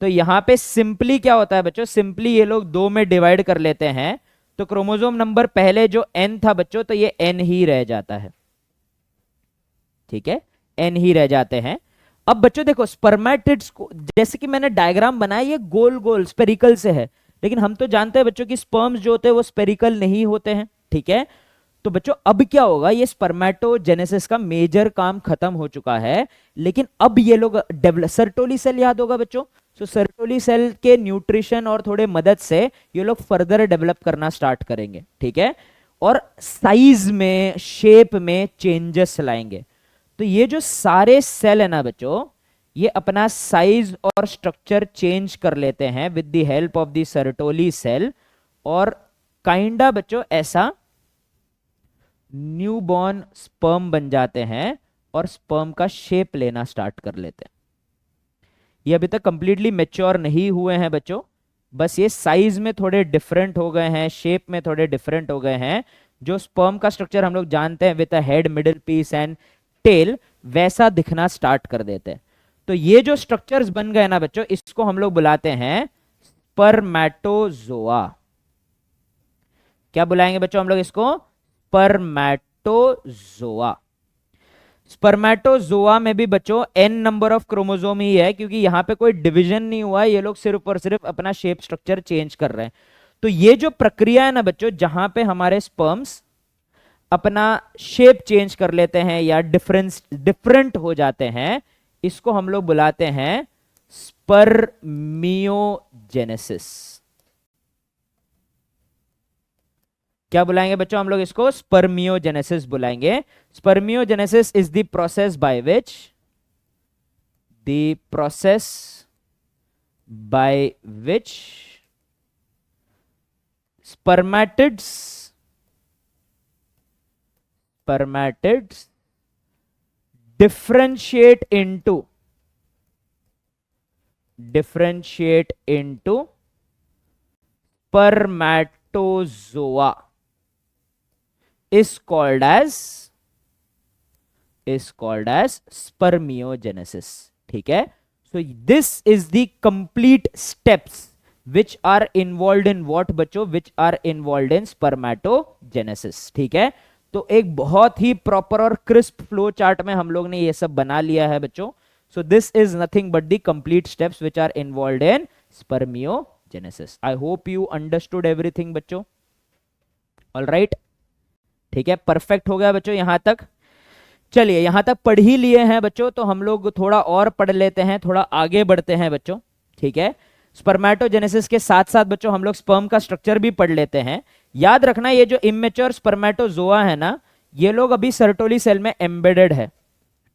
तो यहां पे सिंपली क्या होता है बच्चों? सिंपली ये लोग 2 में डिवाइड कर लेते हैं, तो क्रोमोसोम नंबर पहले जो n था बच्चों, तो ये n ही रह जाता है। ठीक है, n ही रह जाते हैं। अब बच्चों देखो, स्पर्मैटिड्स को जैसे कि मैंने डायग्राम बनाया, ये गोल गोल स्पेरिकल से है, लेकिन हम तो जानते हैं बच्चों कि स्पर्म्स जो होते हैं वो स्पेरिकल नहीं होते हैं। ठीक है, तो बच्चों अब क्या होगा? ये स्पर्मेटोजेनेसिस का मेजर काम खत्म हो चुका है, लेकिन अब ये लोग सर्टोली सेल याद होगा बच्चों, तो सर्टोली सेल के न्यूट्रिशन और थोड़े मदद से ये लोग फर्दर डेवलप करना स्टार्ट करेंगे। ठीक है, और साइज में, शेप में चेंजेस लाएंगे। तो ये जो सारे सेल है ना बच्चों, ये अपना साइज और स्ट्रक्चर चेंज कर लेते हैं with the help of the Sertoli cell, और काइंडा बच्चों ऐसा न्यूबॉर्न स्पर्म बन जाते हैं और स्पर्म का शेप लेना स्टार्ट कर लेते हैं। ये अभी तक कंप्लीटली मैच्योर नहीं हुए हैं बच्चों, बस ये साइज में थोड़े डिफरेंट हो गए हैं, शेप में थोड़े डिफरेंट हो गए हैं। जो स्पर्म का स्ट्रक्चर हम लोग जानते हैं with a head, middle piece and tail, वैसा दिखना स्टार्ट कर देते हैं। तो ये जो स्ट्रक्चर्स बन गए ना बच्चों, इसको हम लोग बुलाते हैं स्पर्मैटोजोआ। क्या बुलाएंगे बच्चों हम लोग इसको? स्पर्मैटोजोआ। स्पर्मैटोजोआ में भी बच्चों n नंबर ऑफ क्रोमोसोम ही है, क्योंकि यहां पे कोई डिवीजन नहीं हुआ है, ये लोग सिर्फ और सिर्फ अपना शेप स्ट्रक्चर चेंज कर रहे हैं। तो ये जो प्रक्रिया है ना बच्चों, जहां पे हमारे स्पर्म्स अपना शेप चेंज कर लेते हैं या डिफरेंट हो जाते हैं, इसको हम लोग बुलाते हैं स्पर्मियोजेनेसिस। क्या बुलाएंगे बच्चों हम लोग इसको? स्पर्मियोजेनेसिस बुलाएंगे। Spermiogenesis is the process by which spermatids differentiate into spermatozoa is called as spermiogenesis. ठीक है, so this is the complete steps which are involved in what बच्चों? which are involved in spermatogenesis. ठीक है, तो एक बहुत ही proper और crisp flow chart में हम लोग ने ये सब बना लिया है बच्चों। so this is nothing but the complete steps which are involved in spermiogenesis. I hope you understood everything बच्चों. all right, ठीक है, परफेक्ट हो गया बच्चों यहां तक। चलिए, यहां तक पढ़ ही लिए हैं बच्चों, तो हम लोग थोड़ा और पढ़ लेते हैं, थोड़ा आगे बढ़ते हैं बच्चों। ठीक है, स्पर्मेटोजेनेसिस के साथ साथ बच्चों हम लोग स्पर्म का स्ट्रक्चर भी पढ़ लेते हैं। याद रखना, ये जो इमेच्योर स्पर्मेटोजोआ है ना, ये लोग अभी सर्टोली सेल में एम्बेडेड है।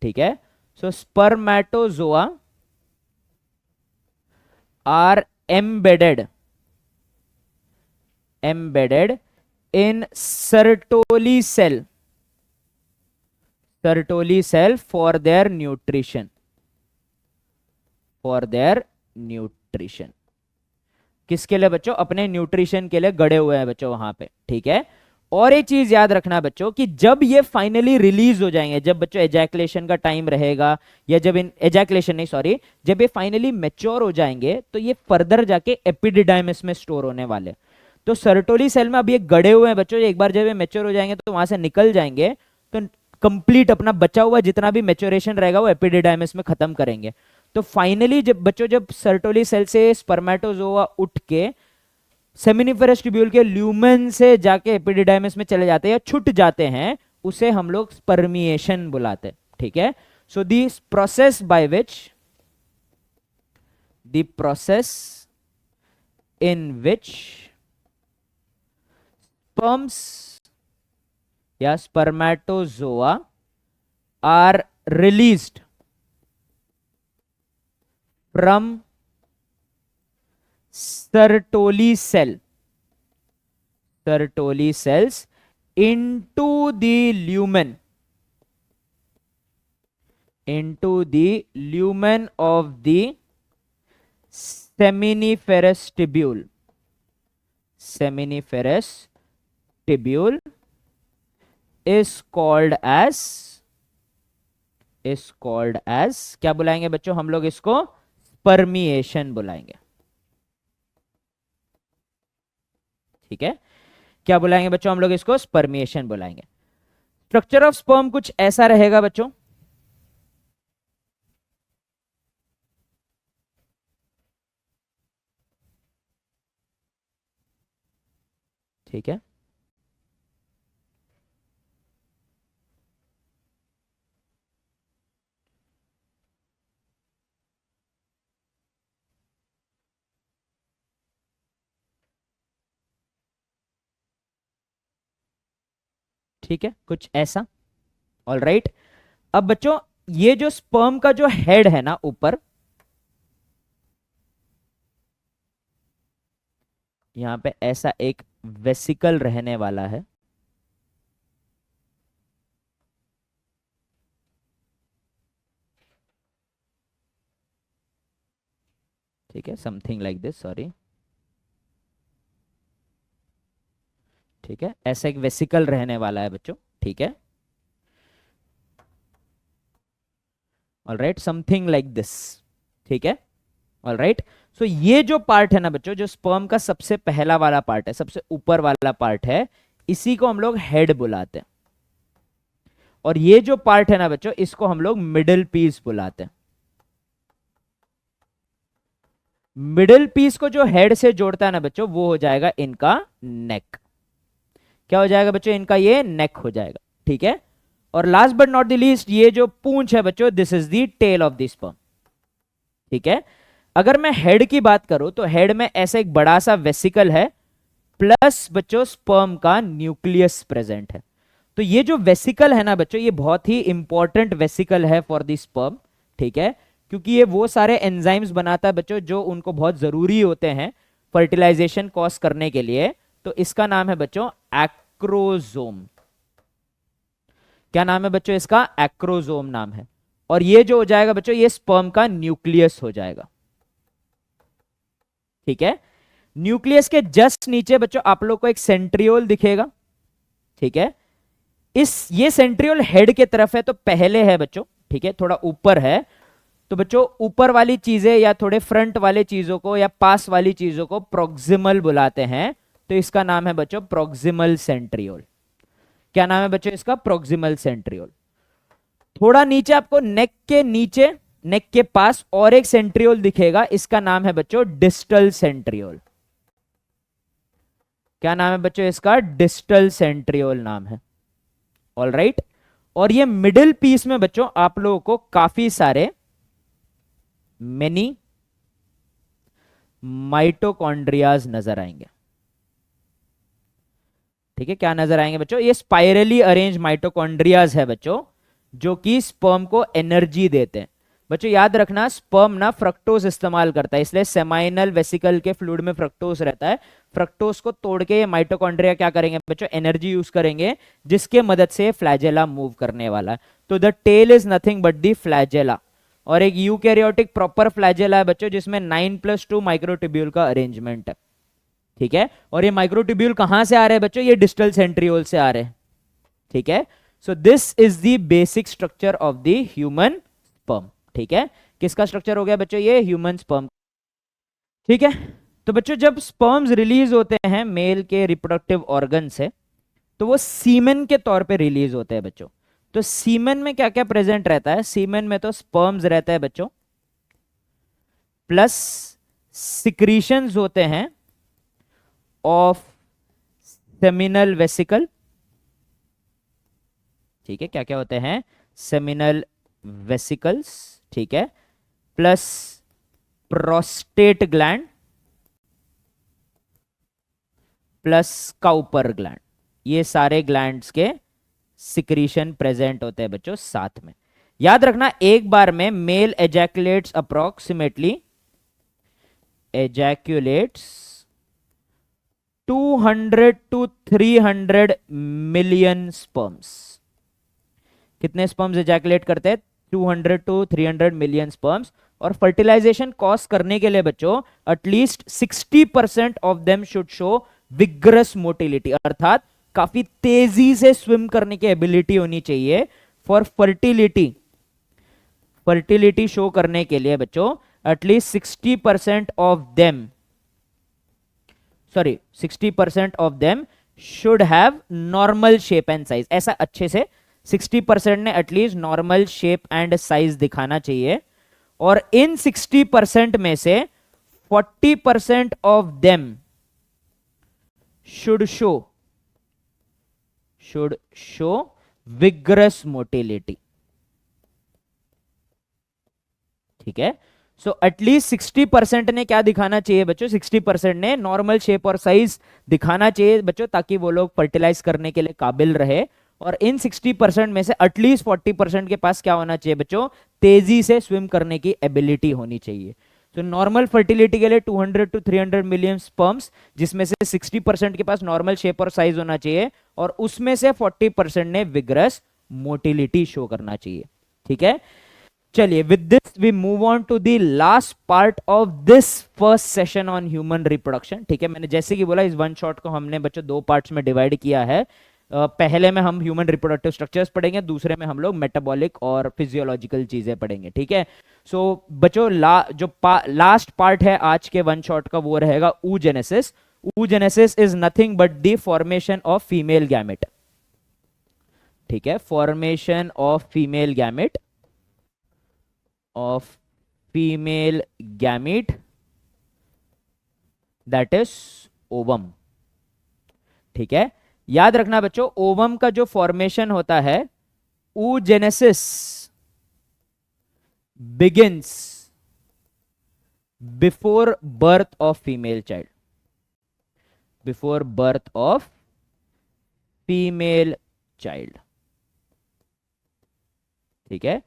ठीक है, so spermatozoa are embedded in Sertoli cell for their nutrition. किसके लिए बच्चों? अपने न्यूट्रिशन के लिए गड़े हुए हैं बच्चों वहां पे। ठीक है, और एक चीज याद रखना बच्चों कि जब ये फाइनली रिलीज हो जाएंगे, जब बच्चों एजैकुलेशन का टाइम रहेगा, या जब जब ये फाइनली मैच्योर हो जाएंगे, तो ये फर्दर जाके एपिडिडाइमिस में स्टोर होने वाले। तो सर्टोली सेल में अब ये गड़े हुए हैं बच्चों, एक बार जब ये मैच्योर हो जाएंगे तो वहां से निकल जाएंगे, तो कंप्लीट अपना बचा हुआ जितना भी मैच्योरेशन रहेगा वो एपिडिडाइमिस में खत्म करेंगे। तो फाइनली जब सर्टोली सेल से स्पर्मेटोजोआ उठ के सेमिनिफेरस ट्यूब्यूल के ल्यूमेन से जाके एपिडिडाइमिस में चले जाते हैं या छूट जाते हैं, उसे हम लोग स्पर्मिएशन बुलाते हैं। ठीक है, So the process by which, the process in which sperms या spermatozoa are released from Sertoli cells into the lumen of the seminiferous tubule is called as क्या बुलाएंगे बच्चों हम लोग इसको? स्पर्मिएशन बुलाएंगे। ठीक है, क्या बुलाएंगे बच्चों हम लोग इसको? स्पर्मिएशन बुलाएंगे। स्ट्रक्चर ऑफ स्पर्म कुछ ऐसा रहेगा बच्चों। ठीक है, ठीक है, कुछ ऐसा। All right. अब बच्चों ये जो स्पर्म का जो हेड है ना ऊपर, यहां पे ऐसा एक वेसिकल रहने वाला है। ठीक है, समथिंग लाइक दिस, सॉरी। ठीक है, ऐसा एक वेसिकल रहने वाला है बच्चों। ठीक है, all right, something like this. ठीक है, ऑल राइट। सो ये जो पार्ट है ना बच्चों, जो स्पर्म का सबसे पहला वाला पार्ट है, सबसे ऊपर वाला पार्ट है, इसी को हम लोग हेड बुलाते हैं। और ये जो पार्ट है ना बच्चों, इसको हम लोग मिडिल पीस बुलाते हैं। मिडिल पीस को जो हेड से जोड़ता है ना बच्चों, वो हो जाएगा इनका नेक। क्या हो जाएगा बच्चों? इनका ये नेक हो जाएगा। ठीक है, और last but not the least, ये जो पूंछ है बच्चों, this is the tail of the sperm. ठीक है, अगर मैं हेड की बात करूं तो हेड में ऐसा एक बड़ा सा वेसिकल है, प्लस बच्चों स्पर्म का न्यूक्लियस प्रेजेंट है। तो ये जो वेसिकल है ना बच्चों, ये बहुत ही इंपॉर्टेंट वेसिकल है फॉर द स्पर्म। ठीक है, क्योंकि ये वो सारे एंजाइम्स बनाता है बच्चों जो उनको बहुत जरूरी होते हैं फर्टिलाइजेशन कॉज करने के लिए। तो इसका नाम है बच्चों एक्रोजोम। क्या नाम है बच्चों इसका? एक्रोजोम नाम है। और ये जो हो जाएगा बच्चों, ये स्पर्म का न्यूक्लियस हो जाएगा। ठीक है, न्यूक्लियस के जस्ट नीचे बच्चों आप लोग को एक सेंट्रियोल दिखेगा। ठीक है, ये सेंट्रियोल हेड के तरफ है तो पहले है बच्चों। ठीक है, थोड़ा ऊपर है। तो बच्चों ऊपर वाली चीजें या थोड़े फ्रंट वाले चीजों को या पास वाली चीजों को प्रोक्सिमल बुलाते हैं। तो इसका नाम है बच्चों प्रोक्सिमल सेंट्रियोल। क्या नाम है बच्चों इसका? Proximal centriole. थोड़ा नीचे आपको नेक के नीचे, नेक के पास और एक सेंट्रियोल दिखेगा, इसका नाम है बच्चों डिस्टल सेंट्रियोल। क्या नाम है बच्चों इसका? डिस्टल सेंट्रियोल नाम है। All right. और ये मिडिल पीस में बच्चों आप लोगों को काफी सारे मेनी माइटोकॉन्ड्रियाज नजर आएंगे। ठीक है, क्या नजर आएंगे बच्चों? ये स्पाइरली अरेंज माइटोकॉन्ड्रियाज है बच्चों, जो कि स्पर्म को एनर्जी देते हैं। बच्चों याद रखना, स्पर्म ना फ्रक्टोज इस्तेमाल करता है, इसलिए सेमाइनल वेसिकल के फ्लूइड में फ्रक्टोज रहता है। फ्रक्टोज को तोड़ के ये माइटोकॉन्ड्रिया क्या करेंगे बच्चों? एनर्जी यूज करेंगे, जिसके मदद से फ्लैजेला मूव करने वाला है। तो the tail is nothing but the flagella. और एक यूकैरियोटिक प्रॉपर फ्लैजेला है बच्चों, जिसमें 9+2 माइक्रोट्यूब्यूल का अरेंजमेंट है। ठीक है, और ये माइक्रोट्यूब्यूल कहां से आ रहे हैं बच्चों? ये डिस्टल सेंट्रियोल से आ रहे हैं। ठीक है, so this is the basic structure of the human sperm. ठीक है, किसका स्ट्रक्चर हो गया बच्चों? ये ह्यूमन स्पर्म। ठीक है, तो बच्चों जब स्पर्म्स रिलीज होते हैं मेल के रिप्रोडक्टिव ऑर्गन से, तो वो सीमेन के तौर पे रिलीज होते हैं बच्चों। तो सीमेन में क्या क्या प्रेजेंट रहता है? सीमेन में तो स्पर्म्स रहता है बच्चों, प्लस सिक्रीशंस होते हैं ऑफ सेमिनल वेसिकल। ठीक है, क्या क्या होते हैं? सेमिनल वेसिकल्स, ठीक है, plus prostate gland plus Cowper gland, ये सारे ग्लैंड्स के सिक्रीशन प्रेजेंट होते हैं बच्चों साथ में। याद रखना एक बार में male ejaculates approximately 200 to 300 million sperms. कितने स्पर्म्स एजैकुलेट करते हैं? 200 to 300 मिलियन स्पर्म्स। और फर्टिलाइजेशन कॉज करने के लिए बच्चों at least 60% of them should show vigorous motility, अर्थात काफी तेजी से स्विम करने की एबिलिटी होनी चाहिए फॉर फर्टिलिटी। फर्टिलिटी शो करने के लिए बच्चों at least 60% of them 60% of them should have normal shape and size. ऐसा अच्छे से 60% ने at least normal shape and size दिखाना चाहिए। और इन 60% में से 40% of them should show vigorous motility, ठीक है। सो एटलीस्ट 60% ने क्या दिखाना चाहिए बच्चों? 60% ने नॉर्मल शेप और साइज दिखाना चाहिए बच्चों, ताकि वो लोग फर्टिलाइज करने के लिए काबिल रहे। और इन 60% में से एटलीस्ट 40% के पास क्या होना चाहिए बच्चों? तेजी से स्विम करने की एबिलिटी होनी चाहिए। तो नॉर्मल फर्टिलिटी के लिए 200 to 300 मिलियन स्पर्म्स, जिसमें से 60% के पास नॉर्मल शेप और साइज होना चाहिए, और उसमें से 40% ने विग्रस मोटिलिटी शो करना चाहिए, ठीक है। चलिए, with this we move on to the last part of this first session on human reproduction, ठीक है। मैंने जैसे कि बोला, इस वन शॉट को हमने बच्चों दो पार्ट्स में डिवाइड किया है। पहले में हम ह्यूमन रिप्रोडक्टिव स्ट्रक्चर्स पढ़ेंगे, दूसरे में हम लोग मेटाबॉलिक और फिजियोलॉजिकल चीजें पढ़ेंगे, ठीक है। सो बच्चों लास्ट पार्ट है आज के वन शॉट का, वो रहेगा oogenesis। oogenesis is nothing but the formation of female gamete, ठीक है। Formation of female gamete that is ovum, ठीक है। याद रखना बच्चों, ओवम का जो फॉर्मेशन होता है, oogenesis begins before birth of female child, ठीक है।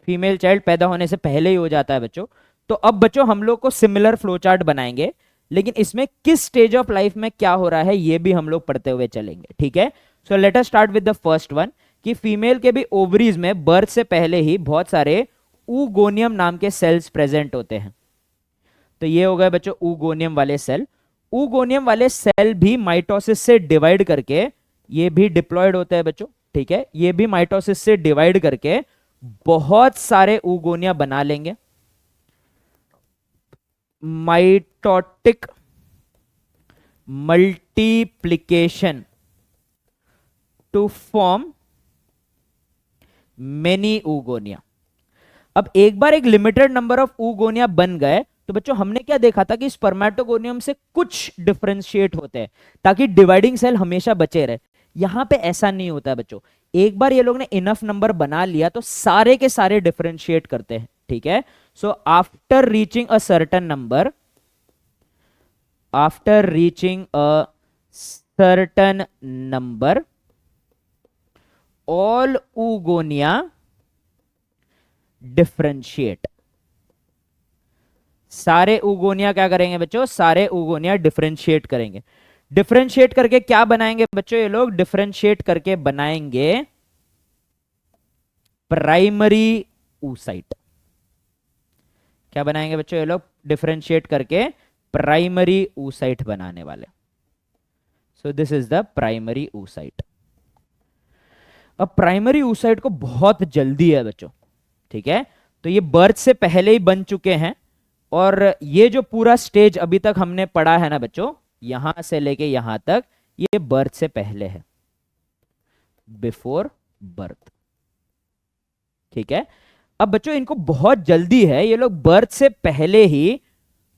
फीमेल चाइल्ड पैदा होने से पहले ही हो जाता है बच्चों। तो अब बच्चों हम लोग को सिमिलर फ्लो चार्ट बनाएंगे, लेकिन इसमें किस स्टेज ऑफ लाइफ में क्या हो रहा है ये भी हम लोग पढ़ते हुए चलेंगे, ठीक है। So let us start with the first one, कि फीमेल के भी ओवरीज में बर्थ से पहले ही बहुत सारे ऊगोनियम नाम के सेल्स प्रेजेंट होते हैं। तो ये हो गए बच्चों ऊगोनियम वाले सेल। ऊगोनियम वाले सेल भी माइटोसिस से डिवाइड करके, ये भी डिप्लॉयड होते हैं बच्चों, ठीक है। ये भी माइटोसिस से डिवाइड करके बहुत सारे ऊगोनिया बना लेंगे। Mitotic multiplication to form many oogonia. अब एक बार एक लिमिटेड नंबर ऑफ ऊगोनिया बन गए तो बच्चों हमने क्या देखा था कि स्पर्मेटोगोनियम से कुछ डिफरेंशिएट होते हैं ताकि डिवाइडिंग सेल हमेशा बचे रहे। यहां पे ऐसा नहीं होता है बच्चों, एक बार ये लोग ने इनफ नंबर बना लिया तो सारे के सारे डिफरेंशिएट करते हैं, ठीक है। So after reaching a certain number all oogonia differentiate. सारे ऊगोनिया क्या करेंगे बच्चों? सारे ऊगोनिया डिफरेंशिएट करेंगे। डिफरेंशिएट करके क्या बनाएंगे बच्चों? ये लोग डिफरेंशिएट करके बनाएंगे प्राइमरी oocyte। क्या बनाएंगे बच्चों? ये लोग डिफरेंशिएट करके प्राइमरी oocyte बनाने वाले। सो this is the primary oocyte। अब प्राइमरी oocyte को बहुत जल्दी है बच्चों, ठीक है। तो ये बर्थ से पहले ही बन चुके हैं, और ये जो पूरा स्टेज अभी तक हमने पढ़ा है ना बच्चों, यहां से लेके यहां तक, ये बर्थ से पहले है, बिफोर बर्थ, ठीक है। अब बच्चों इनको बहुत जल्दी है, ये लोग बर्थ से पहले ही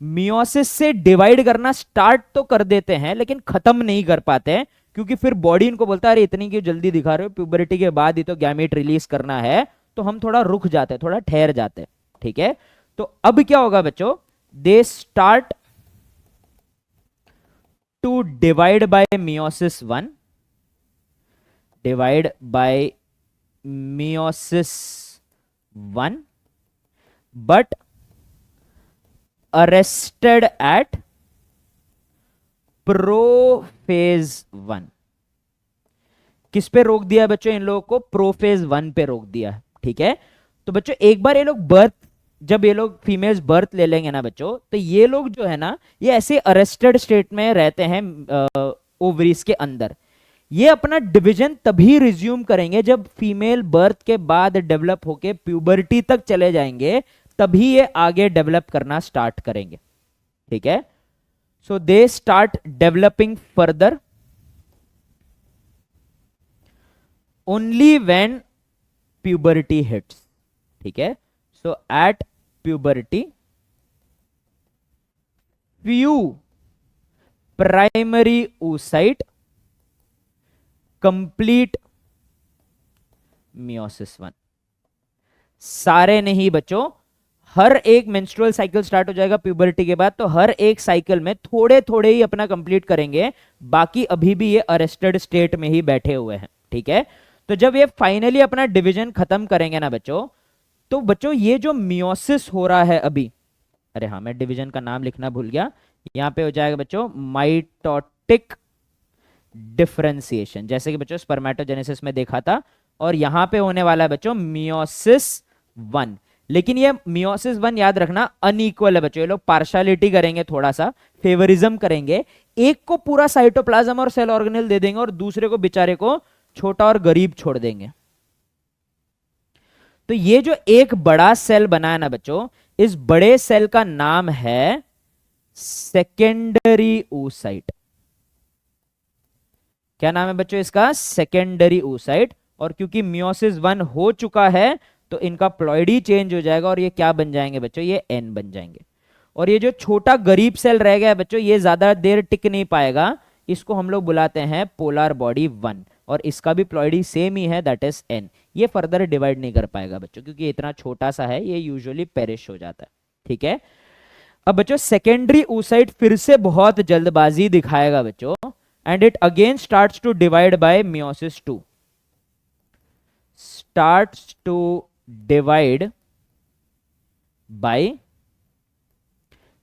मियोसिस से डिवाइड करना स्टार्ट तो कर देते हैं, लेकिन खत्म नहीं कर पाते हैं, क्योंकि फिर बॉडी इनको बोलता है अरे इतनी क्यों जल्दी दिखा रहे हो, प्यूबरिटी के बाद ही तो गैमेट रिलीज करना है, तो हम थोड़ा रुक जाते हैं, थोड़ा ठहर जाते हैं, ठीक है। तो अब क्या होगा बच्चों, they start to divide by meiosis 1, divide by meiosis 1, but arrested at prophase 1। किस पे रोक दिया है बच्चों, इन लोगों को प्रोफेज 1 पे रोक दिया है, ठीक है। तो बच्चों एक बार ये लोग बर्थ, जब ये लोग फीमेल्स बर्थ ले लेंगे ना बच्चों, तो ये लोग जो है ना, ये ऐसे अरेस्टेड स्टेट में रहते हैं ओवरीज के अंदर। ये अपना डिवीजन तभी रिज्यूम करेंगे जब फीमेल बर्थ के बाद डेवलप होके प्यूबर्टी तक चले जाएंगे, तभी ये आगे डेवलप करना स्टार्ट करेंगे, ठीक है। So they start developing further only when puberty hits, ठीक है। So at puberty few primary oocyte complete meiosis 1। सारे नहीं बच्चों, हर एक मेंस्ट्रुअल साइकिल स्टार्ट हो जाएगा प्यूबर्टी के बाद, तो हर एक साइकिल में थोड़े थोड़े ही अपना कंप्लीट करेंगे, बाकी अभी भी ये अरेस्टेड स्टेट में ही बैठे हुए हैं, ठीक है। तो जब ये फाइनली अपना डिवीजन खत्म करेंगे ना बच्चों, तो बच्चों ये जो मियोसिस हो रहा है अभी, अरे हाँ मैं डिवीजन का नाम लिखना भूल गया, यहां पे हो जाएगा बच्चों माइटोटिक डिफरेंशिएशन, जैसे कि बच्चों स्पर्मेटोजेनेसिस में देखा था, और यहां पे होने वाला है बच्चों मियोसिस 1। लेकिन ये मियोसिस 1 याद रखना अनइक्वल है बच्चों, ये लोग पार्शियलिटी करेंगे, थोड़ा सा फेवरिज्म करेंगे, एक को पूरा साइटोप्लाज्म और सेल ऑर्गेनेल दे देंगे और दूसरे को बेचारे को छोटा और गरीब छोड़ देंगे। तो ये जो एक बड़ा सेल बना है ना बच्चों, इस बड़े सेल का नाम है सेकेंडरी oocyte। क्या नाम है बच्चों इसका, सेकेंडरी oocyte। और क्योंकि मियोसिस 1 हो चुका है, तो इनका प्लॉइडी चेंज हो जाएगा और ये क्या बन जाएंगे बच्चों, ये एन बन जाएंगे। और ये जो छोटा गरीब सेल रह गया है बच्चों, ये ज्यादा देर टिक नहीं पाएगा, इसको हम लोग बुलाते हैं पोलर बॉडी 1, और इसका भी प्लॉइडी सेम ही है, दैट इज एन। ये फर्दर डिवाइड नहीं कर पाएगा बच्चों, क्योंकि ये इतना छोटा सा है, ये यूजुअली पेरिश हो जाता है, ठीक है। अब बच्चों सेकेंडरी oocyte फिर से बहुत जल्दबाजी दिखाएगा बच्चों, and it again starts to divide by meiosis 2, starts to divide by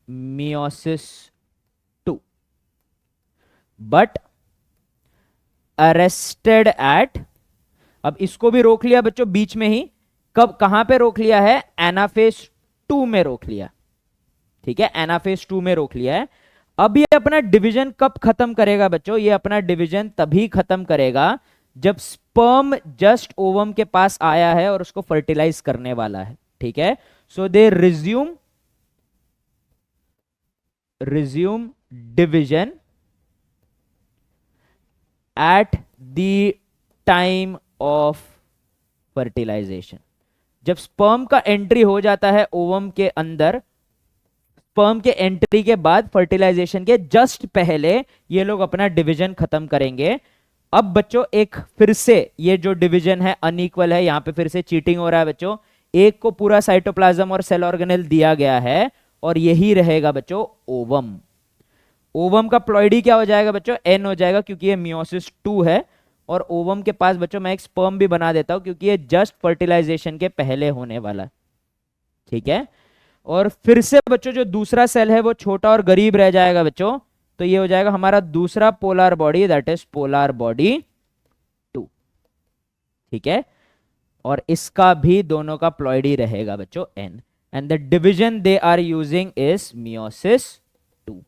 meiosis 2, but arrested at, अब इसको भी रोक लिया बच्चों बीच में ही, कब कहां पे रोक लिया है, एनाफेज 2 में रोक लिया, ठीक है, एनाफेज 2 में रोक लिया है। अब ये अपना डिवीजन कब खत्म करेगा बच्चों, ये अपना डिवीजन तभी खत्म करेगा जब स्पर्म जस्ट ओवम के पास आया है और उसको फर्टिलाइज करने वाला है, ठीक है। So they resume division at the time of fertilisation. जब स्पर्म का एंट्री हो जाता है ओवम के अंदर, स्पर्म के एंट्री के बाद फर्टिलाइजेशन के जस्ट पहले ये लोग अपना डिवीजन खत्म करेंगे। अब बच्चों एक फिर से ये जो डिवीजन है अनइक्वल है, यहां पे फिर से चीटिंग हो रहा है बच्चों, एक को पूरा साइटोप्लाज्म और सेल ऑर्गेनेल दिया गया है, और यही रहेगा बच्चों ओवम। ओवम का प्लॉइडी क्या हो जाएगा बच्चों, एन हो जाएगा, क्योंकि ये मियोसिस 2 है। और ओवम के पास बच्चों मैं एक स्पर्म भी बना देता हूं, क्योंकि ये जस्ट फर्टिलाइजेशन के पहले होने वाला है, ठीक है। और फिर से बच्चों जो दूसरा सेल है वो छोटा और गरीब रह जाएगा बच्चों, तो ये हो जाएगा हमारा दूसरा polar body, that is polar body 2, ठीक है। और इसका भी दोनों का प्लॉइडी रहेगा बच्चों n, and the division they are using is meiosis 2।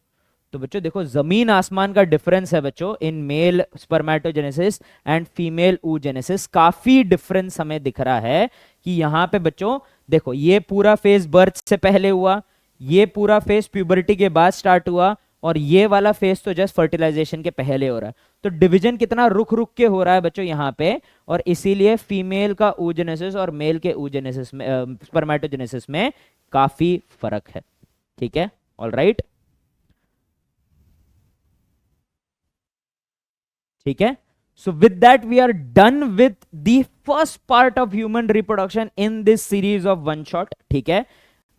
तो बच्चों देखो जमीन आसमान का डिफरेंस है बच्चों in male spermatogenesis and female oogenesis। काफी डिफरेंस हमें दिख रहा है कि यहां पे बच्चों देखो ये पूरा फेज बर्थ से पहले हुआ, ये पूरा फेज प्यूबर्टी के बाद स्टार्ट हुआ, और ये वाला फेज तो जस्ट फर्टिलाइजेशन के पहले हो रहा है। तो डिवीजन कितना रुक रुक के हो रहा है बच्चों यहाँ पे, और इसीलिए फीमेल का oogenesis और मेल के oogenesis में स्पर्मेटोजेनेसिस में काफी फर्क है, ठीक है। ऑल राइट, ठीक है। So with that we are done with the first part of human reproduction in this series of one shot. ठीक है,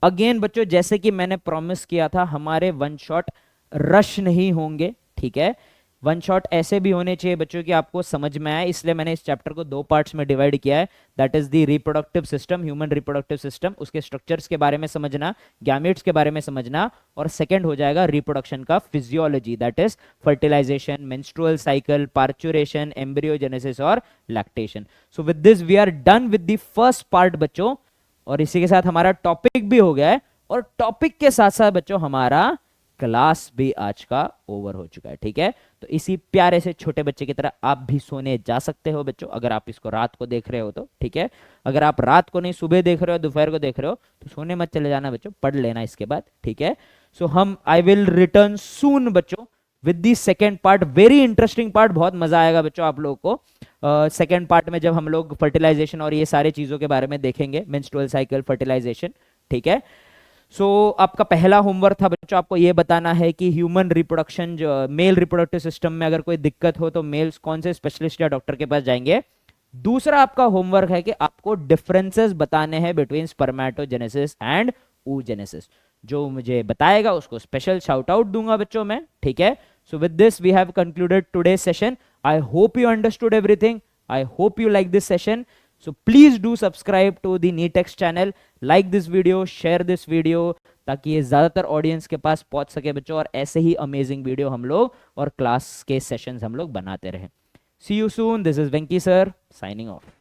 अगेन बच्चों जैसे कि मैंने प्रॉमिस किया था हमारे वन शॉट रश नहीं होंगे, ठीक है। वन शॉट ऐसे भी होने चाहिए बच्चों कि आपको समझ में आए, इसलिए मैंने इस चैप्टर को दो पार्ट्स में डिवाइड किया है। That is the reproductive system, human reproductive system, उसके स्ट्रक्चर्स के बारे में समझना, गैमेट्स के बारे में समझना, और सेकंड हो जाएगा रिप्रोडक्शन का physiology, that is fertilisation, menstrual cycle, parturition, embryogenesis और lactation. So with this we are done with the first part बच्चों, और इसी के साथ हमारा टॉपिक भी हो गया है, और टॉपिक के साथ साथ बच्चों हमारा क्लास भी आज का ओवर हो चुका है, ठीक है। तो इसी प्यारे से छोटे बच्चे की तरह आप भी सोने जा सकते हो बच्चों, अगर आप इसको रात को देख रहे हो तो, ठीक है। अगर आप रात को नहीं सुबह देख रहे हो, दोपहर को देख रहे हो, तो सोने मत चले जाना बच्चों, पढ़ लेना इसके बाद, ठीक है। सो हम आई विल रिटर्न सून बच्चों with the second part, very interesting part, बहुत मजा आएगा बच्चों आप लोगों को सेकेंड पार्ट में, जब हम लोग फर्टिलाइजेशन और ये सारी चीजों के बारे में देखेंगे, मेंस्ट्रुअल साइकिल, फर्टिलाइजेशन, ठीक है। सो आपका पहला होमवर्क था बच्चों, आपको ये बताना है कि ह्यूमन रिप्रोडक्शन, जो मेल रिप्रोडक्टिव सिस्टम में अगर कोई दिक्कत हो तो मेल्स कौन से स्पेशलिस्ट या डॉक्टर के पास जाएंगे। दूसरा आपका होमवर्क है कि आपको डिफरेंसेस बताने हैं बिटवीन स्पर्मेटोजेनेसिस एंड oogenesis, जो मुझे बताएगा उसको स्पेशल शाउट आउट दूंगा बच्चों मैं, ठीक है। So with this we have concluded today's session. I hope you understood everything, I hope you like this session. So please do subscribe to the NEETX channel, like this video, share this video, ताकि ये ज्यादातर audience के पास पहुंच सके बच्चों, और ऐसे ही amazing video हम लोग और क्लास के सेशंस हम लोग बनाते रहें। See you soon. This is Venki sir signing off.